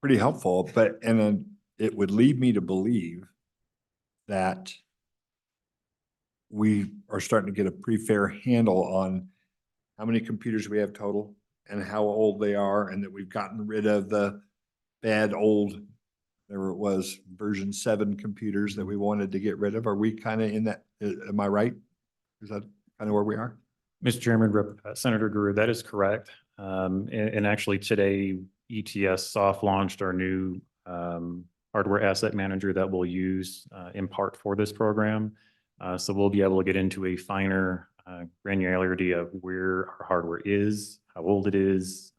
pretty helpful, and then it would lead me to believe that we are starting to get a pretty fair handle on how many computers we have total and how old they are, and that we've gotten rid of the bad old, whatever it was, version 7 computers that we wanted to get rid of? Are we kind of in that, am I right? Is that kind of where we are? Mr. Chairman, Senator Guru, that is correct. And actually today, ETS soft launched our new hardware asset manager that we'll use in part for this program. So we'll be able to get into a finer granularity of where our hardware is, how old it is.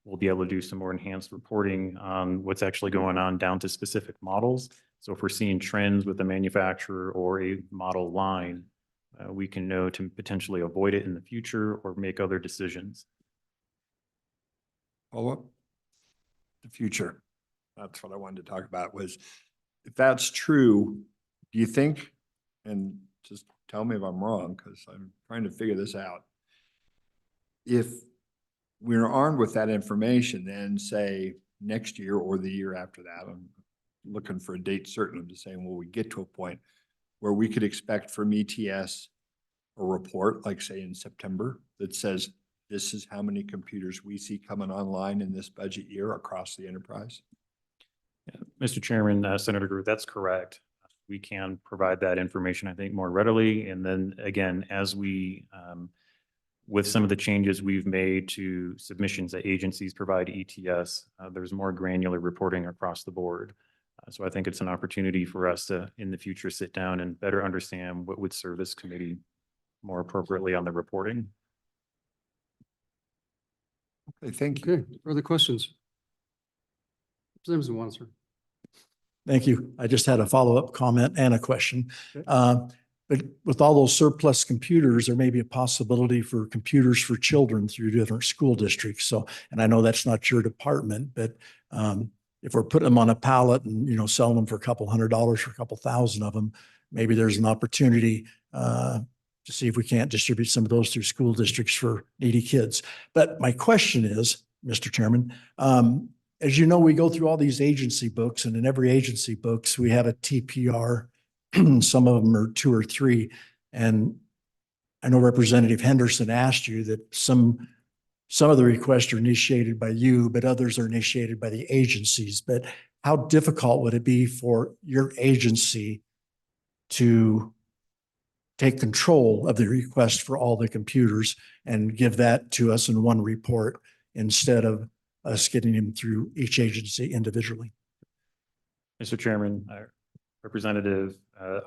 We'll be able to do some more enhanced reporting on what's actually going on down to specific models. So if we're seeing trends with the manufacturer or a model line, we can know to potentially avoid it in the future or make other decisions. Follow up? The future. That's what I wanted to talk about was, if that's true, do you think, and just tell me if I'm wrong, because I'm trying to figure this out. If we're armed with that information, then say next year or the year after that, I'm looking for a date certain, I'm just saying, will we get to a point where we could expect from ETS a report, like say in September, that says, this is how many computers we see coming online in this budget year across the enterprise? Yeah, Mr. Chairman, Senator Guru, that's correct. We can provide that information, I think, more readily. And then again, as we, with some of the changes we've made to submissions that agencies provide ETS, there's more granular reporting across the board. So I think it's an opportunity for us to, in the future, sit down and better understand what would serve this committee more appropriately on the reporting. Okay, thank you. Okay, further questions? Representative Sir. Thank you. I just had a follow-up comment and a question. But with all those surplus computers, there may be a possibility for computers for children through different school districts. So, and I know that's not your department, but if we're putting them on a pallet and, you know, selling them for a couple $100 for a couple thousand of them, maybe there's an opportunity to see if we can't distribute some of those through school districts for needy kids. But my question is, Mr. Chairman, as you know, we go through all these agency books, and in every agency books, we have a TPR. Some of them are 2 or 3. And I know Representative Henderson asked you that some of the requests are initiated by you, but others are initiated by the agencies. But how difficult would it be for your agency to take control of the request for all the computers and give that to us in one report instead of us getting them through each agency individually? Mr. Chairman, Representative,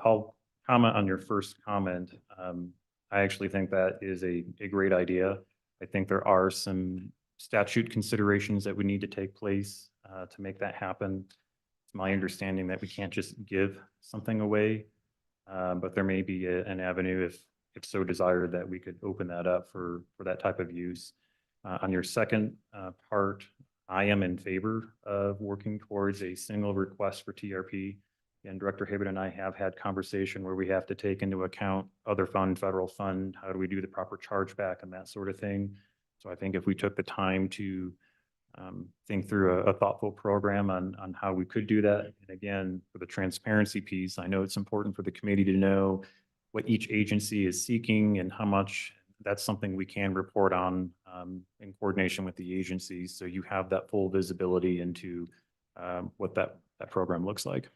I'll comment on your first comment. I actually think that is a great idea. I think there are some statute considerations that would need to take place to make that happen. It's my understanding that we can't just give something away, but there may be an avenue if so desired that we could open that up for that type of use. On your second part, I am in favor of working towards a single request for TRP. And Director Hibbert and I have had conversation where we have to take into account other fund, federal fund, how do we do the proper chargeback and that sort of thing. So I think if we took the time to think through a thoughtful program on how we could do that. And again, for the transparency piece, I know it's important for the committee to know what each agency is seeking and how much. That's something we can report on in coordination with the agencies. So you have that full visibility into what that program looks like.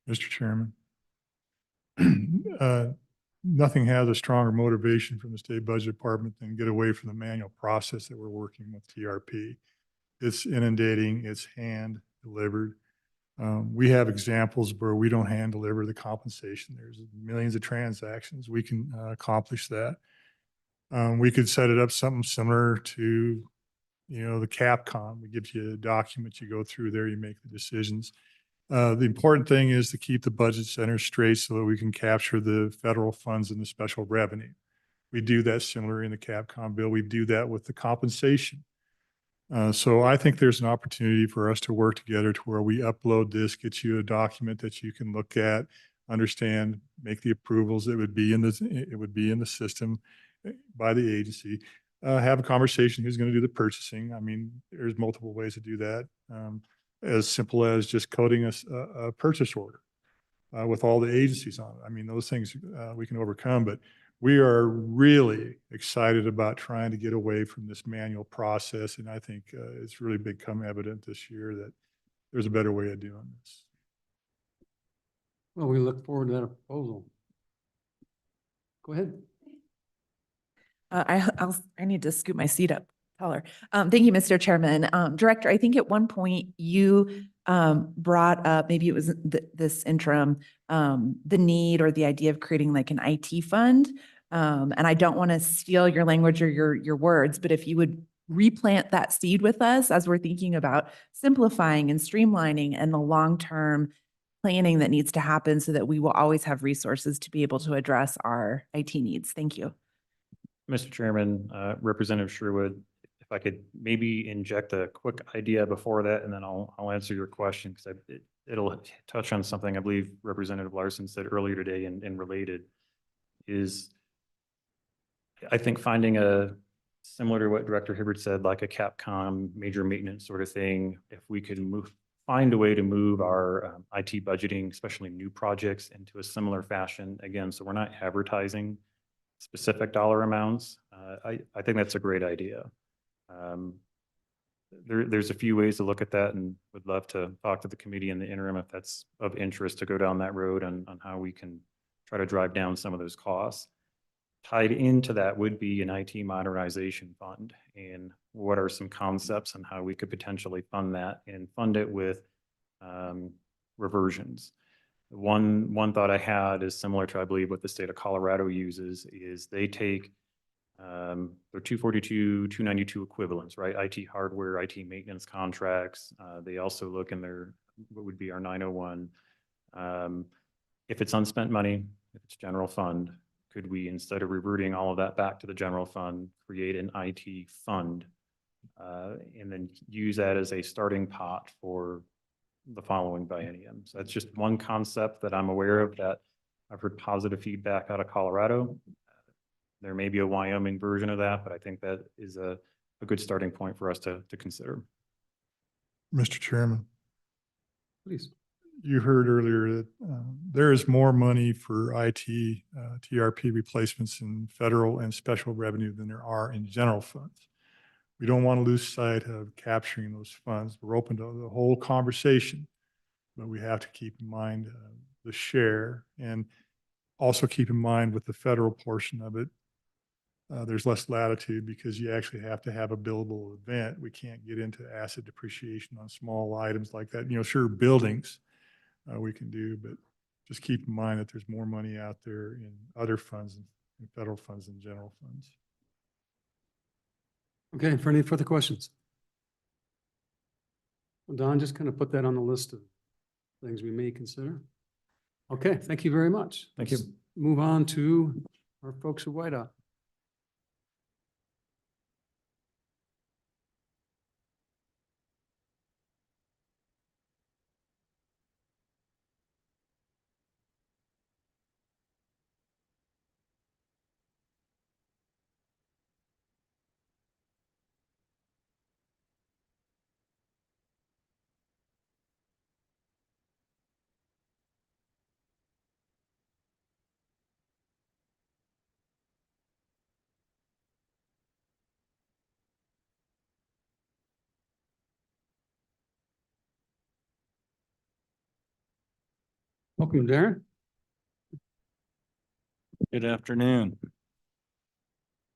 Mr. Chairman, nothing has a stronger motivation from the state budget department than get away from the manual process that we're working with TRP. It's inundating, it's hand delivered. We have examples where we don't hand deliver the compensation. There's millions of transactions. We can accomplish that. We could set it up something similar to, you know, the Capcom. We give you a document, you go through there, you make the decisions. The important thing is to keep the budget center straight so that we can capture the federal funds and the special revenue. We do that similar in the Capcom bill. We do that with the compensation. So I think there's an opportunity for us to work together to where we upload this, get you a document that you can look at, understand, make the approvals. It would be in the system by the agency. Have a conversation who's going to do the purchasing. I mean, there's multiple ways to do that. As simple as just coding a purchase order with all the agencies on it. I mean, those things we can overcome, but we are really excited about trying to get away from this manual process. And I think it's really become evident this year that there's a better way of doing this. Well, we look forward to that proposal. Go ahead. I need to scoot my seat up taller. Thank you, Mr. Chairman. Director, I think at one point you brought up, maybe it was this interim, the need or the idea of creating like an IT fund. And I don't want to steal your language or your words, but if you would replant that seed with us as we're thinking about simplifying and streamlining and the long-term planning that needs to happen so that we will always have resources to be able to address our IT needs. Thank you. Mr. Chairman, Representative Sherwood, if I could maybe inject a quick idea before that, and then I'll answer your question because it'll touch on something I believe Representative Larson said earlier today and related is I think finding a similar to what Director Hibbert said, like a Capcom major maintenance sort of thing, if we could find a way to move our IT budgeting, especially new projects, into a similar fashion again, so we're not advertising specific dollar amounts. I think that's a great idea. There's a few ways to look at that and would love to talk to the committee in the interim if that's of interest to go down that road on how we can try to drive down some of those costs. Tied into that would be an IT modernization fund and what are some concepts on how we could potentially fund that and fund it with reversions. One thought I had is similar to, I believe, what the state of Colorado uses is they take their 242, 292 equivalents, right? IT hardware, IT maintenance contracts. They also look in their, what would be our 901. If it's unspent money, if it's general fund, could we, instead of reverting all of that back to the general fund, create an IT fund and then use that as a starting pot for the following biennium? So that's just one concept that I'm aware of that I've heard positive feedback out of Colorado. There may be a Wyoming version of that, but I think that is a good starting point for us to consider. Mr. Chairman. Please. You heard earlier that there is more money for IT TRP replacements in federal and special revenue than there are in general funds. We don't want to lose sight of capturing those funds. We're open to the whole conversation, but we have to keep in mind the share and also keep in mind with the federal portion of it, there's less latitude because you actually have to have a billable event. We can't get into asset depreciation on small items like that. You know, sure, buildings we can do, but just keep in mind that there's more money out there in other funds, in federal funds and general funds. Okay, for any further questions? Well, Don, just kind of put that on the list of things we may consider. Okay, thank you very much. Thank you. Let's move on to our folks at White Oak. Welcome, Darren. Good afternoon.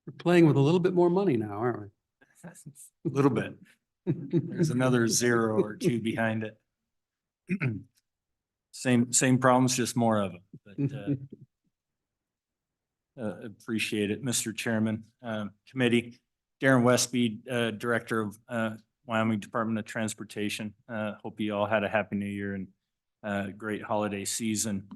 We're playing with a little bit more money now, aren't we? A little bit. There's another 0 or 2 behind it. Same problems, just more of them. But appreciate it, Mr. Chairman, committee. Darren Westby, Director of Wyoming Department of Transportation. Hope you all had a happy new year and great holiday season.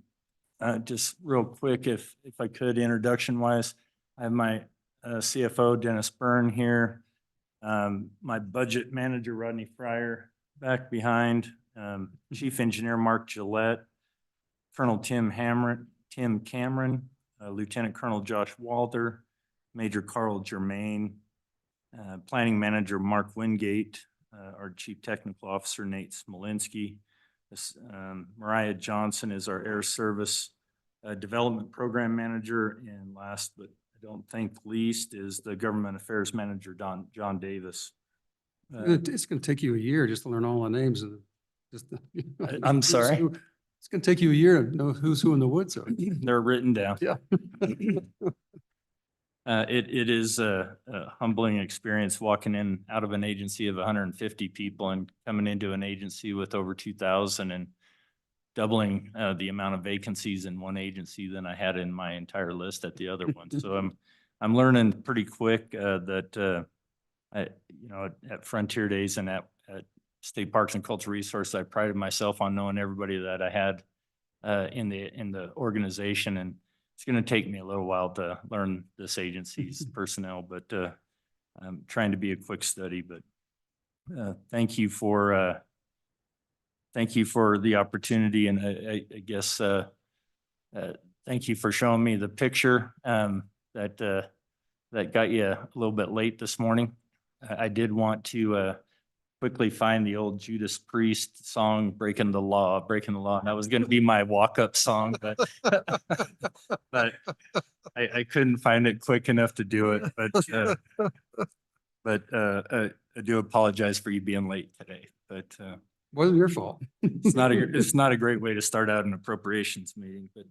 Just real quick, if I could, introduction wise, I have my CFO Dennis Byrne here, my budget manager Rodney Fryer back behind, Chief Engineer Mark Gillette, Colonel Tim Cameron, Lieutenant Colonel Josh Walter, Major Carl Germain, Planning Manager Mark Wingate, our Chief Technical Officer Nate Smolinski. Mariah Johnson is our Air Service Development Program Manager, and last but I don't think least is the Government Affairs Manager, John Davis. It's gonna take you a year just to learn all the names and just. I'm who's sorry? who. It's gonna take you a year to know who's who in the woods are. They're written down. Yeah. It is a humbling experience walking in out of an agency of 150 people and coming into an agency with over 2,000 and doubling the amount of vacancies in one agency than I had in my entire list at the other one. So I'm learning pretty quick that at Frontier Days and at State Parks and Cultural Resources, I prided myself on knowing everybody that I had in the organization, and it's going to take me a little while to learn this agency's personnel, but I'm trying to be a quick study. But thank you for the opportunity, and I guess thank you for showing me the picture that got you a little bit late this morning. I did want to quickly find the old Judas Priest song, Breaking the Law. That was going to be my walk-up song, but I couldn't find it quick enough to do it. But I do apologize for you being late today, but wasn't your fault. it's not a great way to start out an appropriations meeting, but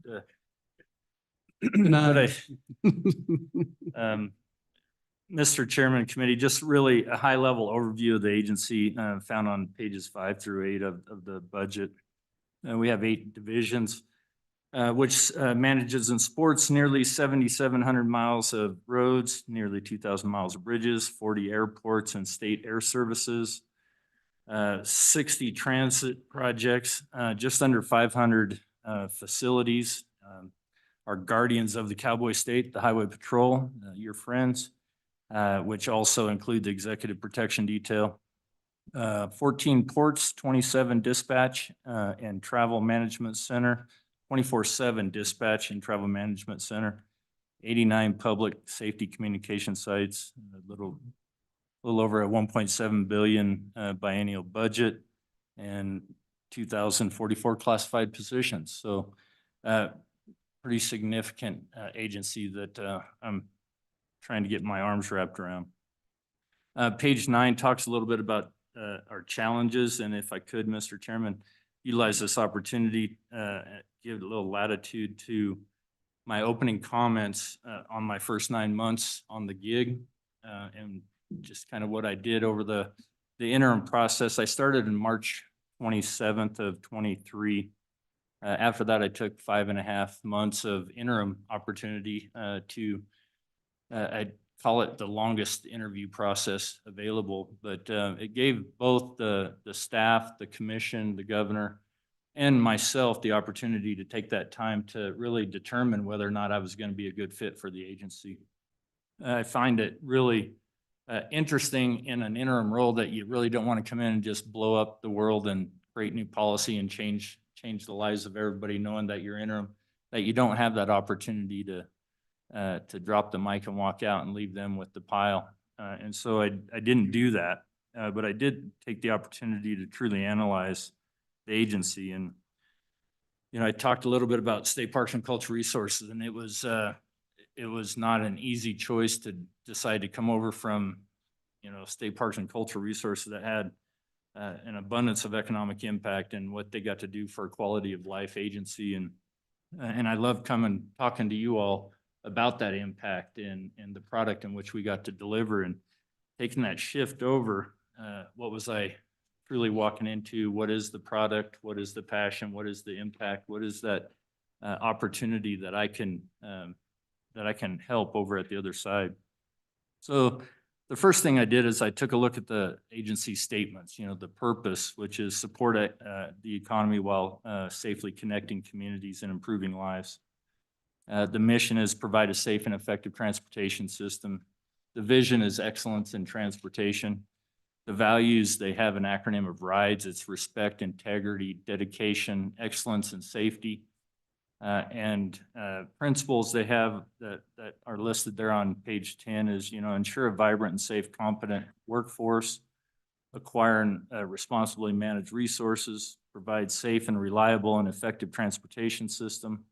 Mr. Chairman and Committee, just really a high-level overview of the agency found on pages 5 through 8 of the budget. We have 8 divisions, which manages and supports nearly 7,700 miles of roads, nearly 2,000 miles of bridges, 40 airports and state air services, 60 transit projects, just under 500 facilities. Our guardians of the Cowboy State, the Highway Patrol, your friends, which also include the Executive Protection Detail, 14 ports, 27 dispatch and travel management center, 24/7 dispatch and travel management center, 89 public safety communication sites, a little over a 1.7 billion biennial budget, and 2,044 classified positions. So pretty significant agency that I'm trying to get my arms wrapped around. Page 9 talks a little bit about our challenges, and if I could, Mr. Chairman, utilize this opportunity, give a little latitude to my opening comments on my first 9 months on the gig, and just kind of what I did over the interim process. I started in March 27th of 23. After that, I took 5.5 months of interim opportunity to I call it the longest interview process available, but it gave both the staff, the commission, the governor, and myself the opportunity to take that time to really determine whether or not I was going to be a good fit for the agency. I find it really interesting in an interim role that you really don't want to come in and just blow up the world and create new policy and change the lives of everybody, knowing that you're interim, that you don't have that opportunity to drop the mic and walk out and leave them with the pile. And so I didn't do that, but I did take the opportunity to truly analyze the agency. And, I talked a little bit about State Parks and Cultural Resources, and it was not an easy choice to decide to come over from, State Parks and Cultural Resources that had an abundance of economic impact and what they got to do for a quality of life agency. And I love talking to you all about that impact and the product in which we got to deliver, and taking that shift over. What was I truly walking into? What is the product? What is the passion? What is the impact? What is that opportunity that I can help over at the other side? So the first thing I did is I took a look at the agency statements, the purpose, which is support the economy while safely connecting communities and improving lives. The mission is provide a safe and effective transportation system. The vision is excellence in transportation. The values, they have an acronym of RIDES. It's respect, integrity, dedication, excellence, and safety. And principles they have that are listed there on page 10 is, ensure a vibrant and safe, competent workforce, acquire and responsibly manage resources, provide safe and reliable and effective transportation system,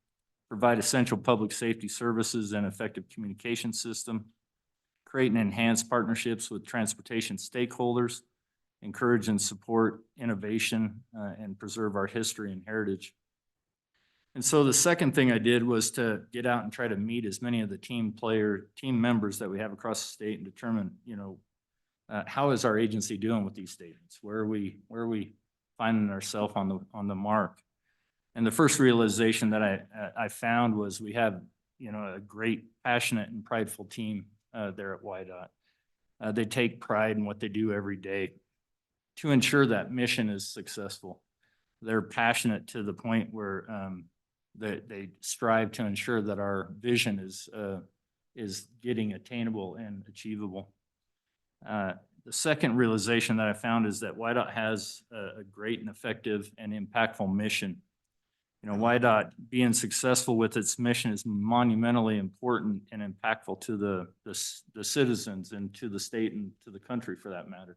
provide essential public safety services and effective communication system, create and enhance partnerships with transportation stakeholders, encourage and support innovation, and preserve our history and heritage. And so the second thing I did was to get out and try to meet as many of the team members that we have across the state and determine, how is our agency doing with these statements? Where are we finding ourselves on the mark? And the first realization that I found was we have, a great, passionate, and prideful team there at WYDOT. They take pride in what they do every day to ensure that mission is successful. They're passionate to the point where they strive to ensure that our vision is getting attainable and achievable. The second realization that I found is that WYDOT has a great and effective and impactful mission. WYDOT being successful with its mission is monumentally important and impactful to the citizens and to the state and to the country for that matter,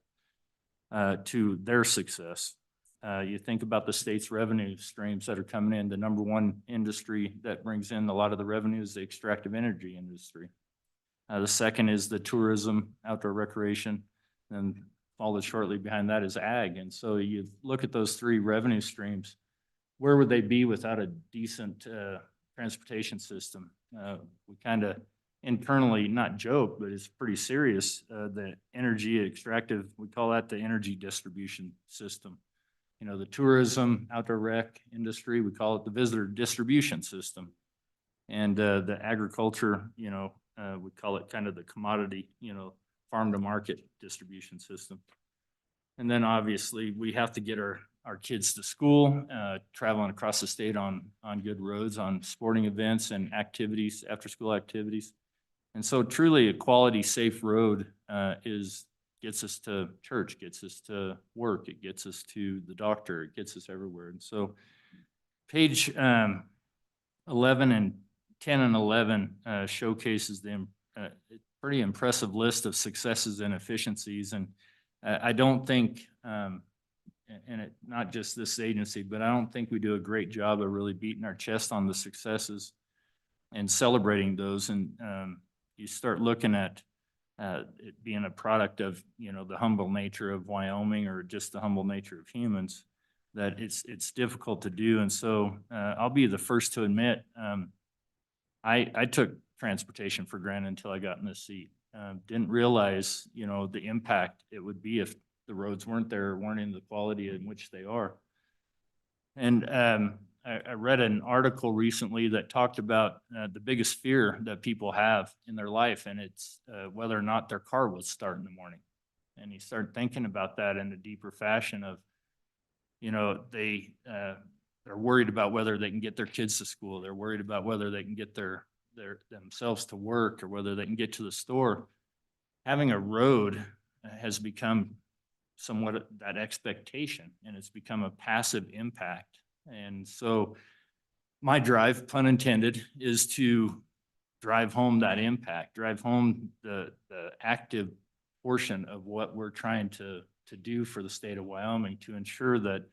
to their success. You think about the state's revenue streams that are coming in. The number one industry that brings in a lot of the revenue is the extractive energy industry. The second is the tourism, outdoor recreation, and followed shortly behind that is ag. And so you look at those three revenue streams, where would they be without a decent transportation system? We kind of internally, not joke, but it's pretty serious, the energy extractive, we call that the energy distribution system. The tourism, outdoor rec industry, we call it the visitor distribution system. And the agriculture, we call it kind of the commodity, farm to market distribution system. And then obviously we have to get our kids to school, traveling across the state on good roads, on sporting events and activities, after school activities. And so truly a quality, safe road gets us to church, gets us to work, it gets us to the doctor, it gets us everywhere. And so page 11 and 10 and 11 showcases the pretty impressive list of successes and efficiencies. And I don't think, and not just this agency, but I don't think we do a great job of really beating our chest on the successes and celebrating those. And you start looking at it being a product of, the humble nature of Wyoming or just the humble nature of humans, that it's difficult to do. And so I'll be the first to admit, I took transportation for granted until I got in this seat. Didn't realize, the impact it would be if the roads weren't there, weren't in the quality in which they are. And I read an article recently that talked about the biggest fear that people have in their life, and it's whether or not their car will start in the morning. And you start thinking about that in a deeper fashion of, they're worried about whether they can get their kids to school. They're worried about whether they can get themselves to work or whether they can get to the store. Having a road has become somewhat that expectation, and it's become a passive impact. And so my drive, pun intended, is to drive home that impact, drive home the active portion of what we're trying to do for the state of Wyoming to ensure that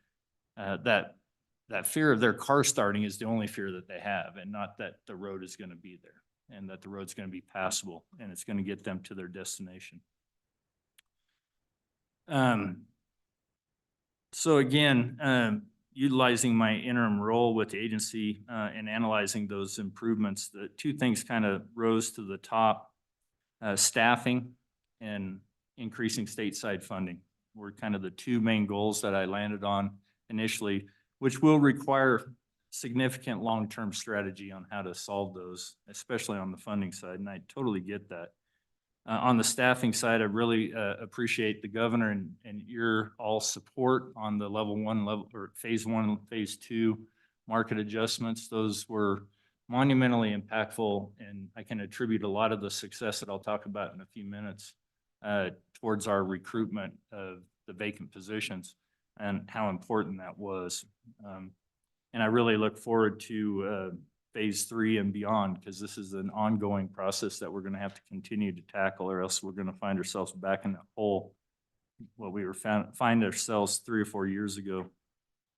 that fear of their car starting is the only fear that they have, and not that the road is going to be there and that the road's going to be passable and it's going to get them to their destination. So again, utilizing my interim role with the agency and analyzing those improvements, the two things kind of rose to the top: staffing and increasing stateside funding were kind of the two main goals that I landed on initially, which will require significant long-term strategy on how to solve those, especially on the funding side, and I totally get that. On the staffing side, I really appreciate the governor and your all support on the phase 1 and phase 2 market adjustments. Those were monumentally impactful, and I can attribute a lot of the success that I'll talk about in a few minutes towards our recruitment of the vacant positions and how important that was. And I really look forward to phase 3 and beyond, because this is an ongoing process that we're going to have to continue to tackle, or else we're going to find ourselves back in that hole what we were find ourselves 3 or 4 years ago.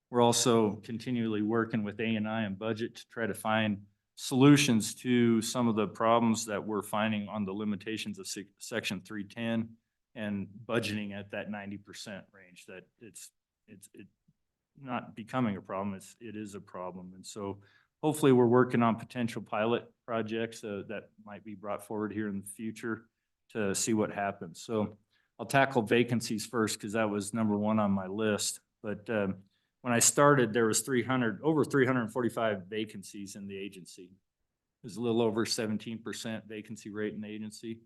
We're also continually working with A&I and budget to try to find solutions to some of the problems that we're finding on the limitations of section 310 and budgeting at that 90% range, that it's not becoming a problem, it is a problem. And so hopefully we're working on potential pilot projects that might be brought forward here in the future to see what happens. So I'll tackle vacancies first because that was number one on my list. But when I started, there was over 345 vacancies in the agency. It was a little over 17% vacancy rate in the agency.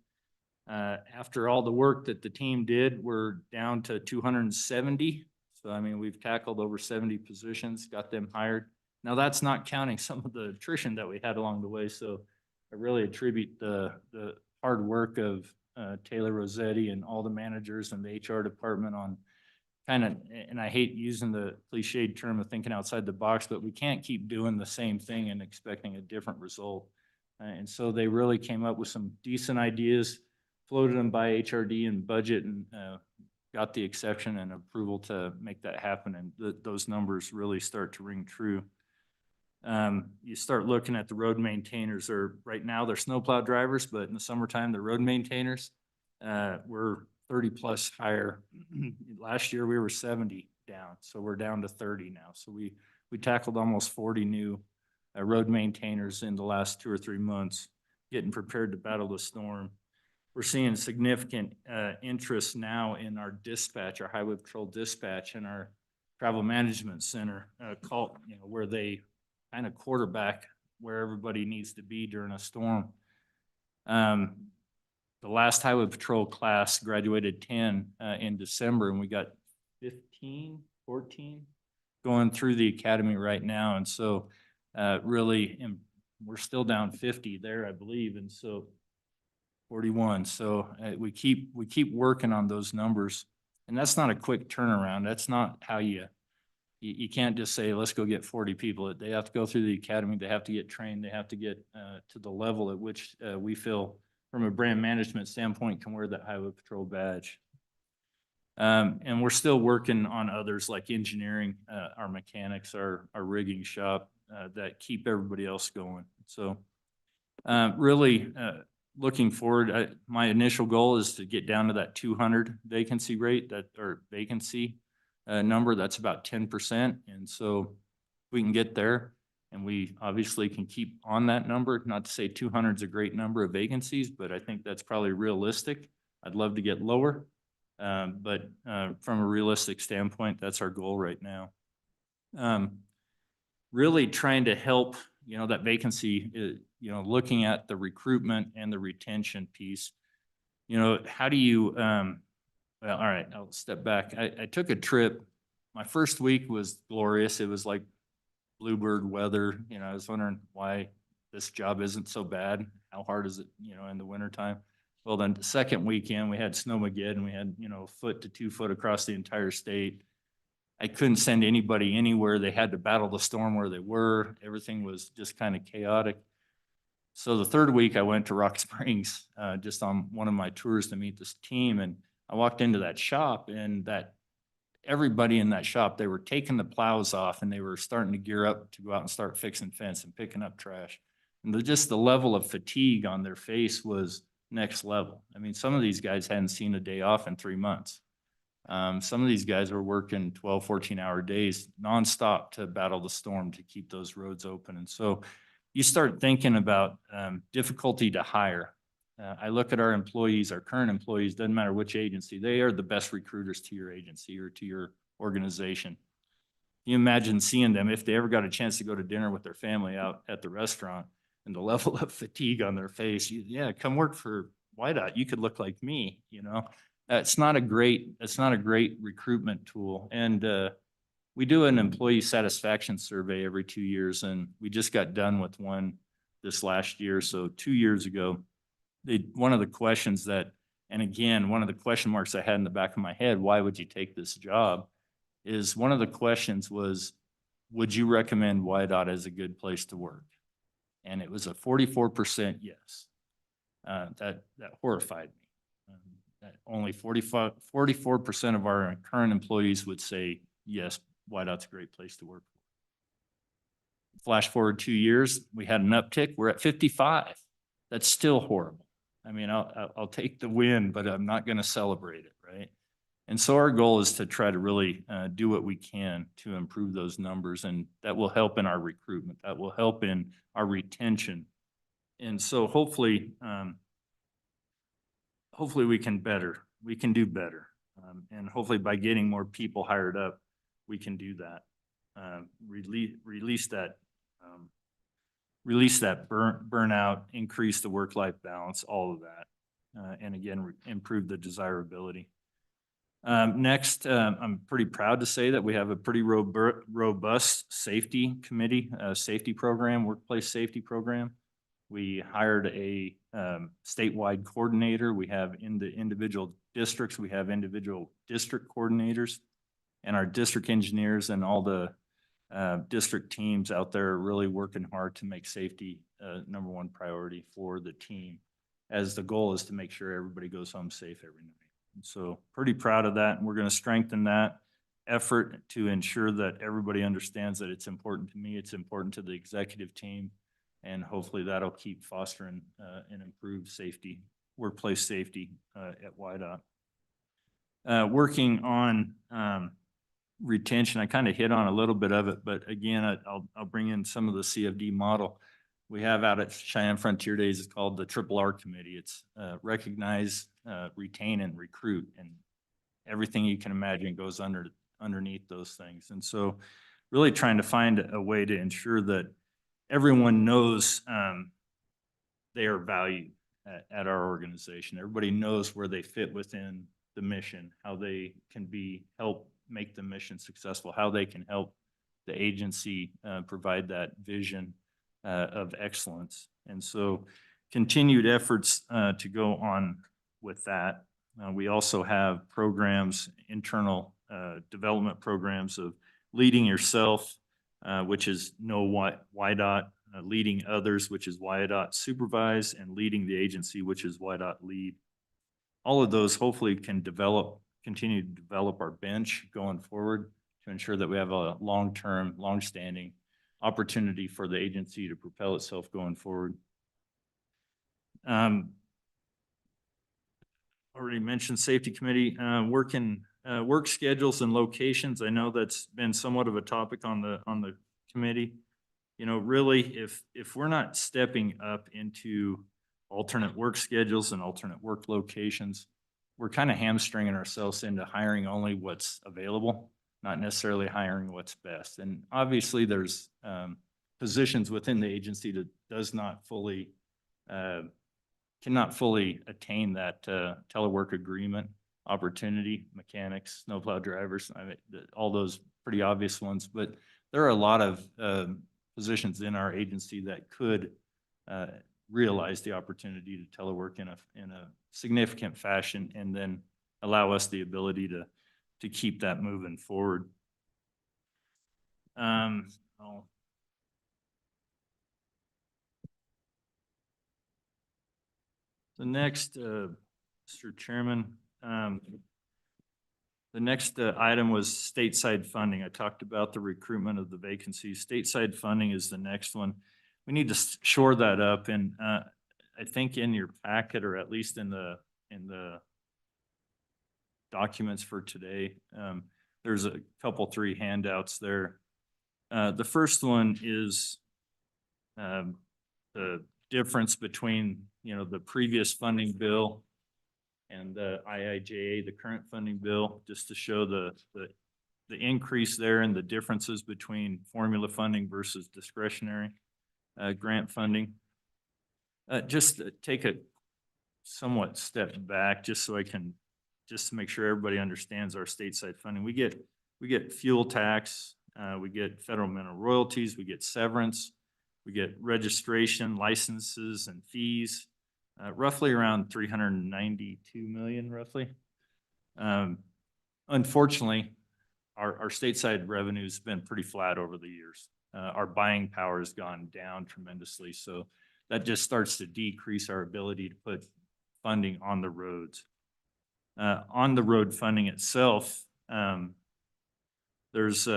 After all the work that the team did, we're down to 270. So, I mean, we've tackled over 70 positions, got them hired. Now, that's not counting some of the attrition that we had along the way. So I really attribute the hard work of Taylor Rossetti and all the managers and the HR department on kind of, and I hate using the cliched term of thinking outside the box, but we can't keep doing the same thing and expecting a different result. And so they really came up with some decent ideas, floated them by HRD and budget, and got the exception and approval to make that happen. And those numbers really start to ring true. You start looking at the road maintainers, or right now they're snowplow drivers, but in the summertime, they're road maintainers. We're 30 plus higher. Last year we were 70 down, so we're down to 30 now. So we tackled almost 40 new road maintainers in the last 2 or 3 months, getting prepared to battle the storm. We're seeing significant interest now in our dispatch, our highway patrol dispatch, and our travel management center call, where they kind of quarterback where everybody needs to be during a storm. The last highway patrol class graduated 10 in December, and we got 15, 14 going through the academy right now. And so really, we're still down 50 there, I believe. And so 41. So we keep working on those numbers, and that's not a quick turnaround. That's not how you can't just say, let's go get 40 people. They have to go through the academy. They have to get trained. They have to get to the level at which we feel from a brand management standpoint can wear that highway patrol badge. And we're still working on others like engineering, our mechanics, our rigging shop that keep everybody else going. So really, looking forward, my initial goal is to get down to that 200 vacancy rate, vacancy number. That's about 10%. And so we can get there, and we obviously can keep on that number. Not to say 200 is a great number of vacancies, but I think that's probably realistic. I'd love to get lower, but from a realistic standpoint, that's our goal right now. Really trying to help, that vacancy, looking at the recruitment and the retention piece. How do you, well, all right, I'll step back. I took a trip. My first week was glorious. It was like bluebird weather. I was wondering why this job isn't so bad. How hard is it, in the wintertime? Well, then the second weekend we had snowmageddon. We had, 1 foot to 2 foot across the entire state. I couldn't send anybody anywhere. They had to battle the storm where they were. Everything was just kind of chaotic. So the third week I went to Rock Springs just on one of my tours to meet this team. And I walked into that shop, and everybody in that shop, they were taking the plows off and they were starting to gear up to go out and start fixing fence and picking up trash. And just the level of fatigue on their face was next level. I mean, some of these guys hadn't seen a day off in 3 months. Some of these guys were working 12, 14-hour days nonstop to battle the storm to keep those roads open. And so you start thinking about difficulty to hire. I look at our employees, our current employees, doesn't matter which agency, they are the best recruiters to your agency or to your organization. You imagine seeing them if they ever got a chance to go to dinner with their family out at the restaurant, and the level of fatigue on their face. Yeah, come work for YDOT. You could look like me, It's not a great recruitment tool. And we do an employee satisfaction survey every 2 years, and we just got done with one this last year. So 2 years ago, one of the questions and again, one of the question marks I had in the back of my head, why would you take this job, is one of the questions was, would you recommend YDOT as a good place to work? And it was a 44% yes. That horrified me. That only 44% of our current employees would say, yes, YDOT's a great place to work. Flash forward 2 years, we had an uptick. We're at 55. That's still horrible. I mean, I'll take the win, but I'm not going to celebrate it, right? And so our goal is to try to really do what we can to improve those numbers, and that will help in our recruitment. That will help in our retention. And so hopefully, hopefully we can do better. And hopefully by getting more people hired up, we can do that. Release that burnout, increase the work-life balance, all of that. And again, improve the desirability. Next, I'm pretty proud to say that we have a pretty robust safety committee, safety program, workplace safety program. We hired a statewide coordinator. We have in the individual districts, we have individual district coordinators, and our district engineers and all the district teams out there are really working hard to make safety #1 priority for the team, as the goal is to make sure everybody goes home safe every night. And so pretty proud of that, and we're going to strengthen that effort to ensure that everybody understands that it's important to me, it's important to the executive team, and hopefully that'll keep fostering and improve safety, workplace safety at WYDOT. Working on retention, I kind of hit on a little bit of it, but again, I'll bring in some of the CFD model we have out at Cheyenne Frontier Days. It's called the R Committee. It's recognize, retain, and recruit, and everything you can imagine goes underneath those things. And so really trying to find a way to ensure that everyone knows they are valued at our organization. Everybody knows where they fit within the mission, how they can help make the mission successful, how they can help the agency provide that vision of excellence. And so continued efforts to go on with that. We also have programs, internal development programs of leading yourself, which is know WYDOT, leading others, which is WYDOT supervise, and leading the agency, which is WYDOT lead. All of those hopefully can continue to develop our bench going forward to ensure that we have a long-term, long-standing opportunity for the agency to propel itself going forward. Already mentioned safety committee, work schedules and locations. I know that's been somewhat of a topic on the committee. You know, really, if we're not stepping up into alternate work schedules and alternate work locations, we're kind of hamstringing ourselves into hiring only what's available, not necessarily hiring what's best. And obviously there's positions within the agency that cannot fully attain that telework agreement opportunity, mechanics, snowplow drivers, I mean, all those pretty obvious ones, but there are a lot of positions in our agency that could realize the opportunity to telework in a significant fashion, and then allow us the ability to keep that moving forward. The next, Mr. Chairman, the next item was stateside funding. I talked about the recruitment of the vacancies. Stateside funding is the next one. We need to shore that up, and I think in your packet, or at least in the documents for today, there's a couple, 3 handouts there. The first one is the difference between, you know, the previous funding bill and the IIJA, the current funding bill, just to show the increase there and the differences between formula funding versus discretionary grant funding. Just take a somewhat step back, just so I can, just to make sure everybody understands our stateside funding. We get fuel tax, we get federal mineral royalties, we get severance, we get registration, licenses, and fees, roughly around 392 million, roughly. Unfortunately, our stateside revenue's been pretty flat over the years. Our buying power has gone down tremendously, so that just starts to decrease our ability to put funding on the roads. On the road funding itself, there's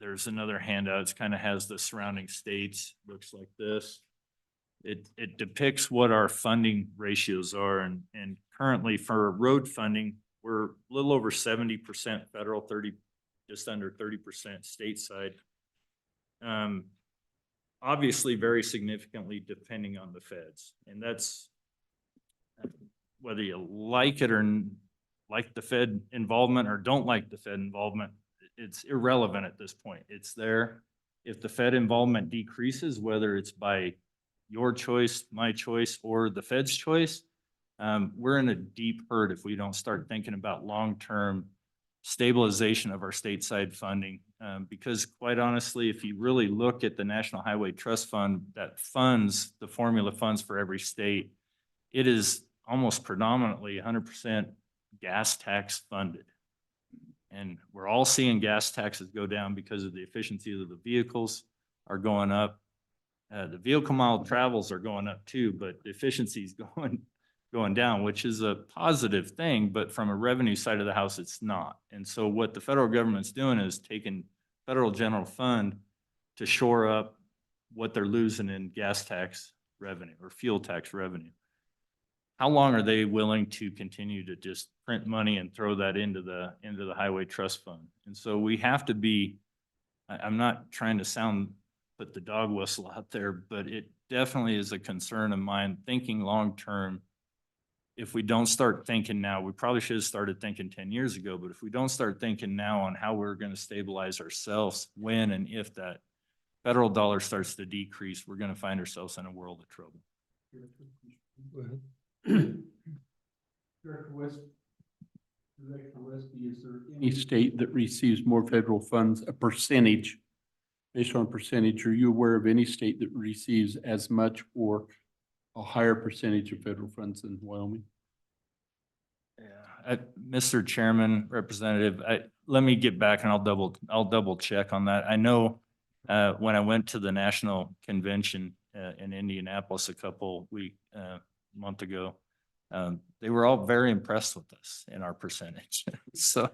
there's another handout. It's kind of has the surrounding states, looks like this. It depicts what our funding ratios are, and currently for road funding, we're a little over 70% federal, just under 30% stateside. Obviously very significantly depending on the feds, and that's whether you like it or like the Fed involvement or don't like the Fed involvement, it's irrelevant at this point. It's there. If the Fed involvement decreases, whether it's by your choice, my choice, or the Fed's choice, we're in a deep hurt if we don't start thinking about long-term stabilization of our stateside funding. Because quite honestly, if you really look at the National Highway Trust Fund that funds the formula funds for every state, it is almost predominantly 100% gas tax funded. And we're all seeing gas taxes go down because of the efficiency of the vehicles are going up. The vehicle mile travels are going up too, but the efficiency is going down, which is a positive thing, but from a revenue side of the house, it's not. And so what the federal government's doing is taking federal general fund to shore up what they're losing in gas tax revenue or fuel tax revenue. How long are they willing to continue to just print money and throw that into the highway trust fund? And so we have to be, I'm not trying to put the dog whistle out there, but it definitely is a concern of mine, thinking long-term. If we don't start thinking now, we probably should have started thinking 10 years ago, but if we don't start thinking now on how we're going to stabilize ourselves, when and if that federal dollar starts to decrease, we're going to find ourselves in a world of trouble. Go ahead. Director Westby, is there any state that receives more federal funds, a percentage, based on percentage? Are you aware of any state that receives as much or a higher percentage of federal funds than Wyoming? Yeah, Mr. Chairman, Representative, let me get back and I'll double check on that. I know when I went to the national convention in Indianapolis a month ago, they were all very impressed with us in our percentage. So,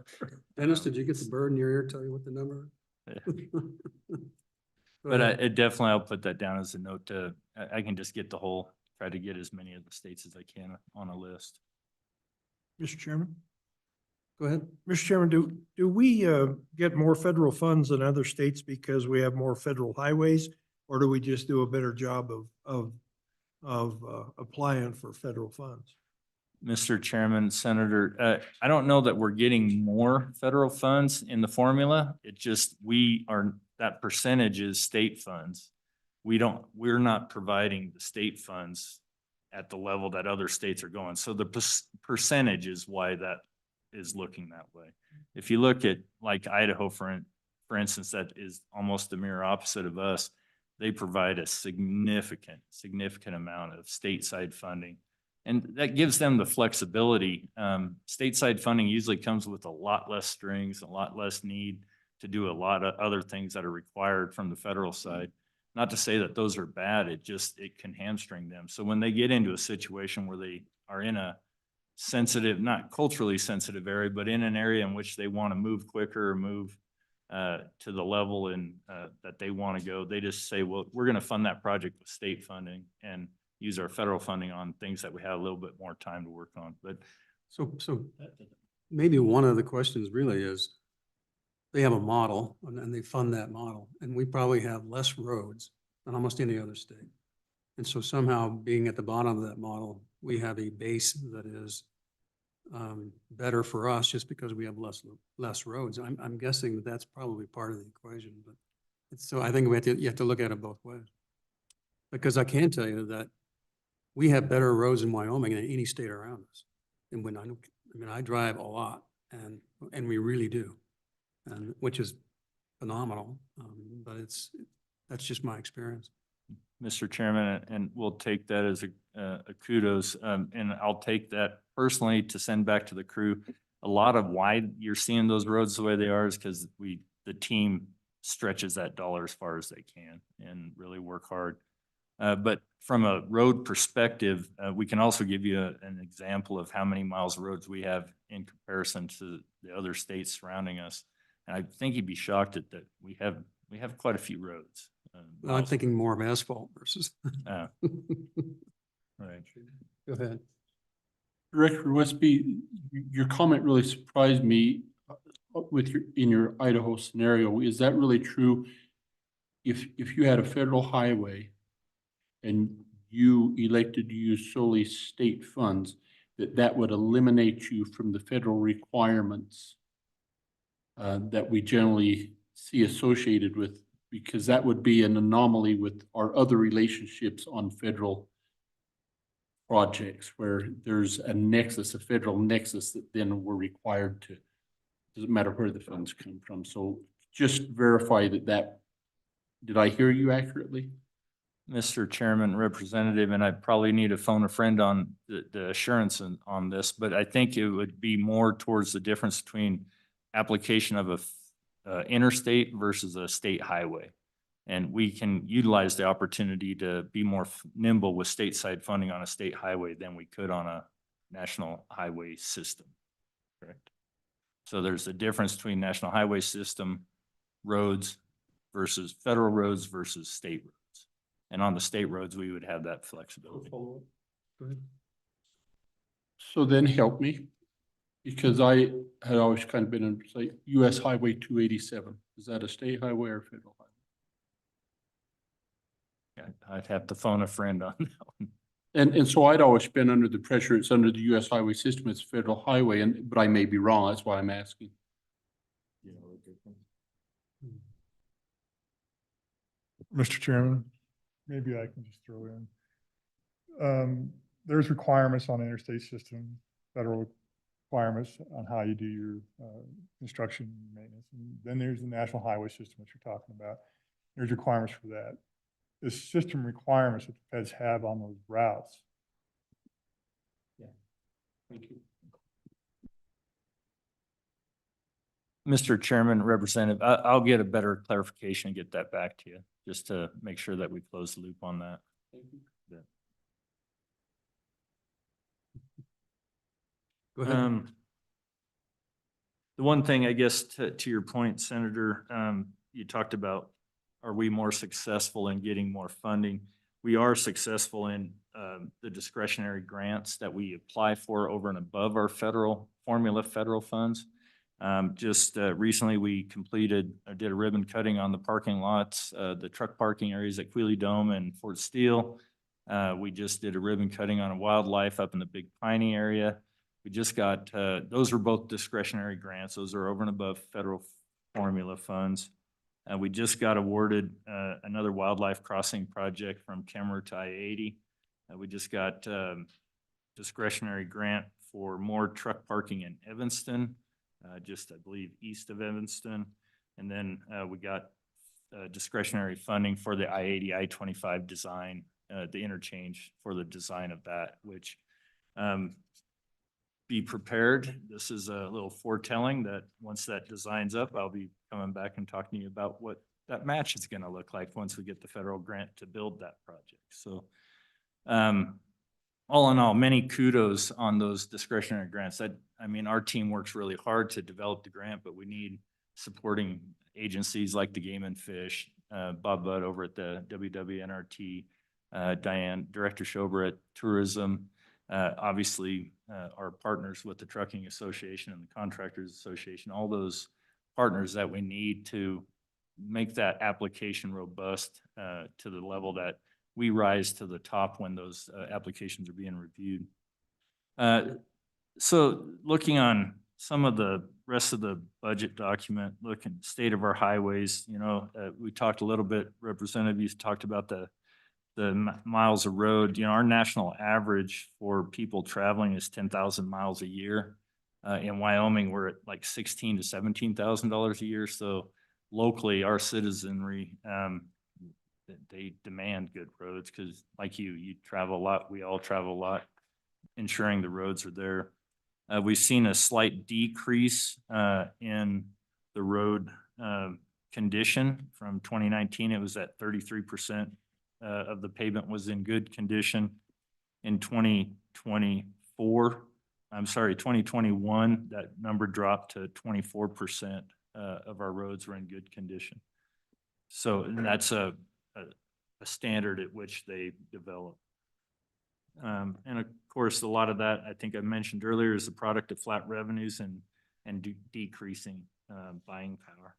Dennis, did you get the bird in your ear tell you what the number is? Yeah. But it definitely, I'll put that down as a note to, I can just try to get as many of the states as I can on a list. Mr. Chairman? Go ahead. Mr. Chairman, do we get more federal funds than other states because we have more federal highways? Or do we just do a better job of applying for federal funds? Mr. Chairman, Senator, I don't know that we're getting more federal funds in the formula. It just, that percentage is state funds. We're not providing the state funds at the level that other states are going. So the percentage is why that is looking that way. If you look at like Idaho, for instance, that is almost the mirror opposite of us. They provide a significant amount of stateside funding. And that gives them the flexibility. Stateside funding usually comes with a lot less strings, a lot less need to do a lot of other things that are required from the federal side. Not to say that those are bad, it can hamstring them. So when they get into a situation where they are in a sensitive, not culturally sensitive area, but in an area in which they want to move quicker or move to the level that they want to go, they just say, well, we're going to fund that project with state funding and use our federal funding on things that we have a little bit more time to work on. But so maybe one of the questions really is, they have a model and they fund that model, and we probably have less roads than almost any other state. And so somehow being at the bottom of that model, we have a base that is better for us just because we have less roads. I'm guessing that that's probably part of the equation, but so I think you have to look at it both ways. Because I can tell you that we have better roads in Wyoming than any state around us. And I drive a lot, and we really do, and which is phenomenal. But that's just my experience. Mr. Chairman, and we'll take that as a kudos, and I'll take that personally to send back to the crew. A lot of why you're seeing those roads the way they are is because the team stretches that dollar as far as they can and really work hard. But from a road perspective, we can also give you an example of how many miles of roads we have in comparison to the other states surrounding us. And I think he'd be shocked at that. We have quite a few roads. I'm thinking more of asphalt versus. Uh, Right. Go ahead. Director Westby, your comment really surprised me with in your Idaho scenario. Is that really true? If you had a federal highway and you elected to use solely state funds, that would eliminate you from the federal requirements that we generally see associated with, because that would be an anomaly with our other relationships on federal projects where there's a nexus, a federal nexus that then we're required to, doesn't matter where the funds come from. So just verify that, did I hear you accurately? Mr. Chairman, Representative, and I probably need to phone a friend on the assurance on this, but I think it would be more towards the difference between application of a interstate versus a state highway. And we can utilize the opportunity to be more nimble with stateside funding on a state highway than we could on a national highway system, correct? So there's a difference between national highway system roads versus federal roads versus state roads. And on the state roads, we would have that flexibility. Go ahead. So then help me, because I had always kind of been in, say, US Highway 287. Is that a state highway or federal highway? I'd have to phone a friend on that one. And so I'd always been under the pressure, it's under the US highway system, it's a federal highway, but I may be wrong, that's why I'm asking. Mr. Chairman, maybe I can just throw in. There's requirements on the interstate system, federal requirements on how you do your construction and maintenance. And then there's the national highway system, which you're talking about. There's requirements for that. The system requirements that the feds have on those routes. Yeah, thank you. Mr. Chairman, Representative, I'll get a better clarification and get that back to you, just to make sure that we close the loop on that. Thank you. Go ahead. The one thing, I guess, to your point, Senator, you talked about, are we more successful in getting more funding? We are successful in the discretionary grants that we apply for over and above our federal funds. Just recently, we did a ribbon cutting on the parking lots, the truck parking areas at Quealy Dome and Fort Steele. We just did a ribbon cutting on a wildlife up in the Big Piney area. We just got, those are both discretionary grants. Those are over and above federal formula funds. We just got awarded another wildlife crossing project from Kemmerer to I-80. We just got discretionary grant for more truck parking in Evanston, just I believe east of Evanston. And then we got discretionary funding for the I-80, I-25 design, the interchange for the design of that, which be prepared. This is a little foretelling that once that design's up, I'll be coming back and talking to you about what that match is going to look like once we get the federal grant to build that project. So all in all, many kudos on those discretionary grants. I mean, our team works really hard to develop the grant, but we need supporting agencies like the Game and Fish, Bob Budd over at the WWNRT, Diane, Director Schober at Tourism, obviously our partners with the Trucking Association and the Contractors Association, all those partners that we need to make that application robust to the level that we rise to the top when those applications are being reviewed. So looking on some of the rest of the budget document, looking state of our highways, you know, we talked a little bit, representatives talked about the miles of road. You know, our national average for people traveling is 10,000 miles a year. In Wyoming, we're at like $16,000 to $17,000 a year. So locally, our citizenry, they demand good roads because like you travel a lot, we all travel a lot, ensuring the roads are there. We've seen a slight decrease in the road condition. From 2019, it was at 33% of the pavement was in good condition. In 2021, that number dropped to 24%. of our roads were in good condition. So, and that's a standard at which they develop. And of course, a lot of that, I think I mentioned earlier, is a product of flat revenues and decreasing buying power.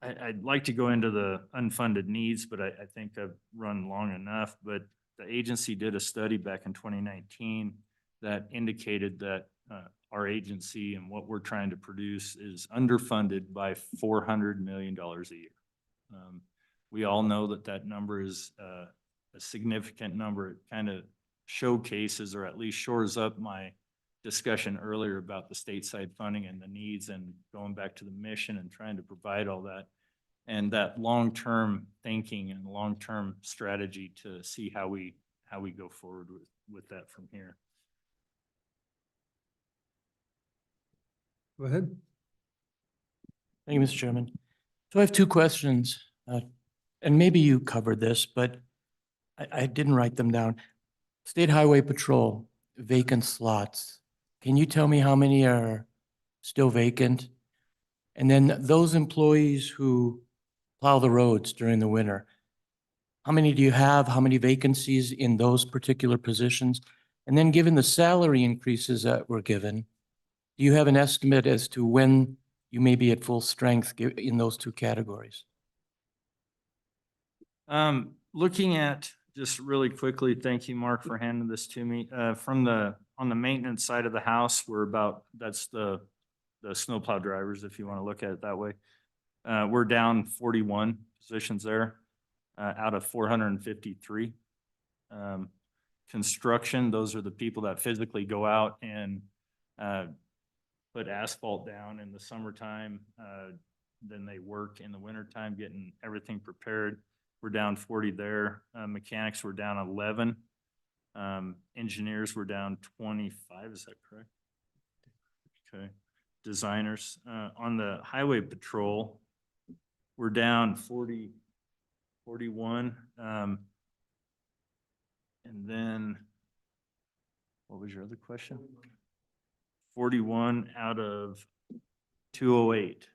I'd like to go into the unfunded needs, but I think I've run long enough. But the agency did a study back in 2019 that indicated that our agency and what we're trying to produce is underfunded by $400 million a year. We all know that that number is a significant number. It kind of showcases, or at least shores up, my discussion earlier about the stateside funding and the needs and going back to the mission and trying to provide all that. And that long-term thinking and long-term strategy to see how we go forward with that from here. Go ahead. Thank you, Mr. Chairman. So I have two questions, and maybe you covered this, but I didn't write them down. State Highway Patrol, vacant slots. Can you tell me how many are still vacant? And then those employees who plow the roads during the winter, how many do you have? How many vacancies in those particular positions? And then given the salary increases that were given, do you have an estimate as to when you may be at full strength in those two categories? Looking at, just really quickly, thank you, Mark, for handing this to me. On the maintenance side of the house, we're about, that's the snowplow drivers, if you want to look at it that way. We're down 41 positions there out of 453. Construction, those are the people that physically go out and put asphalt down in the summertime. Then they work in the wintertime getting everything prepared. We're down 40 there. Mechanics were down 11. Engineers were down 25, is that correct? Okay. Designers. On the highway patrol, we're down 41. And then, what was your other question? 41 out of 208.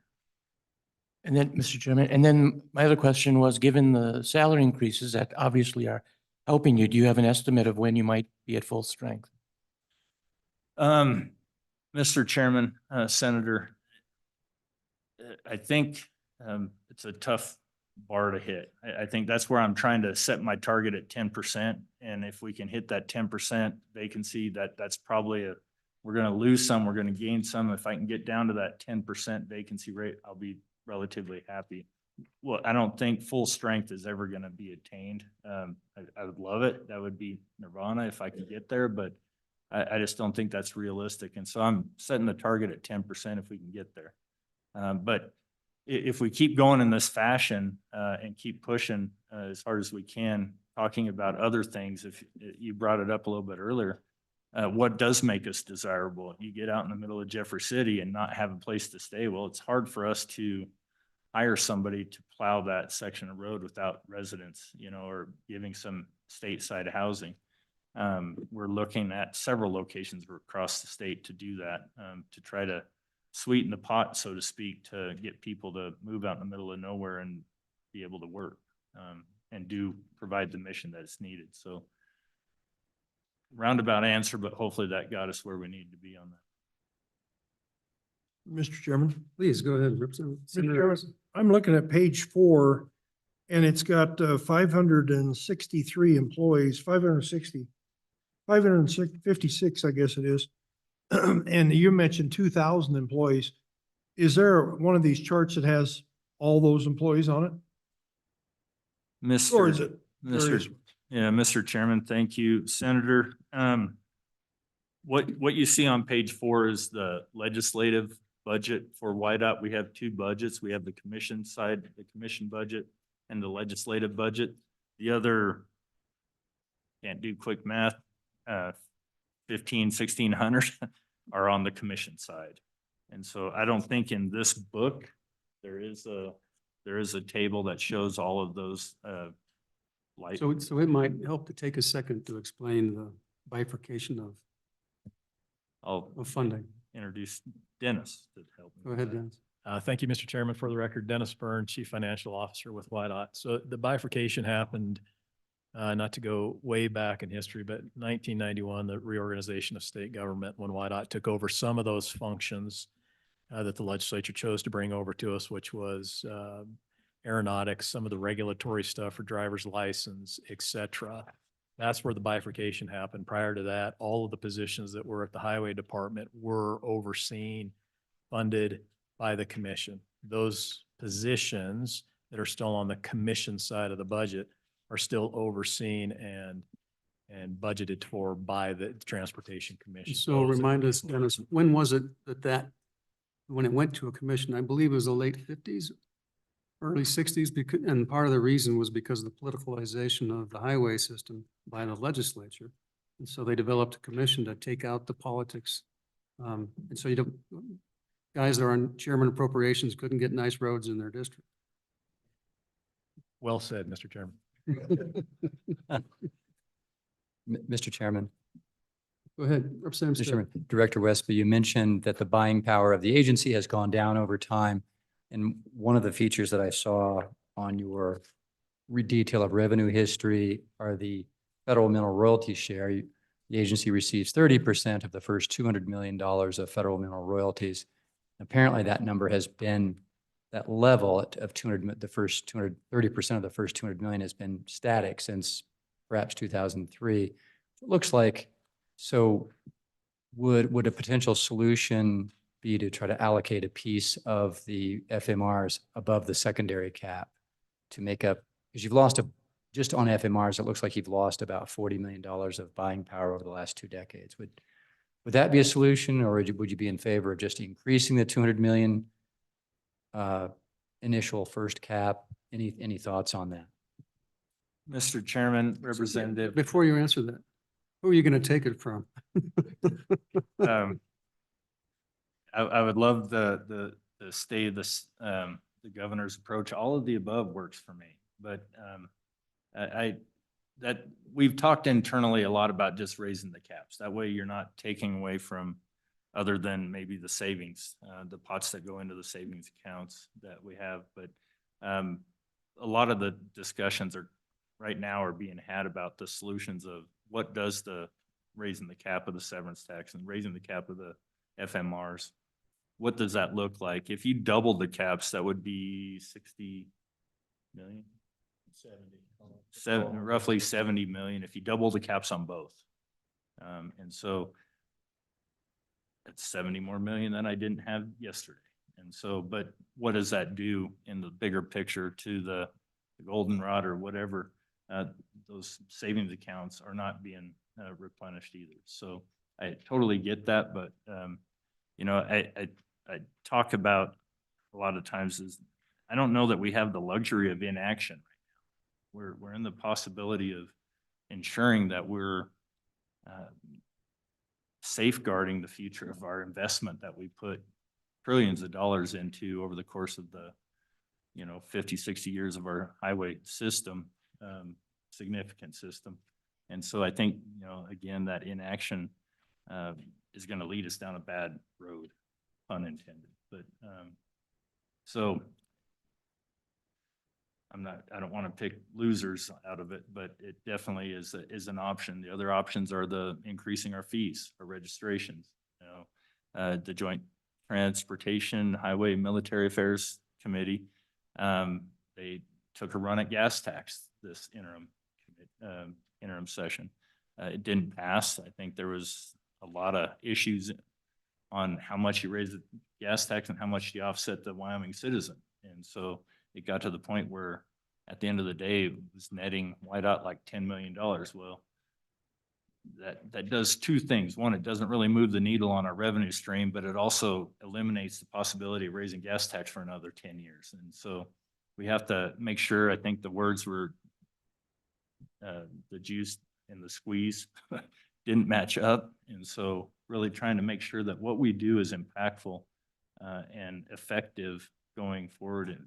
And then, Mr. Chairman, and then my other question was, given the salary increases that obviously are helping you, do you have an estimate of when you might be at full strength? Mr. Chairman, Senator, I think it's a tough bar to hit. I think that's where I'm trying to set my target at 10%. And if we can hit that 10% vacancy, that's probably we're going to lose some, we're going to gain some. If I can get down to that 10% vacancy rate, I'll be relatively happy. Well, I don't think full strength is ever going to be attained. I would love it. That would be nirvana if I could get there, but I just don't think that's realistic. And so I'm setting the target at 10% if we can get there. But if we keep going in this fashion and keep pushing as hard as we can, talking about other things, if you brought it up a little bit earlier, what does make us desirable? You get out in the middle of Jeffrey City and not have a place to stay. Well, it's hard for us to hire somebody to plow that section of road without residents, or giving some stateside housing. We're looking at several locations across the state to do that, to try to sweeten the pot, so to speak, to get people to move out in the middle of nowhere and be able to work and provide the mission that is needed. So roundabout answer, but hopefully that got us where we need to be on that. Mr. Chairman. Please go ahead, Representative. Mr. Chairman, I'm looking at page 4, and it's got 563 employees, 556, I guess it is. And you mentioned 2,000 employees. Is there one of these charts that has all those employees on it? Or is it? Mr. Chairman, thank you, Senator. What you see on page 4 is the legislative budget for YDOT. We have two budgets. We have the commission side, the commission budget, and the legislative budget. The other, can't do quick math, 1,600 are on the commission side. And so I don't think in this book there is a table that shows all of those So it might help to take a second to explain the bifurcation of funding. introduce Dennis to help me. Go with ahead, that. Dennis. Thank you, Mr. Chairman. For the record, Dennis Byrne, Chief Financial Officer with YDOT. So the bifurcation happened, not to go way back in history, but 1991, the reorganization of state government, when YDOT took over some of those functions that the legislature chose to bring over to us, which was aeronautics, some of the regulatory stuff for driver's license, et cetera. That's where the bifurcation happened. Prior to that, all of the positions that were at the highway department were overseen, funded by the commission. Those positions that are still on the commission side of the budget are still overseen and budgeted for by the Transportation Commission. So remind us, Dennis, when was it when it went to a commission? I believe it was the late 50s, early 60s, because, and part of the reason was because of the politicalization of the highway system by the legislature. And so they developed a commission to take out the politics. And so you don't, guys that are on chairman appropriations couldn't get nice roads in their district. Well said, Mr. Chairman. Mr. Chairman. Go ahead, Representative Mr. Stitt. Chairman, Director Westby, you mentioned that the buying power of the agency has gone down over time. And one of the features that I saw on your detail of revenue history are the federal mineral royalty share. The agency receives 30% of the first $200 million of federal mineral royalties. Apparently that number has been, that level of 200, the first 230% of the first 200 million has been static since perhaps 2003. It looks like, so would a potential solution be to try to allocate a piece of the FMRs above the secondary cap to make up, because you've lost just on FMRs, it looks like you've lost about $40 million of buying power over the last 2 decades. Would that be a solution, or would you be in favor of just increasing the 200 million initial first cap? Any thoughts on that? Mr. Chairman, Representative. Before you answer that, who are you going to take it from? I would love the state of this, the governor's approach. All of the above works for me, but that we've talked internally a lot about just raising the caps. That way you're not taking away from other than maybe the savings, the pots that go into the savings accounts that we have. But a lot of the discussions right now are being had about the solutions of what does the raising the cap of the severance tax and raising the cap of the FMRs, what does that look like? If you doubled the caps, that would be 60 million? 70. Roughly 70 million if you double the caps on both. And so it's 70 more million than I didn't have yesterday. And so, but what does that do in the bigger picture to the goldenrod or whatever? Those savings accounts are not being replenished either. So I totally get that, but you know, I talk about a lot of times is I don't know that we have the luxury of inaction right now. We're in the possibility of ensuring that we're safeguarding the future of our investment that we put trillions of dollars into over the course of the 50, 60 years of our highway system, significant system. And so I think, again, that inaction is going to lead us down a bad road, pun intended. But so I don't want to pick losers out of it, but it definitely is an option. The other options are the increasing our fees, our registrations. The Joint Transportation Highway Military Affairs Committee, they took a run at gas tax this interim session. It didn't pass. I think there was a lot of issues on how much you raise the gas tax and how much you offset the Wyoming citizen. And so it got to the point where at the end of the day, it was netting YDOT like $10 million. Well, that does two things. One, it doesn't really move the needle on our revenue stream, but it also eliminates the possibility of raising gas tax for another 10 years. And so we have to make sure, I think the words were the juice and the squeeze didn't match up. And so really trying to make sure that what we do is impactful and effective going forward.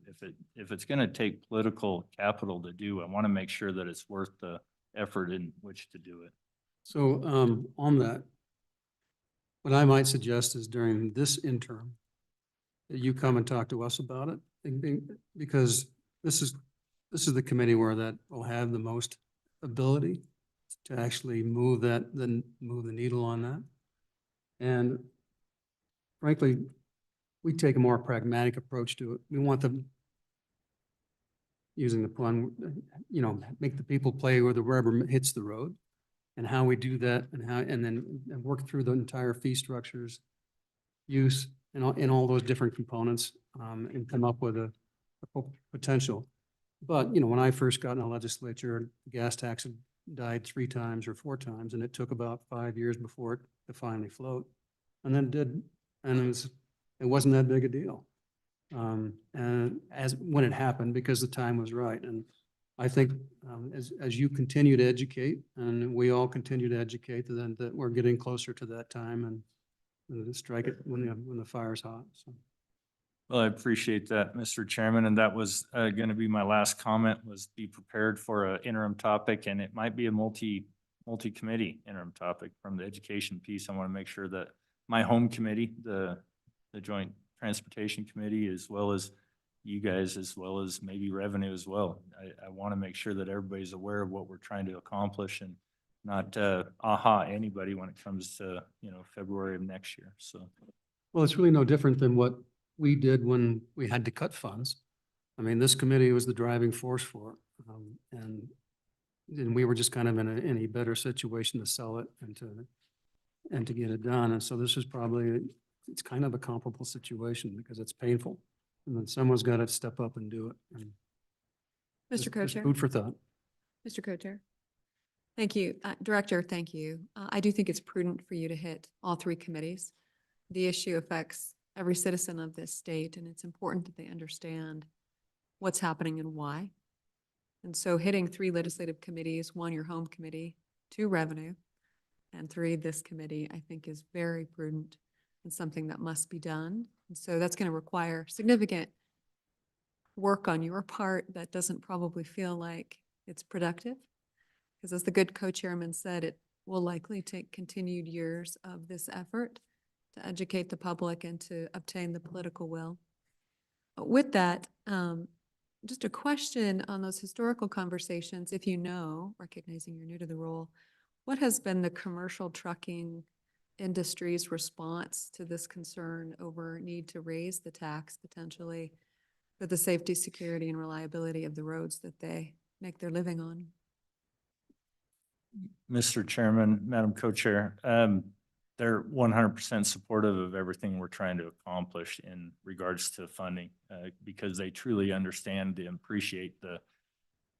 If it's going to take political capital to do, I want to make sure that it's worth the effort in which to do it. So on that, what I might suggest is during this interim, that you come and talk to us about it, because this is the committee where that will have the most ability to actually move the needle on that. And frankly, we take a more pragmatic approach to it. We want them, using the pun, make the people play where the rubber hits the road, and how we do that, and then work through the entire fee structures, use, and all those different components, and come up with a potential. But, when I first got in the legislature, the gas tax had died 3 times or 4 times, and it took about 5 years before it to finally float. And then it did, and it wasn't that big a deal. And when it happened, because the time was right. And I think, as you continue to educate, and we all continue to educate, then that we're getting closer to that time, and strike it when the fire's hot, so. Well, I appreciate that, Mr. Chairman, and that was going to be my last comment, was be prepared for an interim topic, and it might be a multi-committee interim topic from the education piece. I want to make sure that my home committee, the Joint Transportation Committee, as well as you guys, as well as maybe revenue as well. I want to make sure that everybody's aware of what we're trying to accomplish, and not anybody when it comes to, February of next year, so. Well, it's really no different than what we did when we had to cut funds. I mean, this committee was the driving force for it. And we were just kind of in a better situation to sell it and to get it done. And so this is probably, it's kind of a comparable situation, because it's painful. And then someone's got to step up and do it. And Mr. Co-Chair. Food for thought. Mr. Co-Chair. Thank you. Director, thank you. I do think it's prudent for you to hit all 3 committees. The issue affects every citizen of this state, and it's important that they understand what's happening and why. And so hitting 3 legislative committees, 1 your home committee, 2 revenue, and 3 this committee, I think is very prudent and something that must be done. And so that's going to require significant work on your part that doesn't probably feel like it's productive. Because as the good co-chairman said, it will likely take continued years of this effort to educate the public and to obtain the political will. With that, just a question on those historical conversations, if you know, recognizing you're new to the role, what has been the commercial trucking industry's response to this concern over need to raise the tax potentially for the safety, security, and reliability of the roads that they make their living on? Mr. Chairman, Madam Co-Chair, they're 100% supportive of everything we're trying to accomplish in regards to funding, because they truly understand and appreciate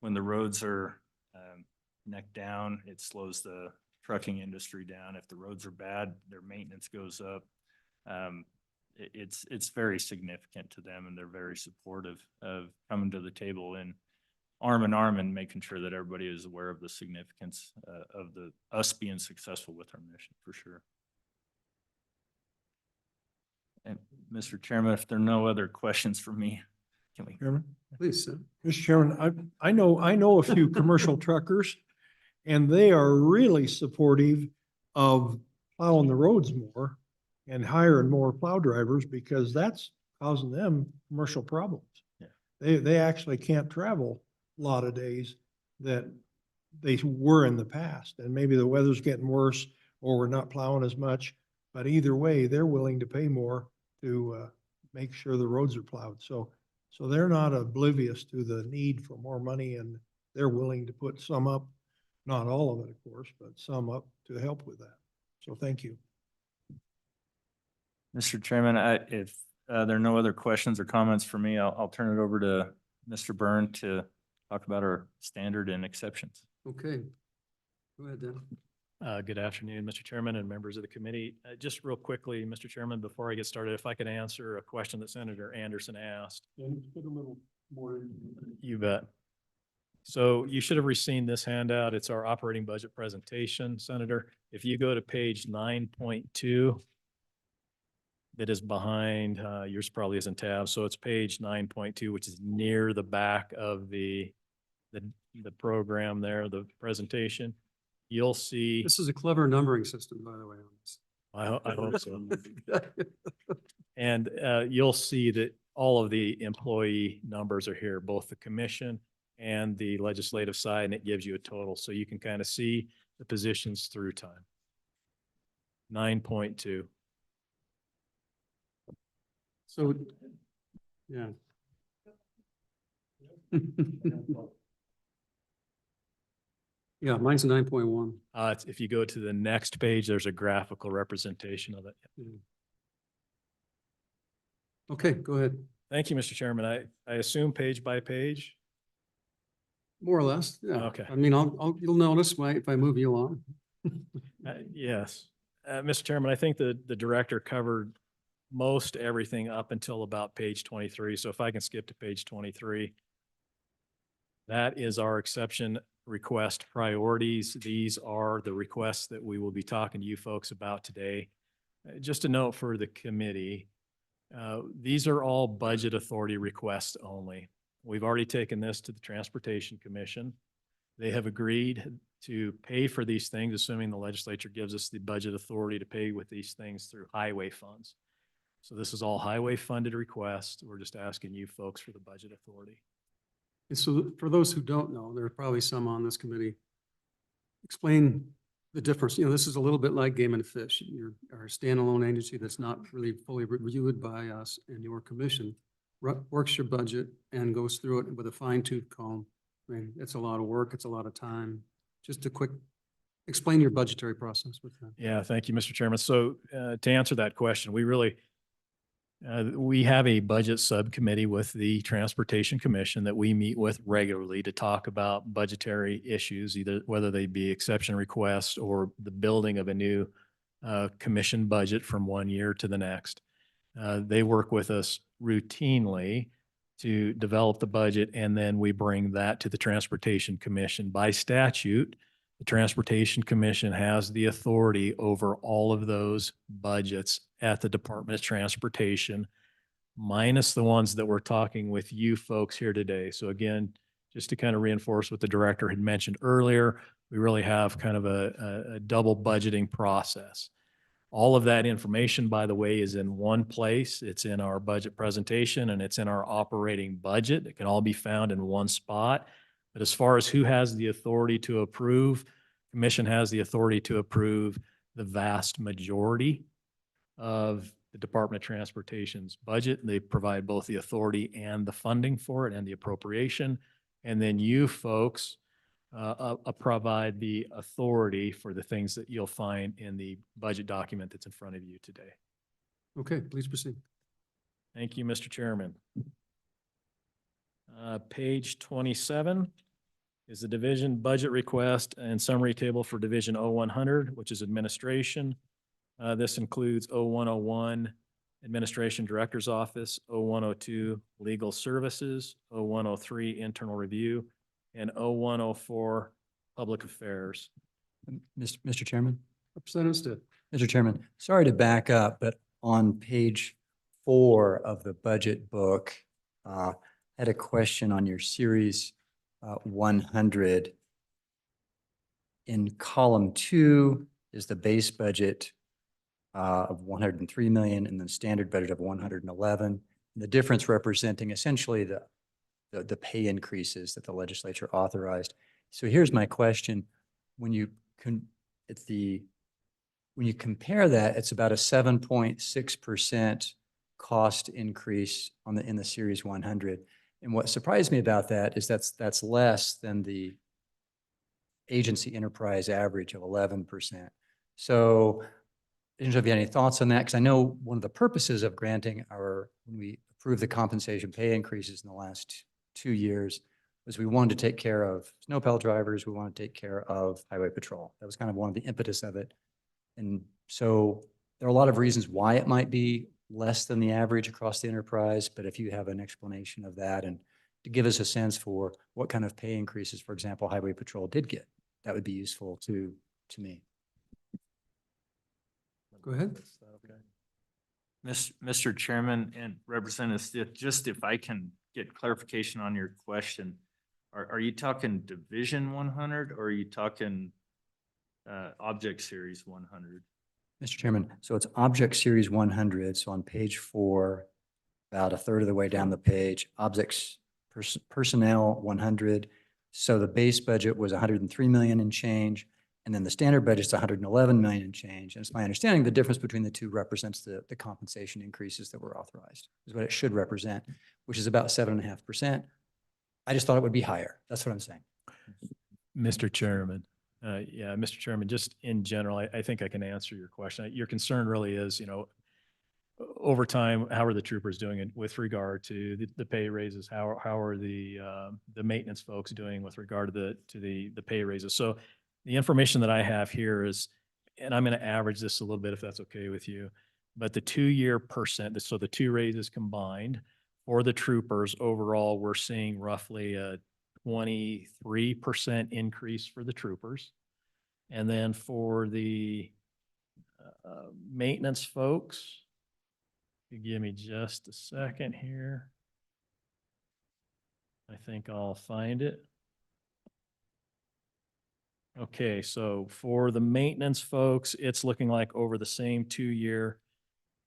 when the roads are neck down, it slows the trucking industry down. If the roads are bad, their maintenance goes up. It's very significant to them, and they're very supportive of coming to the table and arm in arm and making sure that everybody is aware of the significance of us being successful with our mission, for sure. And Mr. Chairman, if there are no other questions for me, can we? Chairman? Please, sir. Mr. Chairman, I know a few commercial truckers, and they are really supportive of plowing the roads more and hiring more plow drivers, because that's causing them commercial problems. Yeah. They actually can't travel a lot of days that they were in the past, and maybe the weather's getting worse or we're not plowing as much, but either way, they're willing to pay more to make sure the roads are plowed. So they're not oblivious to the need for more money, and they're willing to put some up, not all of it, of course, but some up to help with that. So thank you. Mr. Chairman, if there are no other questions or comments for me, I'll turn it over to Mr. Byrne to talk about our standard and exceptions. Okay. Go ahead, Dan. Good afternoon, Mr. Chairman and members of the committee. Just real quickly, Mr. Chairman, before I get started, if I could answer a question that Senator Anderson asked. Get a little more. You bet. So you should have received this handout. It's our operating budget presentation, Senator. If you go to page 9.2, that is behind, yours probably isn't tab. So it's page 9.2, which is near the back of the program there, the presentation. You'll see. This is a clever numbering system, by the way. On this. I hope so. And you'll see that all of the employee numbers are here, both the commission and the legislative side, and it gives you a total. So you can kind of see the positions through time. 9.2. So, yeah. Yeah, mine's 9.1. If you go to the next page, there's a graphical representation of it. Okay, go ahead. Thank you, Mr. Chairman. I assume page by page. More or less, yeah. Okay. I mean, you'll notice if I move you along. Yes. Mr. Chairman, I think the director covered most everything up until about page 23. So if I can skip to page 23. That is our exception request priorities. These are the requests that we will be talking to you folks about today. Just a note for the committee, these are all budget authority requests only. We've already taken this to the Transportation Commission. They have agreed to pay for these things, assuming the legislature gives us the budget authority to pay with these things through highway funds. So this is all highway funded requests. We're just asking you folks for the budget authority. And so for those who don't know, there are probably some on this committee. Explain the difference. You know, this is a little bit like Game and Fish. You're a standalone agency that's not really fully reviewed by us, and your commission works your budget and goes through it with a fine-tooth comb. I mean, it's a lot of work. It's a lot of time. Just a quick, explain your budgetary process with that. Yeah, thank you, Mr. Chairman. So to answer that question, we have a budget subcommittee with the Transportation Commission that we meet with regularly to talk about budgetary issues, either whether they be exception requests or the building of a new commission budget from one year to the next. They work with us routinely to develop the budget, and then we bring that to the Transportation Commission. By statute, the Transportation Commission has the authority over all of those budgets at the Department of Transportation, minus the ones that we're talking with you folks here today. So again, just to kind of reinforce what the director had mentioned earlier, we really have kind of a double budgeting process. All of that information, by the way, is in one place. It's in our budget presentation and it's in our operating budget. It can all be found in one spot. But as far as who has the authority to approve, Commission has the authority to approve the vast majority of the Department of Transportation's budget. They provide both the authority and the funding for it and the appropriation. And then you folks provide the authority for the things that you'll find in the budget document that's in front of you today. Okay, please proceed. Thank you, Mr. Chairman. Page 27 is the division budget request and summary table for Division 0100, which is administration. This includes 0101, Administration Director's Office, 0102, Legal Services, 0103, Internal Review, and 0104, Public Affairs. Mr. Chairman? Representative Stitt. Mr. Chairman, sorry to back up, but on page 4 of the budget book, I had a question on your series 100. In column 2 is the base budget of 103 million and the standard budget of 111. The difference representing essentially the pay increases that the legislature authorized. So here's my question. When you compare that, it's about a 7.6% cost increase in the Series 100. And what surprised me about that is that's less than the agency enterprise average of 11%. So I don't know if you have any thoughts on that, because I know one of the purposes of granting when we approved the compensation pay increases in the last 2 years was we wanted to take care of snowplow drivers, we wanted to take care of highway patrol. That was kind of one of the impetus of it. And so there are a lot of reasons why it might be less than the average across the enterprise, but if you have an explanation of that and to give us a sense for what kind of pay increases, for example, highway patrol did get, that would be useful to me. Go ahead. Mr. Chairman and Representative Stitt, just if I can get clarification on your question, are you talking Division 100 or are you talking Object Series 100? Mr. Chairman, so it's Object Series 100. So on page 4, about a third of the way down the page, Personnel 100. So the base budget was 103 million and change, and then the standard budget is 111 million and change. And it's my understanding the difference between the two represents the compensation increases that were authorized, is what it should represent, which is about 7.5%. I just thought it would be higher. That's what I'm saying. Mr. Chairman, Mr. Chairman, just in general, I think I can answer your question. Your concern really is, over time, how are the troopers doing it with regard to the pay raises? How are the maintenance folks doing with regard to the pay raises? So the information that I have here is, and I'm going to average this a little bit if that's okay with you, but the 2-year percent, so the two raises combined for the troopers overall, we're seeing roughly a 23% increase for the troopers. And then for the maintenance folks, you give me just a second here. I think I'll find it. Okay, so for the maintenance folks, it's looking like over the same 2-year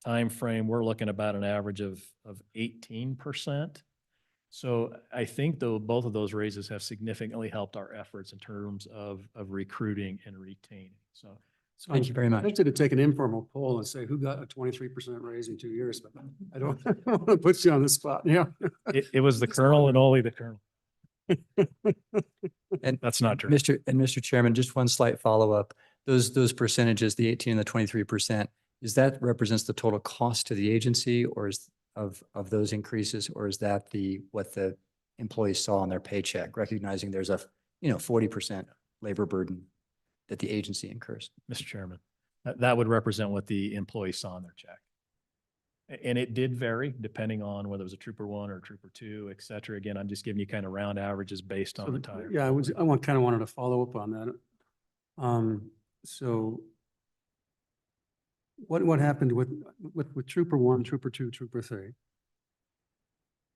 time frame, we're looking about an average of 18%. So I think though both of those raises have significantly helped our efforts in terms of recruiting and retaining. So Thank you very much. I'm tempted to take an informal poll and say who got a 23% raise in 2 years, but I don't want to put you on the spot. Yeah. it was the colonel and only the colonel. And that's not true. Mr. Chairman, just one slight follow-up. Those percentages, the 18 and the 23%, is that represents the total cost to the agency or is of those increases, or is that what the employees saw on their paycheck, recognizing there's a 40% labor burden that the agency incurs? Mr. Chairman, that would represent what the employee saw on their check. And it did vary depending on whether it was a Trooper 1 or a Trooper 2, et cetera. Again, I'm just giving you kind of round averages based on the time. Yeah, I wanted to follow up on that. So what happened with Trooper 1, Trooper 2, Trooper 3?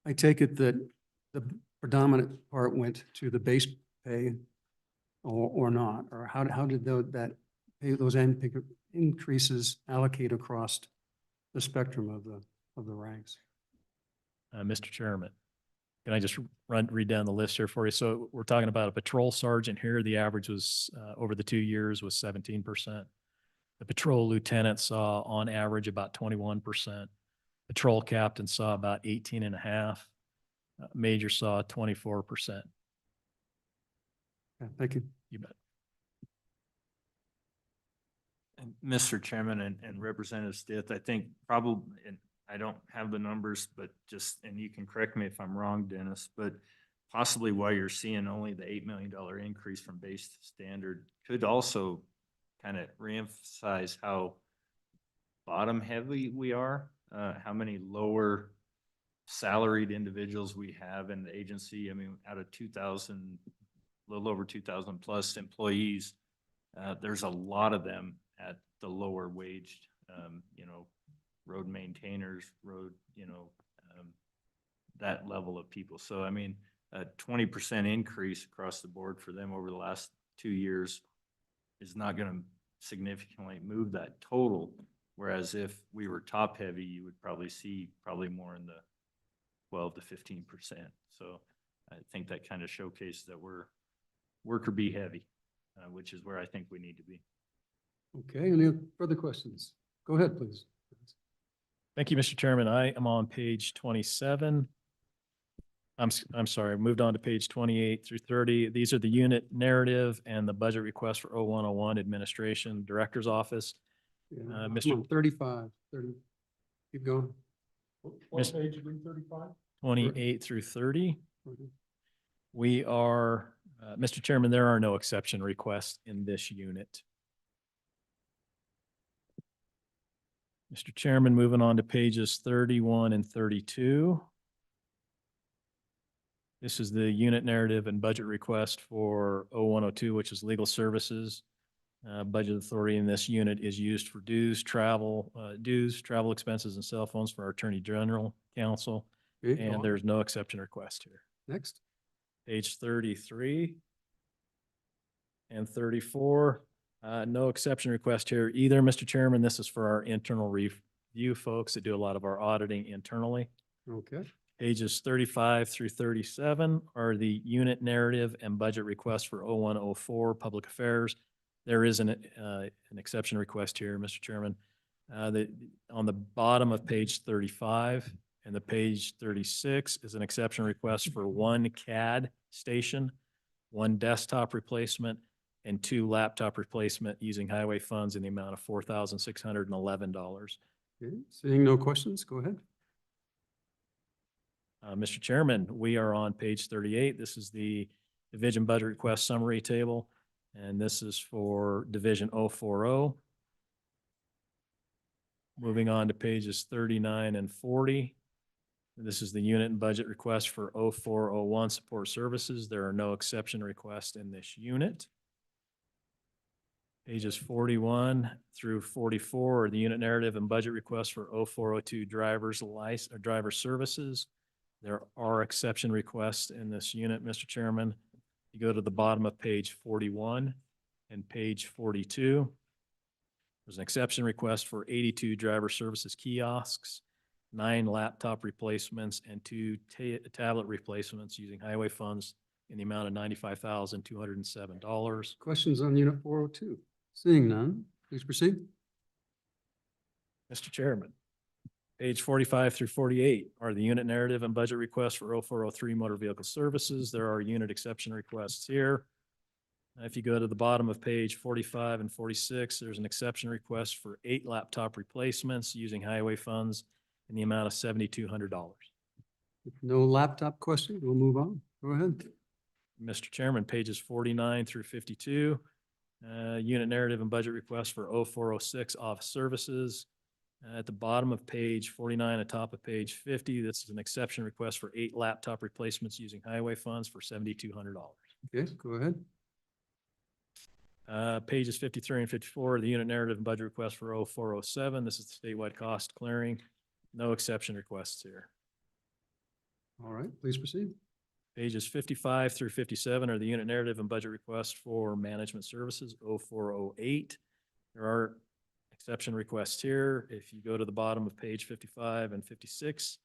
I take it that the predominant part went to the base pay or not, or how did those increases allocate across the spectrum of the ranks? Mr. Chairman, can I just read down the list here for you? So we're talking about a patrol sergeant here. The average was over the 2 years was 17%. The patrol lieutenant saw on average about 21%. Patrol captain saw about 18.5%. Major saw 24%. Okay, thank you. You bet. And Mr. Chairman and Representative Stith, I think probably, and I don't have the numbers, but just, and you can correct me if I'm wrong, Dennis, but possibly why you're seeing only the $8 million increase from base to standard could also kind of reemphasize how bottom heavy we are, how many lower salaried individuals we have in the agency. I mean, out of 2,000, a little over 2,000 plus employees, there's a lot of them at the lower waged, road maintainers, that level of people. So, I mean, a 20% increase across the board for them over the last 2 years is not going to significantly move that total. Whereas if we were top heavy, you would probably see more in the 12 to 15%. So I think that kind of showcases that we're worker bee heavy, which is where I think we need to be. Okay, any further questions? Go ahead, please. Thank you, Mr. Chairman. I am on page 27. I'm sorry, I moved on to page 28 through 30. These are the unit narrative and the budget request for 0101 Administration Director's Office. Yeah, Mr. 35, 30. Keep going. What page are we, 35? 28 through 30. Mhm. We are, Mr. Chairman, there are no exception requests in this unit. Mr. Chairman, moving on to pages 31 and 32. This is the unit narrative and budget request for 0102, which is legal services. Budget authority in this unit is used for travel expenses, and cell phones for our Attorney General Counsel. Okay, go And on. there's no exception request here. Next. Page 33 and 34. No exception request here either, Mr. Chairman. This is for our internal review folks that do a lot of our auditing internally. Okay. Pages 35 through 37 are the unit narrative and budget requests for 0104 Public Affairs. There is an exception request here, Mr. Chairman. On the bottom of page 35 and the page 36 is an exception request for 1 CAD station, 1 desktop replacement, and 2 laptop replacement using highway funds in the amount of $4,611. Okay. Seeing no questions, go ahead. Mr. Chairman, we are on page 38. This is the division budget request summary table, and this is for Division 040. Moving on to pages 39 and 40. This is the unit and budget request for 0401 support services. There are no exception requests in this unit. Pages 41 through 44 are the unit narrative and budget request for 0402 driver services. There are exception requests in this unit, Mr. Chairman. You go to the bottom of page 41 and page 42. There's an exception request for 82 driver services kiosks, 9 laptop replacements, and 2 tablet replacements using highway funds in the amount of $95,207. Questions on Unit 402? Seeing none, please proceed. Mr. Chairman, page 45 through 48 are the unit narrative and budget requests for 0403 motor vehicle services. There are unit exception requests here. If you go to the bottom of page 45 and 46, there's an exception request for 8 laptop replacements using highway funds in the amount of $7,200. If no laptop question, we'll move on. Go ahead. Mr. Chairman, pages 49 through 52, unit narrative and budget request for 0406 office services. At the bottom of page 49, atop of page 50, this is an exception request for 8 laptop replacements using highway funds for $7,200. Okay, go ahead. Pages 53 and 54 are the unit narrative and budget request for 0407. This is the statewide cost clearing. No exception requests here. All right, please proceed. Pages 55 through 57 are the unit narrative and budget request for management services 0408. There are exception requests here. If you go to the bottom of page 55 and 56,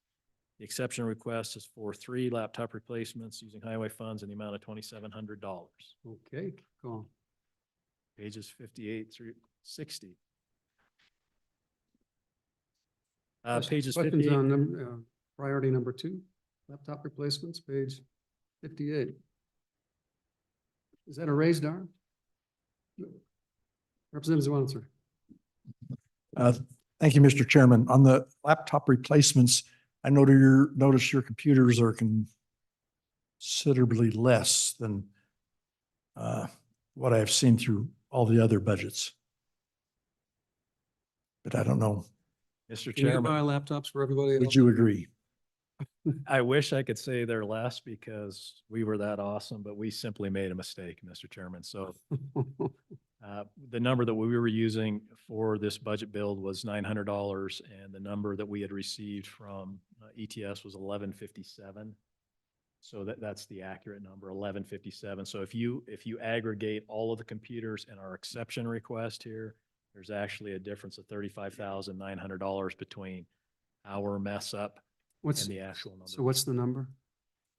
the exception request is for 3 laptop replacements using highway funds in the amount of $2,700. Okay, go on. Pages 58 through 60. Pages Questions 58. on priority number 2, laptop replacements, page 58. Is that a raised arm? Representative Wanzer. Thank you, Mr. Chairman. On the laptop replacements, I notice your computers are considerably less than what I've seen through all the other budgets. But I don't know. Mr. Can you Chairman, buy laptops for everybody else? Would you agree? I wish I could say they're less because we were that awesome, but we simply made a mistake, Mr. Chairman. So the number that we were using for this budget build was $900, and the number that we had received from ETS was $1,157. So that's the accurate number, $1,157. So if you aggregate all of the computers and our exception request here, there's actually a difference of $35,900 between our mess up and the actual number. So what's the number?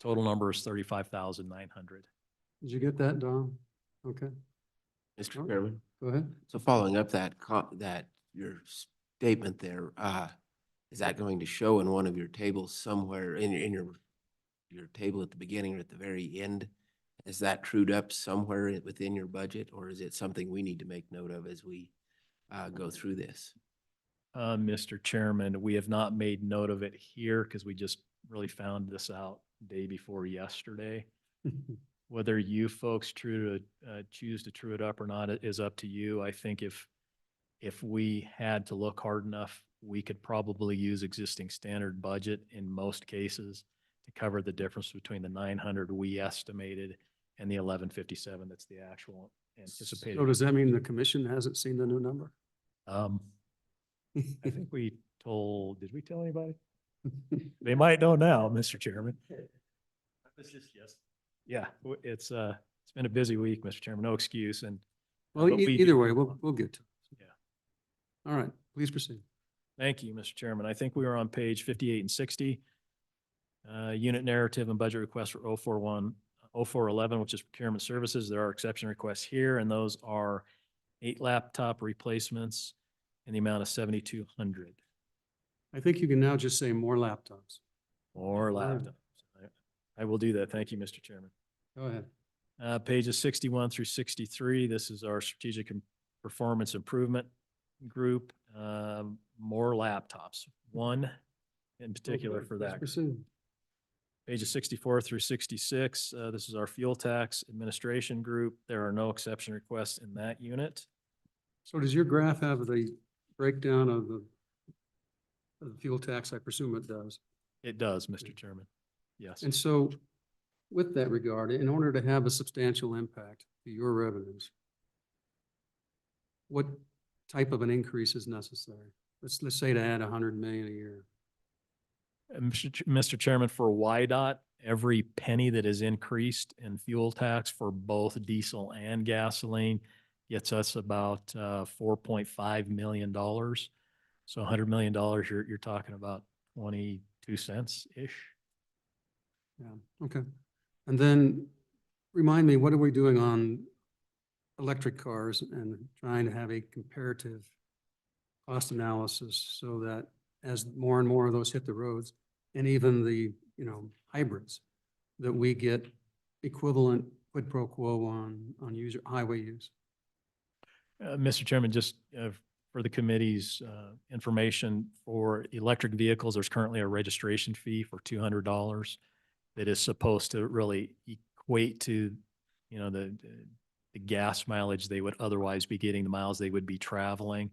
Total number is $35,900. Did you get that, Don? Okay, Mr. Chairman. go ahead. So following up that your statement there, is that going to show in one of your tables somewhere in your table at the beginning or at the very end? Is that trued up somewhere within your budget, or is it something we need to make note of as we go through this? Mr. Chairman, we have not made note of it here because we just really found this out day before yesterday. Whether you folks choose to true it up or not is up to you. I think if we had to look hard enough, we could probably use existing standard budget in most cases to cover the difference between the 900 we estimated and the 1157 that's the actual anticipated. So does that mean the commission hasn't seen the new number? I think did we tell anybody? They might know now, Mr. Chairman. Yeah, it's been a busy week, Mr. Chairman, no excuse. And Well, but we either do- way, we'll get to it. Yeah. All right, please proceed. Thank you, Mr. Chairman. I think we were on page 58 and 60. Unit narrative and budget request for 0411, which is procurement services. There are exception requests here, and those are 8 laptop replacements in the amount of 7,200. I think you can now just say more laptops. More All right. laptops. I will do that. Thank you, Mr. Chairman. Go ahead. Pages 61 through 63, this is our strategic performance improvement group. More laptops, one in particular Okay, for please that. proceed. Pages 64 through 66, this is our fuel tax administration group. There are no exception requests in that unit. So does your graph have the breakdown of the fuel tax? I presume it does. It does, Mr. Chairman. Yes. And so with that regard, in order to have a substantial impact to your revenues, what type of an increase is necessary? Let's say to add 100 million a year. Mr. Chairman, for YDOT, every penny that is increased in fuel tax for both diesel and gasoline gets us about $4.5 million. So $100 million, you're talking about 22 cents-ish. Yeah, okay. And then remind me, what are we doing on electric cars and trying to have a comparative cost analysis so that as more and more of those hit the roads and even the, hybrids, that we get equivalent quid pro quo on highway use? Mr. Chairman, just for the committee's information, for electric vehicles, there's currently a registration fee for $200 that is supposed to really equate to, the gas mileage they would otherwise be getting, the miles they would be traveling.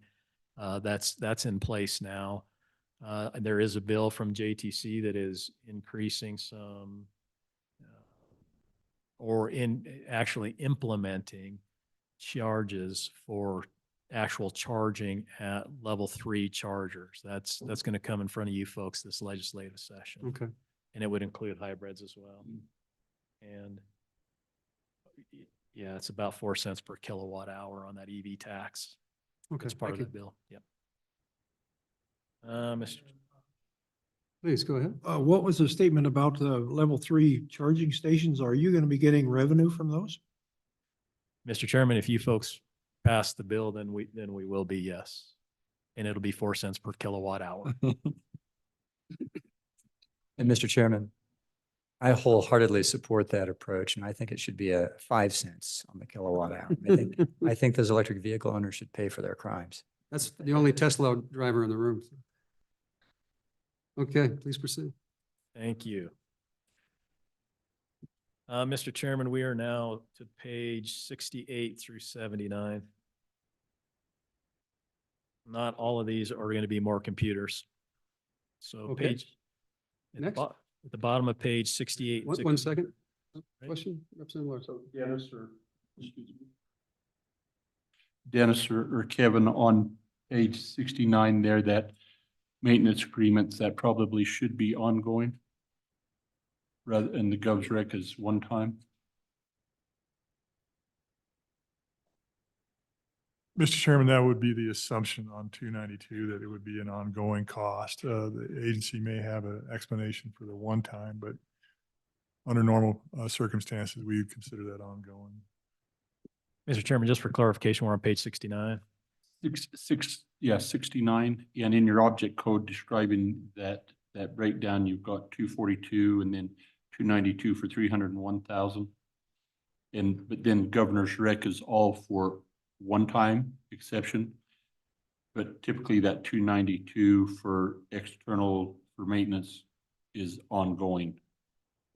That's in place now. There is a bill from JTC that is increasing some, or actually implementing charges for actual charging at level 3 chargers. That's going to come in front of you folks this legislative session. Okay. And it would include hybrids as well. And yeah, it's about 4 cents per kilowatt hour on that EV tax. Okay, It's part of thank that you. bill. Yep. Mr. Please go ahead. What was the statement about the level 3 charging stations? Are you going to be getting revenue from those? Mr. Chairman, if you folks pass the bill, then we will be, yes. And it'll be 4 cents per kilowatt hour. And Mr. Chairman, I wholeheartedly support that approach, and I think it should be 5 cents on the kilowatt hour. I think those electric vehicle owners should pay for their crimes. That's the only Tesla driver in the room. Okay, please proceed. Thank you. Mr. Chairman, we are now to page 68 through 79. Not all of these are going to be more computers. So Okay. page, at the Next. at the bottom of page 68. One second. Right. Question? Representative Larson. Dennis or Kevin, on page 69 there, that maintenance agreements, that probably should be ongoing rather, and the gov's rec is one time. Mr. Chairman, that would be the assumption on 292, that it would be an ongoing cost. The agency may have an explanation for the one time, but under normal circumstances, we would consider that ongoing. Mr. Chairman, just for clarification, we're on page 69. 69, and in your object code describing that breakdown, you've got 242 and then 292 for 301,000. But then governor's rec is all for one-time exception, but typically that 292 for external for maintenance is ongoing.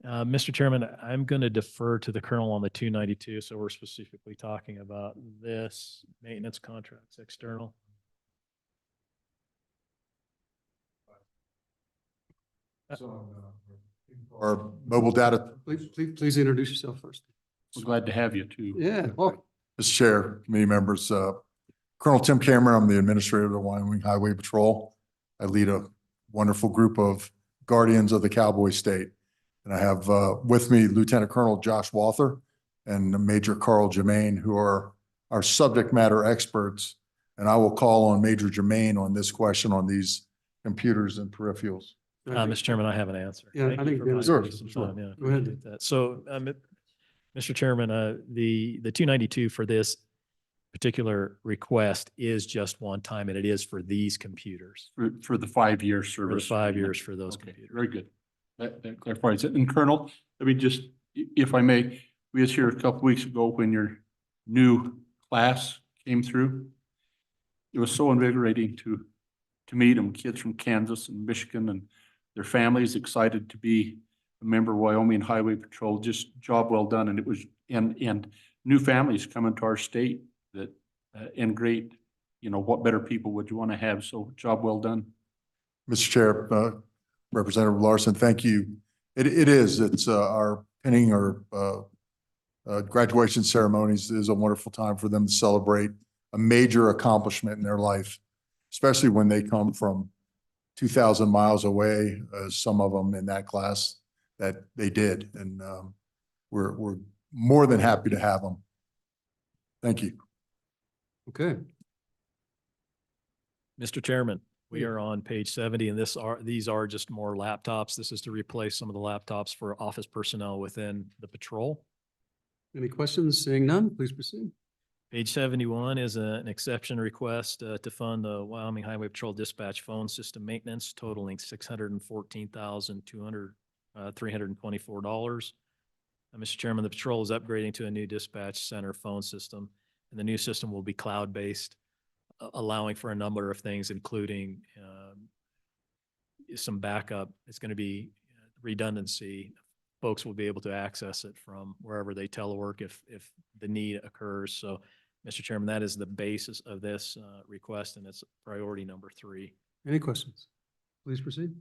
Mr. Chairman, I'm going to defer to the Colonel on the 292. So we're specifically talking about this maintenance contracts, external. Or mobile data. Please introduce yourself first. We're glad to have you too. Yeah. Oh, Mr. Chair, committee members, Colonel Tim Cameron, I'm the administrator of the Wyoming Highway Patrol. I lead a wonderful group of guardians of the Cowboy State. And I have with me Lieutenant Colonel Josh Walther and Major Carl Germain, who are our subject matter experts. And I will call on Major Jermaine on this question on these computers and peripherals. Mr. Chairman, I have an answer. Yeah, Thank I you think for Dennis- finding Sure, some sure. time. Yeah, Go ahead. appreciate that. So, Mr. Chairman, the 292 for this particular request is just one time, and it is for these computers. For the 5-year For the service. 5 years for those Okay, computers. very good. That clarifies it. And Colonel, let me just, if I may, we was here a couple weeks ago when your new class came through. It was so invigorating to meet them, kids from Kansas and Michigan and their families excited to be a member of Wyoming Highway Patrol. Just job well done. And it was, and new families coming to our state that, and great, you know, what better people would you want to have? So job well done. Mr. Chair, Representative Larson, thank you. It's our pinning or graduation ceremonies is a wonderful time for them to celebrate a major accomplishment in their life, especially when they come from 2,000 miles away, some of them in that class that they did. And we're more than happy to have them. Thank you. Okay. Mr. Chairman, we are on page 70, and these are just more laptops. This is to replace some of the laptops for office personnel within the patrol. Any questions? Seeing none, please proceed. Page 71 is an exception request to fund the Wyoming Highway Patrol dispatch phone system maintenance totaling $614,324. Mr. Chairman, the patrol is upgrading to a new dispatch center phone system, and the new system will be cloud-based, allowing for a number of things, including some backup. It's going to be redundancy. Folks will be able to access it from wherever they telework if the need occurs. So, Mr. Chairman, that is the basis of this request, and it's priority number 3. Any questions? Please proceed.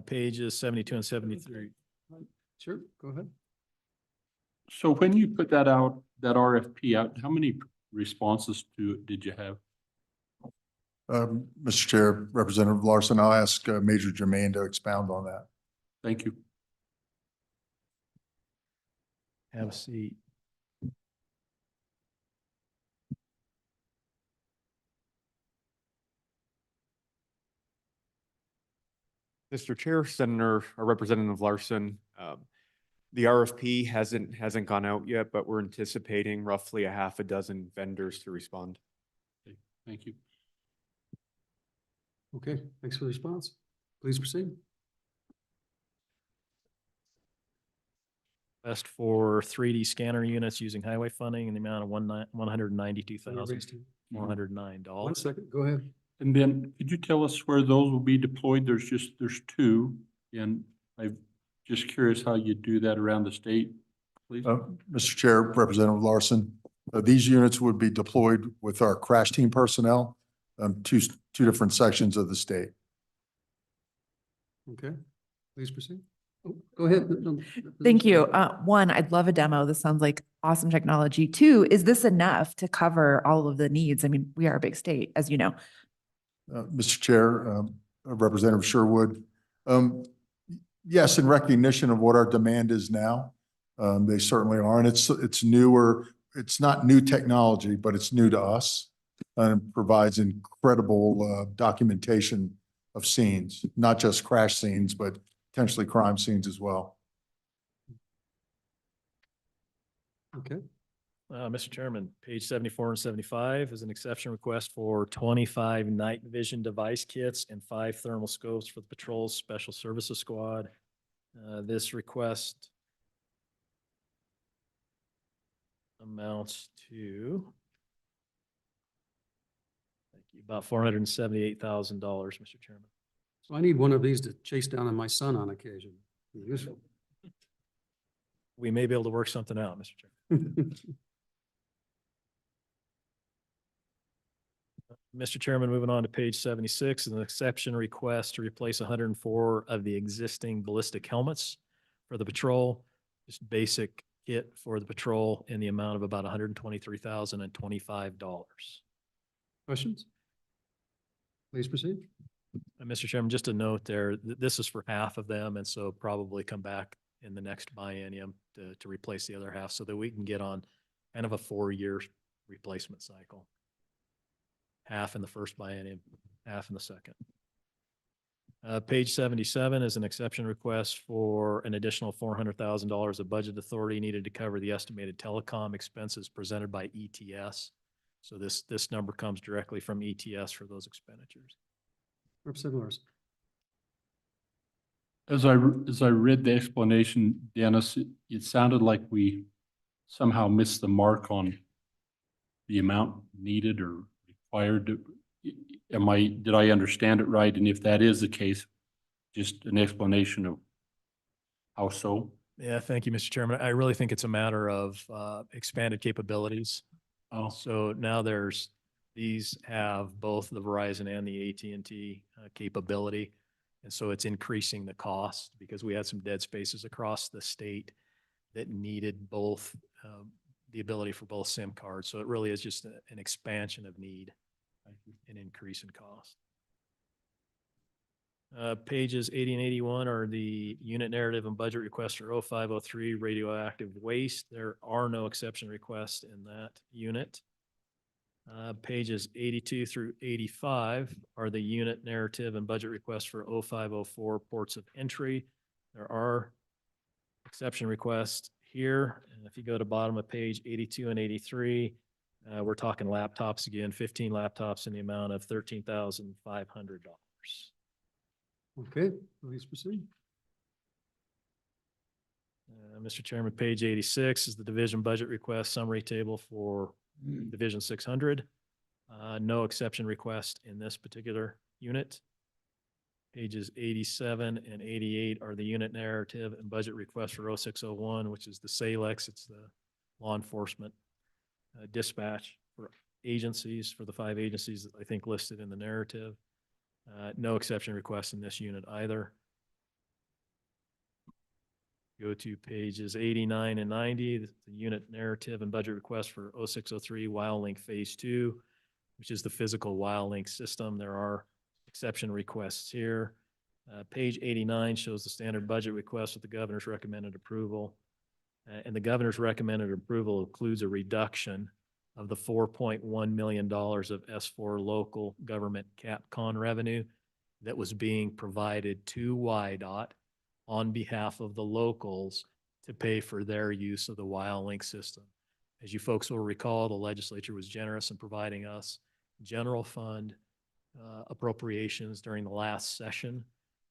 Pages 72 and 73. Sure, go ahead. So when you put that out, that RFP out, how many responses did you have? Mr. Chair, Representative Larson, I'll ask Major Jermaine to expound on that. Thank you. Have a seat. Mr. Chair, Senator or Representative Larson, the RFP hasn't gone out yet, but we're anticipating roughly a half a dozen vendors to respond. Okay, thank you. Okay, thanks for the response. Please proceed. Request for 3D scanner units using highway funding in the amount of $192,409. One second, go ahead. And then could you tell us where those will be deployed? There's 2, and I'm just curious how you do that around the state, please. Mr. Chair, Representative Larson, these units would be deployed with our crash team personnel, two different sections of the state. Okay, please proceed. Oh, go ahead. No, Thank you. One, I'd love a demo. This sounds like awesome technology. 2, is this enough to cover all of the needs? I mean, we are a big state, as you know. Mr. Chair, Representative Sherwood, yes, in recognition of what our demand is now, they certainly are, and it's newer. It's not new technology, but it's new to us, and provides incredible documentation of scenes, not just crash scenes, but potentially crime scenes as well. Okay. Mr. Chairman, page 74 and 75 is an exception request for 25 night vision device kits and 5 thermal scopes for the patrol's special services squad. This request amounts to about $478,000, Mr. Chairman. So I need one of these to chase down on my son on occasion. Useful. We may be able to work something out, Mr. Chairman. Mr. Chairman, moving on to page 76, is an exception request to replace 104 of the existing ballistic helmets for the patrol. Just basic kit for the patrol in the amount of about $123,025. Questions? Please proceed. Mr. Chairman, just a note there, this is for half of them, and so probably come back in the next biennium to replace the other half so that we can get on kind of a 4-year replacement cycle. Half in the first biennium, half in the second. Page 77 is an exception request for an additional $400,000 of budget authority needed to cover the estimated telecom expenses presented by ETS. So this number comes directly from ETS for those expenditures. Representative Larson. As I read the explanation, Dennis, it sounded like we somehow missed the mark on the amount needed or required. Did I understand it right? And if that is the case, just an explanation of how so? Yeah, thank you, Mr. Chairman. I really think it's a matter of expanded capabilities. Oh, So now these have both the Verizon and the AT&T capability. And so it's increasing the cost because we had some dead spaces across the state that needed both, the ability for both SIM cards. So it really is just an expansion of need, an increase in cost. Pages 80 and 81 are the unit narrative and budget request for 0503 radioactive waste. There are no exception requests in that unit. Pages 82 through 85 are the unit narrative and budget requests for 0504 ports of entry. There are exception requests here. And if you go to bottom of page 82 and 83, we're talking laptops again, 15 laptops in the amount of $13,500. Okay, please proceed. Mr. Chairman, page 86 is the division budget request summary table for Division 600. No exception request in this particular unit. Pages 87 and 88 are the unit narrative and budget request for 0601, which is the SALEX. It's the law enforcement dispatch for agencies, for the 5 agencies that I think listed in the narrative. No exception request in this unit either. Go to pages 89 and 90, the unit narrative and budget request for 0603 WildLink Phase 2, which is the physical WildLink system. There are exception requests here. Page 89 shows the standard budget request with the governor's recommended approval. And the governor's recommended approval includes a reduction of the $4.1 million of S4 local government CapCon revenue that was being provided to WYDOT on behalf of the locals to pay for their use of the WildLink system. As you folks will recall, the legislature was generous in providing us general fund appropriations during the last session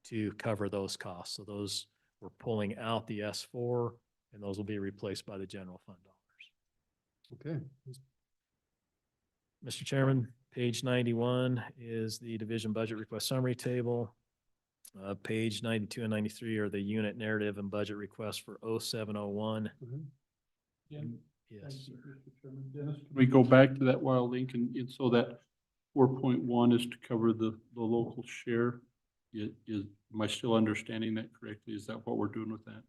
to cover those costs. So those we're pulling out the S4 and those will be replaced by the general fund dollars. Okay. Mr. Chairman, page 91 is the division budget request summary table. Page 92 and 93 are the unit narrative and budget requests for 0701. Yes, sir. Can we go back to that WildLink and so that 4.1 is to cover the local share? Am I still understanding that correctly? Is that what we're doing with that?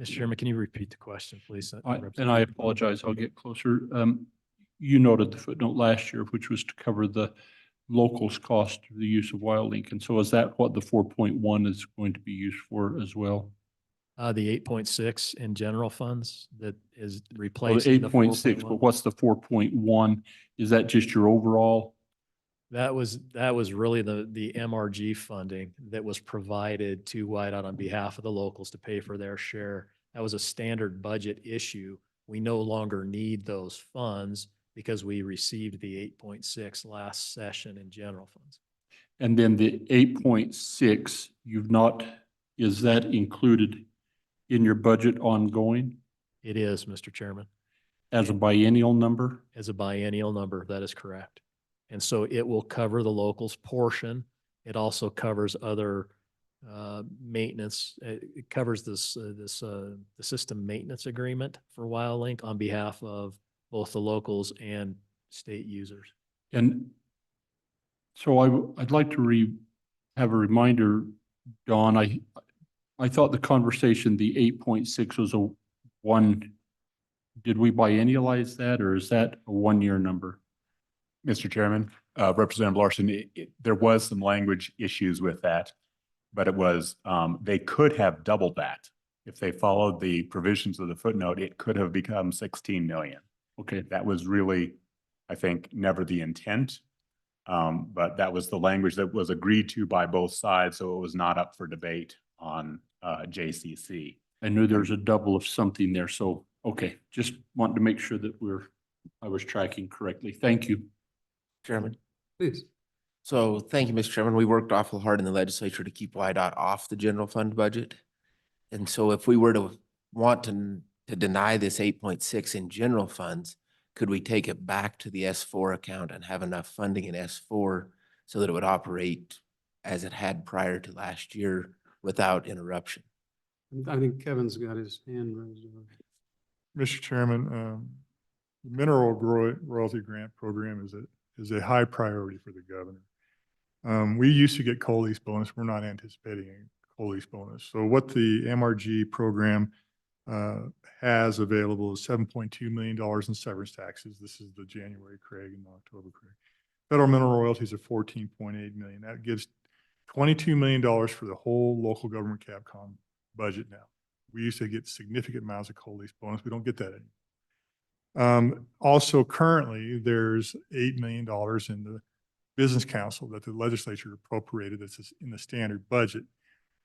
Mr. Chairman, can you repeat the question, please? And I apologize, I'll get closer. You noted the footnote last year, which was to cover the locals' cost of the use of WildLink. And so is that what the 4.1 is going to be used for as well? The 8.6 in general funds that is Well, replacing the the 8.6, 4.1. but what's the 4.1? Is that just your overall? That was really the MRG funding that was provided to WYDOT on behalf of the locals to pay for their share. That was a standard budget issue. We no longer need those funds because we received the 8.6 last session in general funds. And then the 8.6, is that included in your budget ongoing? It is, Mr. Chairman. As a biennial number? As a biennial number, that is correct. And so it will cover the locals portion. It also covers other maintenance. It covers the system maintenance agreement for WildLink on behalf of both the locals and state users. And so I'd like to have a reminder, Don, I thought the conversation, the 8.6 was a one, did we biennialize that or is that a 1-year number? Mr. Chairman, Representative Larson, there was some language issues with that, but it was, they could have doubled that if they followed the provisions of the footnote, it could have become 16 million. Okay, that was really, I think, never the intent. But that was the language that was agreed to by both sides, so it was not up for debate on JCC. I knew there was a double of something there, so, okay, just wanted to make sure that I was tracking correctly. Thank you. Chairman. Please. So thank you, Mr. Chairman. We worked awful hard in the legislature to keep YDOT off the general fund budget. And so if we were to want to deny this 8.6 in general funds, could we take it back to the S4 account and have enough funding in S4 so that it would operate as it had prior to last year without interruption? I think Kevin's got his hand raised. Mr. Chairman, the mineral royalty grant program is a high priority for the governor. We used to get coal lease bonus. We're not anticipating a coal lease bonus. So what the MRG program has available is $7.2 million in severance taxes. This is the January Craig and the October Craig. Federal mineral royalties are $14.8 million. That gives $22 million for the whole local government Capcom budget now. We used to get significant amounts of coal lease bonus. We don't get that anymore. Also, currently, there's $8 million in the business council that the legislature appropriated that's in the standard budget.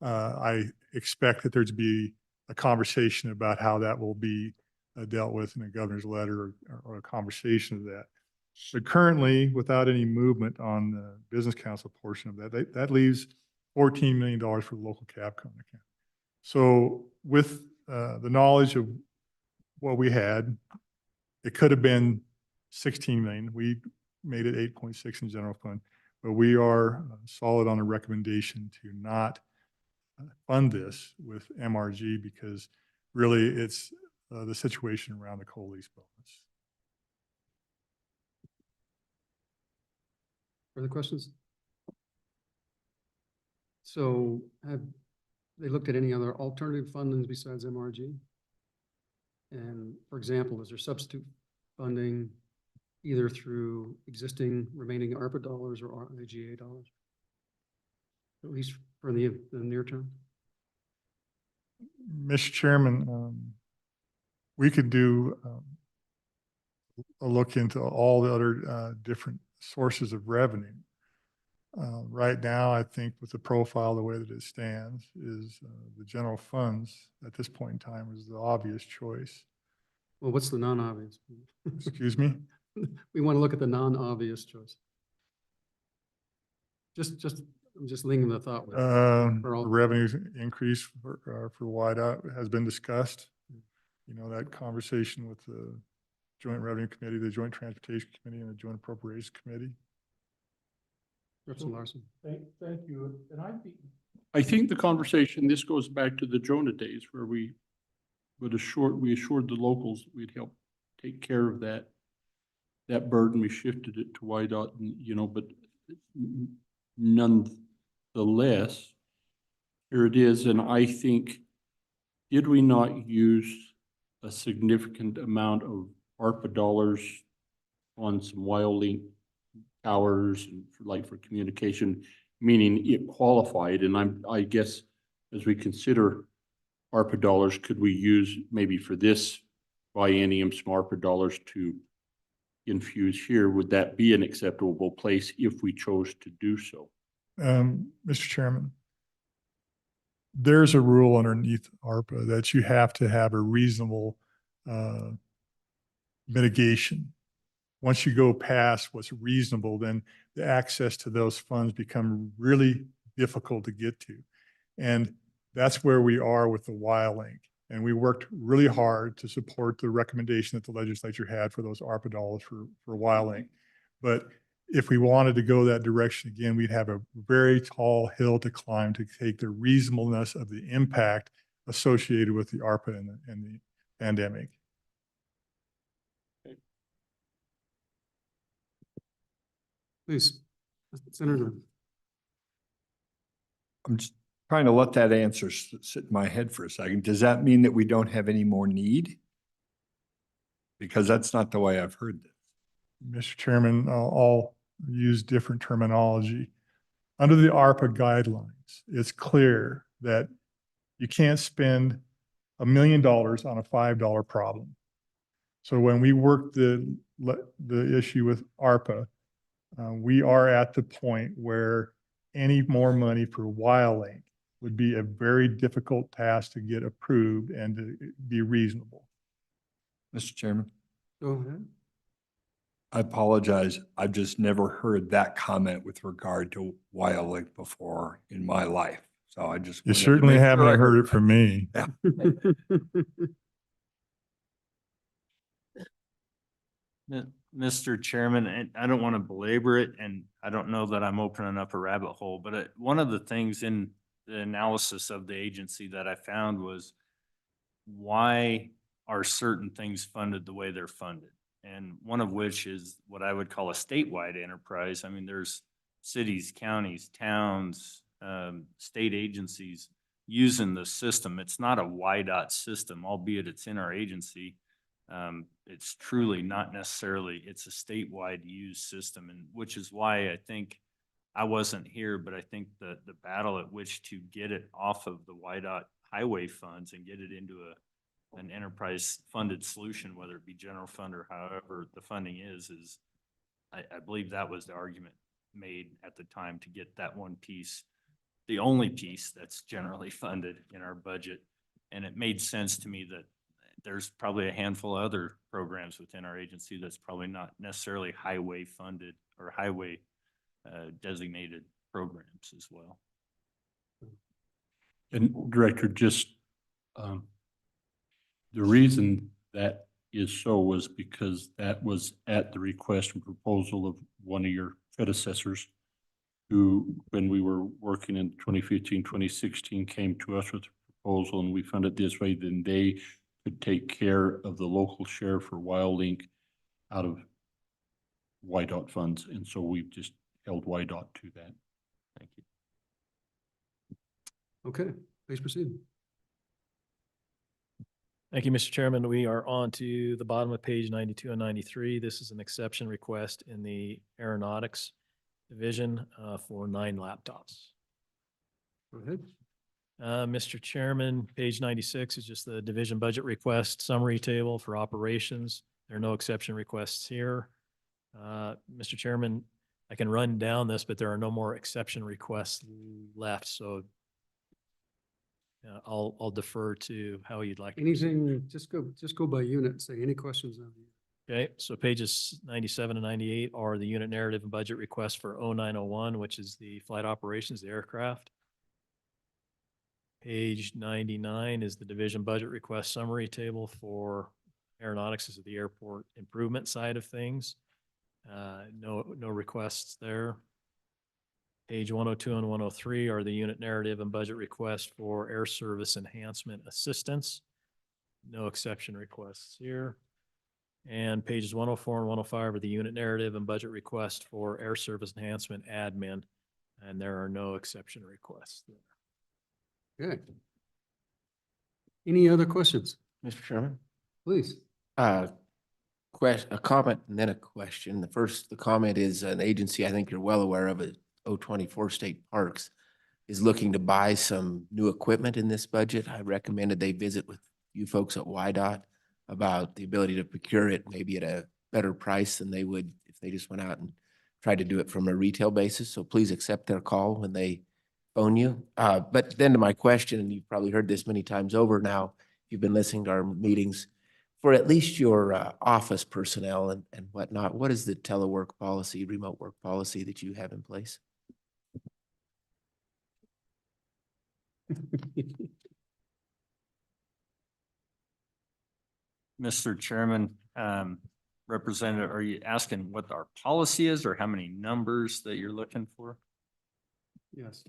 I expect that there to be a conversation about how that will be dealt with in a governor's letter or a conversation of that. But currently, without any movement on the business council portion of that, that leaves $14 million for the local Capcom account. So with the knowledge of what we had, it could have been 16 million. We made it 8.6 in general fund, but we are solid on a recommendation to not fund this with MRG because really it's the situation around the coal lease bonus. Further questions? So have they looked at any other alternative fundings besides MRG? And for example, is there substitute funding either through existing remaining ARPA dollars or IGA dollars? At least for the near term? Mr. Chairman, we could do a look into all the other different sources of revenue. Right now, I think with the profile, the way that it stands is the general funds at this point in time is the obvious choice. Well, what's the non-obvious? Excuse me? We want to look at the non-obvious choice. I'm just linking the thought with. The revenues increase for YDOT has been discussed. You know, that conversation with the Joint Revenue Committee, the Joint Transportation Committee, and the Joint Appropriations Committee. Representative Larson. Thank you. And I think the conversation, this goes back to the Jonah days where we assured the locals we'd help take care of that burden. We shifted it to YDOT, and, you know, but nonetheless, here it is. And I think, did we not use a significant amount of ARPA dollars on some Wyoming towers and for communication, meaning it qualified? And I guess as we consider ARPA dollars, could we use maybe for this biennium some ARPA dollars to infuse here? Would that be an acceptable place if we chose to do so? Mr. Chairman, there's a rule underneath ARPA that you have to have a reasonable mitigation. Once you go past what's reasonable, then the access to those funds become really difficult to get to. And that's where we are with the Y-Link. And we worked really hard to support the recommendation that the legislature had for those ARPA dollars for Y-Link. But if we wanted to go that direction again, we'd have a very tall hill to climb to take the reasonableness of the impact associated with the ARPA and the pandemic. Please, Senator. I'm just trying to let that answer sit in my head for a second. Does that mean that we don't have any more need? Because that's not the way I've heard this. Mr. Chairman, I'll use different terminology. Under the ARPA guidelines, it's clear that you can't spend $1 million on a $5 problem. So when we work the issue with ARPA, we are at the point where any more money for WildLink would be a very difficult task to get approved and to be reasonable. Mr. Chairman, Go ahead. I apologize. I've just never heard that comment with regard to WildLink before in my life. So I just. You wanted to certainly make haven't sure I heard it from me. Yeah. Mr. Chairman, and I don't want to belabor it, and I don't know that I'm opening up a rabbit hole, but one of the things in the analysis of the agency that I found was why are certain things funded the way they're funded? And one of which is what I would call a statewide enterprise. I mean, there's cities, counties, towns, state agencies using the system. It's not a YDOT system, albeit it's in our agency. It's truly not necessarily, it's a statewide used system, and which is why I think I wasn't here, but I think the battle at which to get it off of the YDOT highway funds and get it into an enterprise funded solution, whether it be general fund or however the funding is I believe that was the argument made at the time to get that one piece, the only piece that's generally funded in our budget. And it made sense to me that there's probably a handful of other programs within our agency that's probably not necessarily highway funded or highway designated programs as well. And Director, just the reason that is so was because that was at the request and proposal of one of your predecessors who, when we were working in 2015, 2016, came to us with a proposal, and we found it this way, then they could take care of the local share for WildLink out of YDOT funds. And so we've just held YDOT to that. Thank you. Okay, please proceed. Thank you, Mr. Chairman. We are on to the bottom of page 92 and 93. This is an exception request in the aeronautics division for 9 laptops. Go ahead. Mr. Chairman, page 96 is just the division budget request summary table for operations. There are no exception requests here. Mr. Chairman, I can run down this, but there are no more exception requests left. So I'll defer to how you'd like. Anything, just go by unit, say any questions on you. Okay, so pages 97 and 98 are the unit narrative and budget request for 0901, which is the flight operations, the aircraft. Page 99 is the division budget request summary table for aeronautics. This is the airport improvement side of things. No requests there. Page 102 and 103 are the unit narrative and budget request for air service enhancement assistance. No exception requests here. And pages 104 and 105 are the unit narrative and budget request for air service enhancement admin. And there are no exception requests there. Okay. Any other questions? Mr. Chairman? Please. A comment and then a question. The comment is an agency I think you're well aware of, 024 State Parks, is looking to buy some new equipment in this budget. I recommended they visit with you folks at YDOT about the ability to procure it maybe at a better price than they would if they just went out and tried to do it from a retail basis. So please accept their call when they phone you. But then to my question, and you've probably heard this many times over now, you've been listening to our meetings, for at least your office personnel and whatnot, what is the telework policy, remote work policy that you have in place? Mr. Chairman, Representative, are you asking what our policy is or how many numbers that you're looking for? Yes.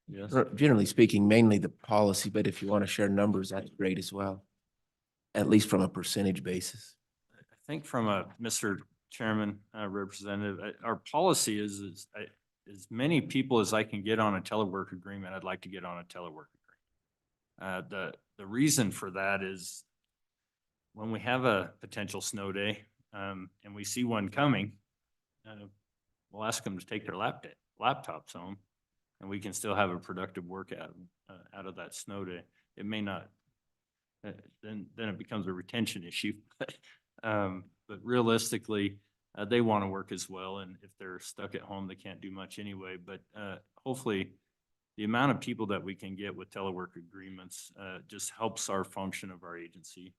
Yes. Generally speaking, mainly the policy, but if you want to share numbers, that's great as well, at least from a percentage basis. I think from a, Mr. Chairman, Representative, our policy is as many people as I can get on a telework agreement, I'd like to get on a telework agreement. The reason for that is when we have a potential snow day and we see one coming, we'll ask them to take their laptops home and we can still have a productive work out of that snow day. It may not then it becomes a retention issue. But realistically, they want to work as well, and if they're stuck at home, they can't do much anyway. But hopefully, the amount of people that we can get with telework agreements just helps our function of our agency,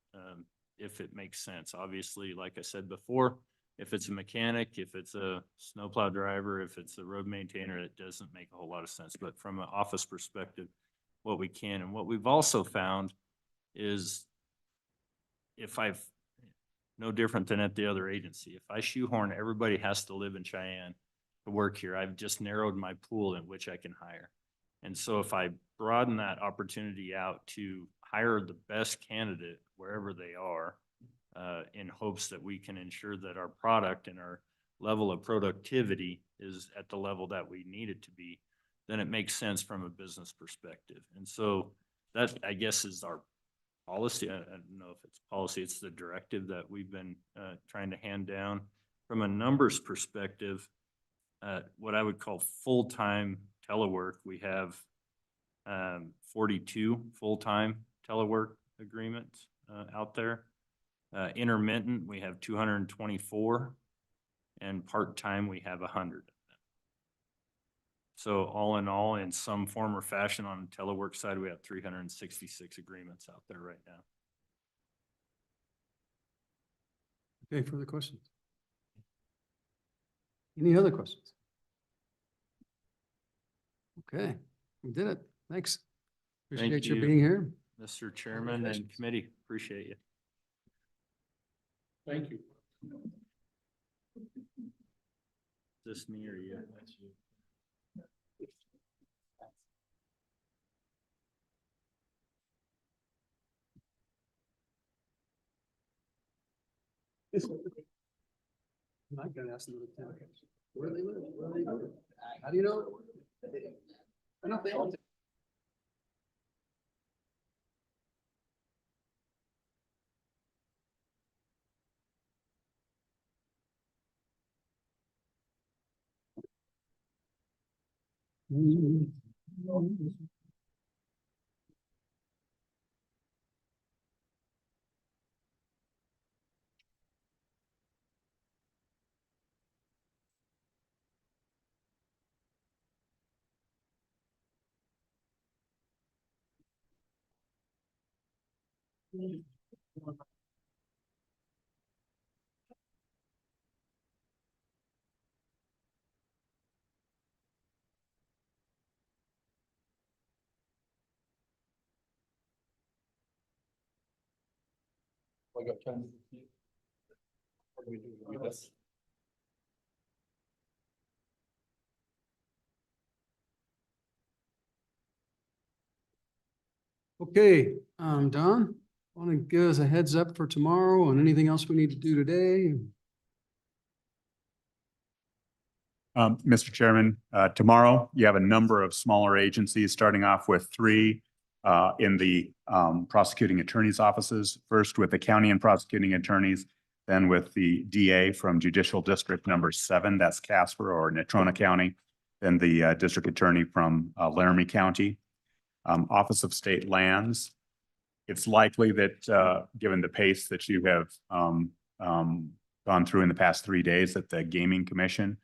if it makes sense. Obviously, like I said before, if it's a mechanic, if it's a snowplow driver, if it's a road maintainer, it doesn't make a whole lot of sense. But from an office perspective, what we can, and what we've also found is no different than at the other agency. If I shoehorn everybody has to live in Cheyenne to work here, I've just narrowed my pool in which I can hire. And so if I broaden that opportunity out to hire the best candidate wherever they are, in hopes that we can ensure that our product and our level of productivity is at the level that we need it to be, then it makes sense from a business perspective. And so that, I guess, is our policy. I don't know if it's policy, it's the directive that we've been trying to hand down. From a numbers perspective, what I would call full-time telework, we have 42 full-time telework agreements out there. Intermittent, we have 224, and part-time, we have 100. So all in all, in some form or fashion on the telework side, we have 366 agreements out there right now. Okay, further questions? Any other questions? Okay, we did it. Thanks. Appreciate you being here. Mr. Chairman and committee, appreciate you. Thank you. Is this me or you? That's you. I gotta ask another 10 questions. Where do they live? Where do they live? How do you know? I don't think. I got time. What do we do with this? Okay, Don, want to give us a heads up for tomorrow and anything else we need to do today? Mr. Chairman, tomorrow you have a number of smaller agencies, starting off with 3 in the prosecuting attorney's offices. First with the county and prosecuting attorneys, then with the DA from Judicial District number 7, that's Casper or Natrona County, then the district attorney from Laramie County. Office of State Lands. It's likely that given the pace that you have gone through in the past 3 days, that the Gaming Commission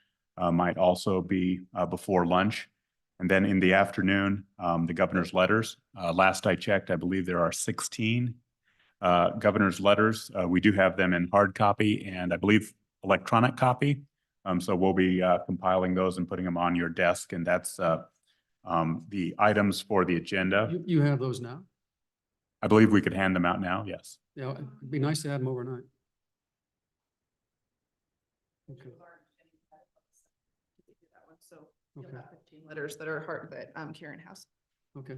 might also be before lunch. And then in the afternoon, the governor's letters. Last I checked, I believe there are 16 governor's letters. We do have them in hard copy and I believe electronic copy. So we'll be compiling those and putting them on your desk, and that's the items for the agenda. You have those now? I believe we could hand them out now, yes. Yeah, it'd be nice to have them overnight. Okay. So Okay. 15 letters that are that Karen has. Okay.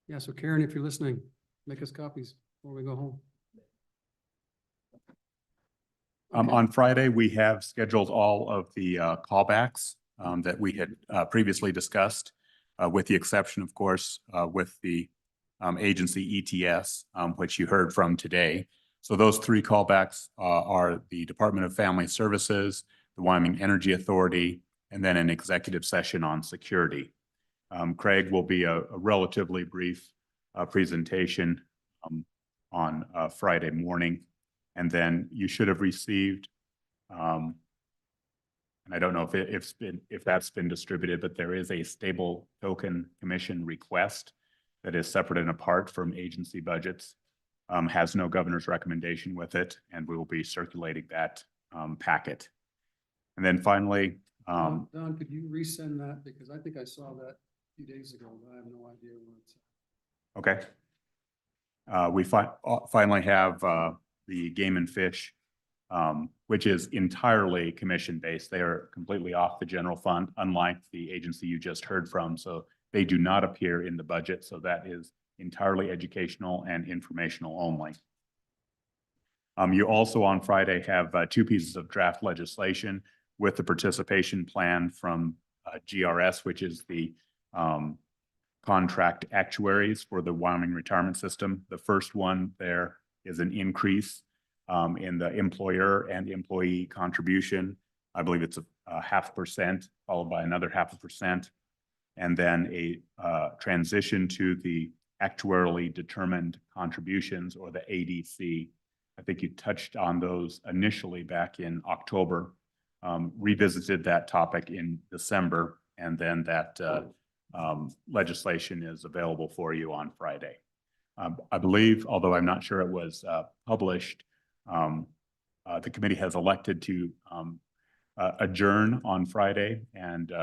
Yeah, so Karen, if you're listening, make us copies before we go home. On Friday, we have scheduled all of the callbacks that we had previously discussed, with the exception, of course, with the agency ETS, which you heard from today. So those 3 callbacks are the Department of Family Services, the Wyoming Energy Authority, and then an executive session on security. Craig will be a relatively brief presentation on Friday morning. And then you should have received, and I don't know if that's been distributed, but there is a stable token commission request that is separate and apart from agency budgets, has no governor's recommendation with it, and we will be circulating that packet. And then finally, Don, could you resend that? Because I think I saw that a few days ago, but I have no idea where it's at. okay. We finally have the Game and Fish, which is entirely commission-based. They are completely off the general fund, unlike the agency you just heard from. So they do not appear in the budget. So that is entirely educational and informational only. You also on Friday have 2 pieces of draft legislation with the participation plan from GRS, which is the contract actuaries for the Wyoming retirement system. The first one there is an increase in the employer and employee contribution. I believe it's a 0.5%, followed by another 0.5%, and then a transition to the actuarially determined contributions, or the ADC. I think you touched on those initially back in October, revisited that topic in December, and then that legislation is available for you on Friday. I believe, although I'm not sure it was published, the committee has elected to adjourn on Friday and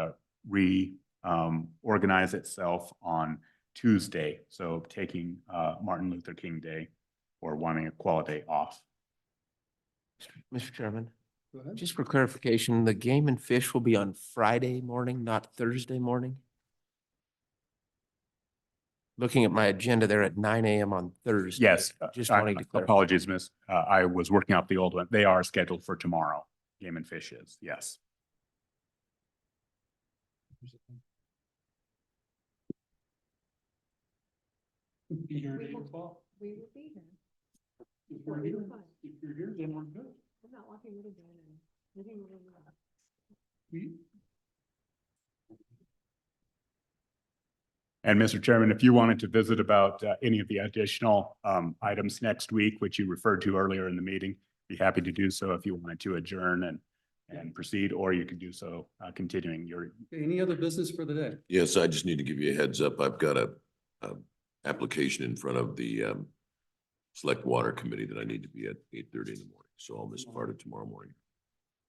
reorganize itself on Tuesday. So taking Martin Luther King Day or Wyoming Equality Day off. Mr. Chairman, Go ahead. just for clarification, the Game and Fish will be on Friday morning, not Thursday morning? Looking at my agenda, they're at 9 a.m. on Thursday. Yes. Just wanting to clarify. Apologies, Miss. I was working out the old one. They are scheduled for tomorrow. Game and Fish is, yes. Be here at We 8 will- o'clock. We will be here. If you're here, then we're good. I'm not walking with a Dan. Living with a- And Mr. Chairman, if you wanted to visit about any of the additional items next week, which you referred to earlier in the meeting, be happy to do so if you wanted to adjourn and proceed, or you could do so continuing your. Okay, any other business for the day? Yes, I just need to give you a heads up. I've got a application in front of the Select Water Committee that I need to be at 8:30 in the morning. So I'll miss part of tomorrow morning.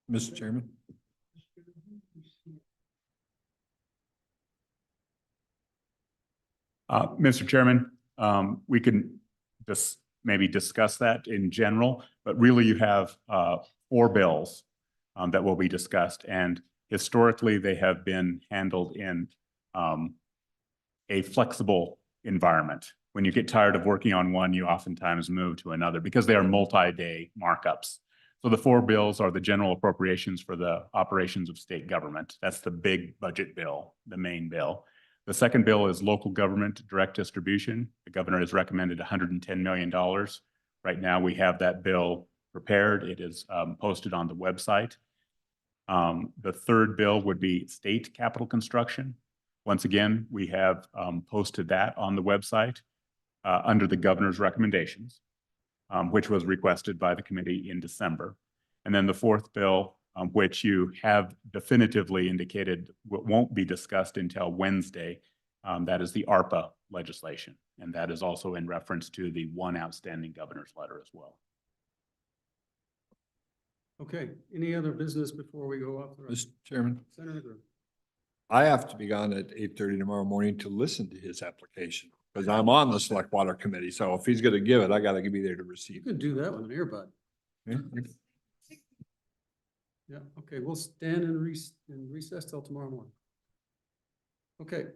Mr. Chairman? Mr. Chairman, we can just maybe discuss that in general, but really you have 4 bills that will be discussed, and historically they have been handled in a flexible environment. When you get tired of working on one, you oftentimes move to another because they are multi-day markups. So the 4 bills are the general appropriations for the operations of state government. That's the big budget bill, the main bill. The second bill is local government direct distribution. The governor has recommended $110 million. Right now, we have that bill prepared. It is posted on the website. The third bill would be state capital construction. Once again, we have posted that on the website under the governor's recommendations, which was requested by the committee in December. And then the fourth bill, which you have definitively indicated won't be discussed until Wednesday. That is the ARPA legislation. And that is also in reference to the one outstanding governor's letter as well. Okay, any other business before we go off? Mr. Chairman? Senator. I have to be gone at 8:30 tomorrow morning to listen to his application because I'm on the Select Water Committee. So if he's going to give it, I got to be there to You receive can do that with an earbud. it. Yeah, okay, we'll stand in recess till tomorrow morning. Okay,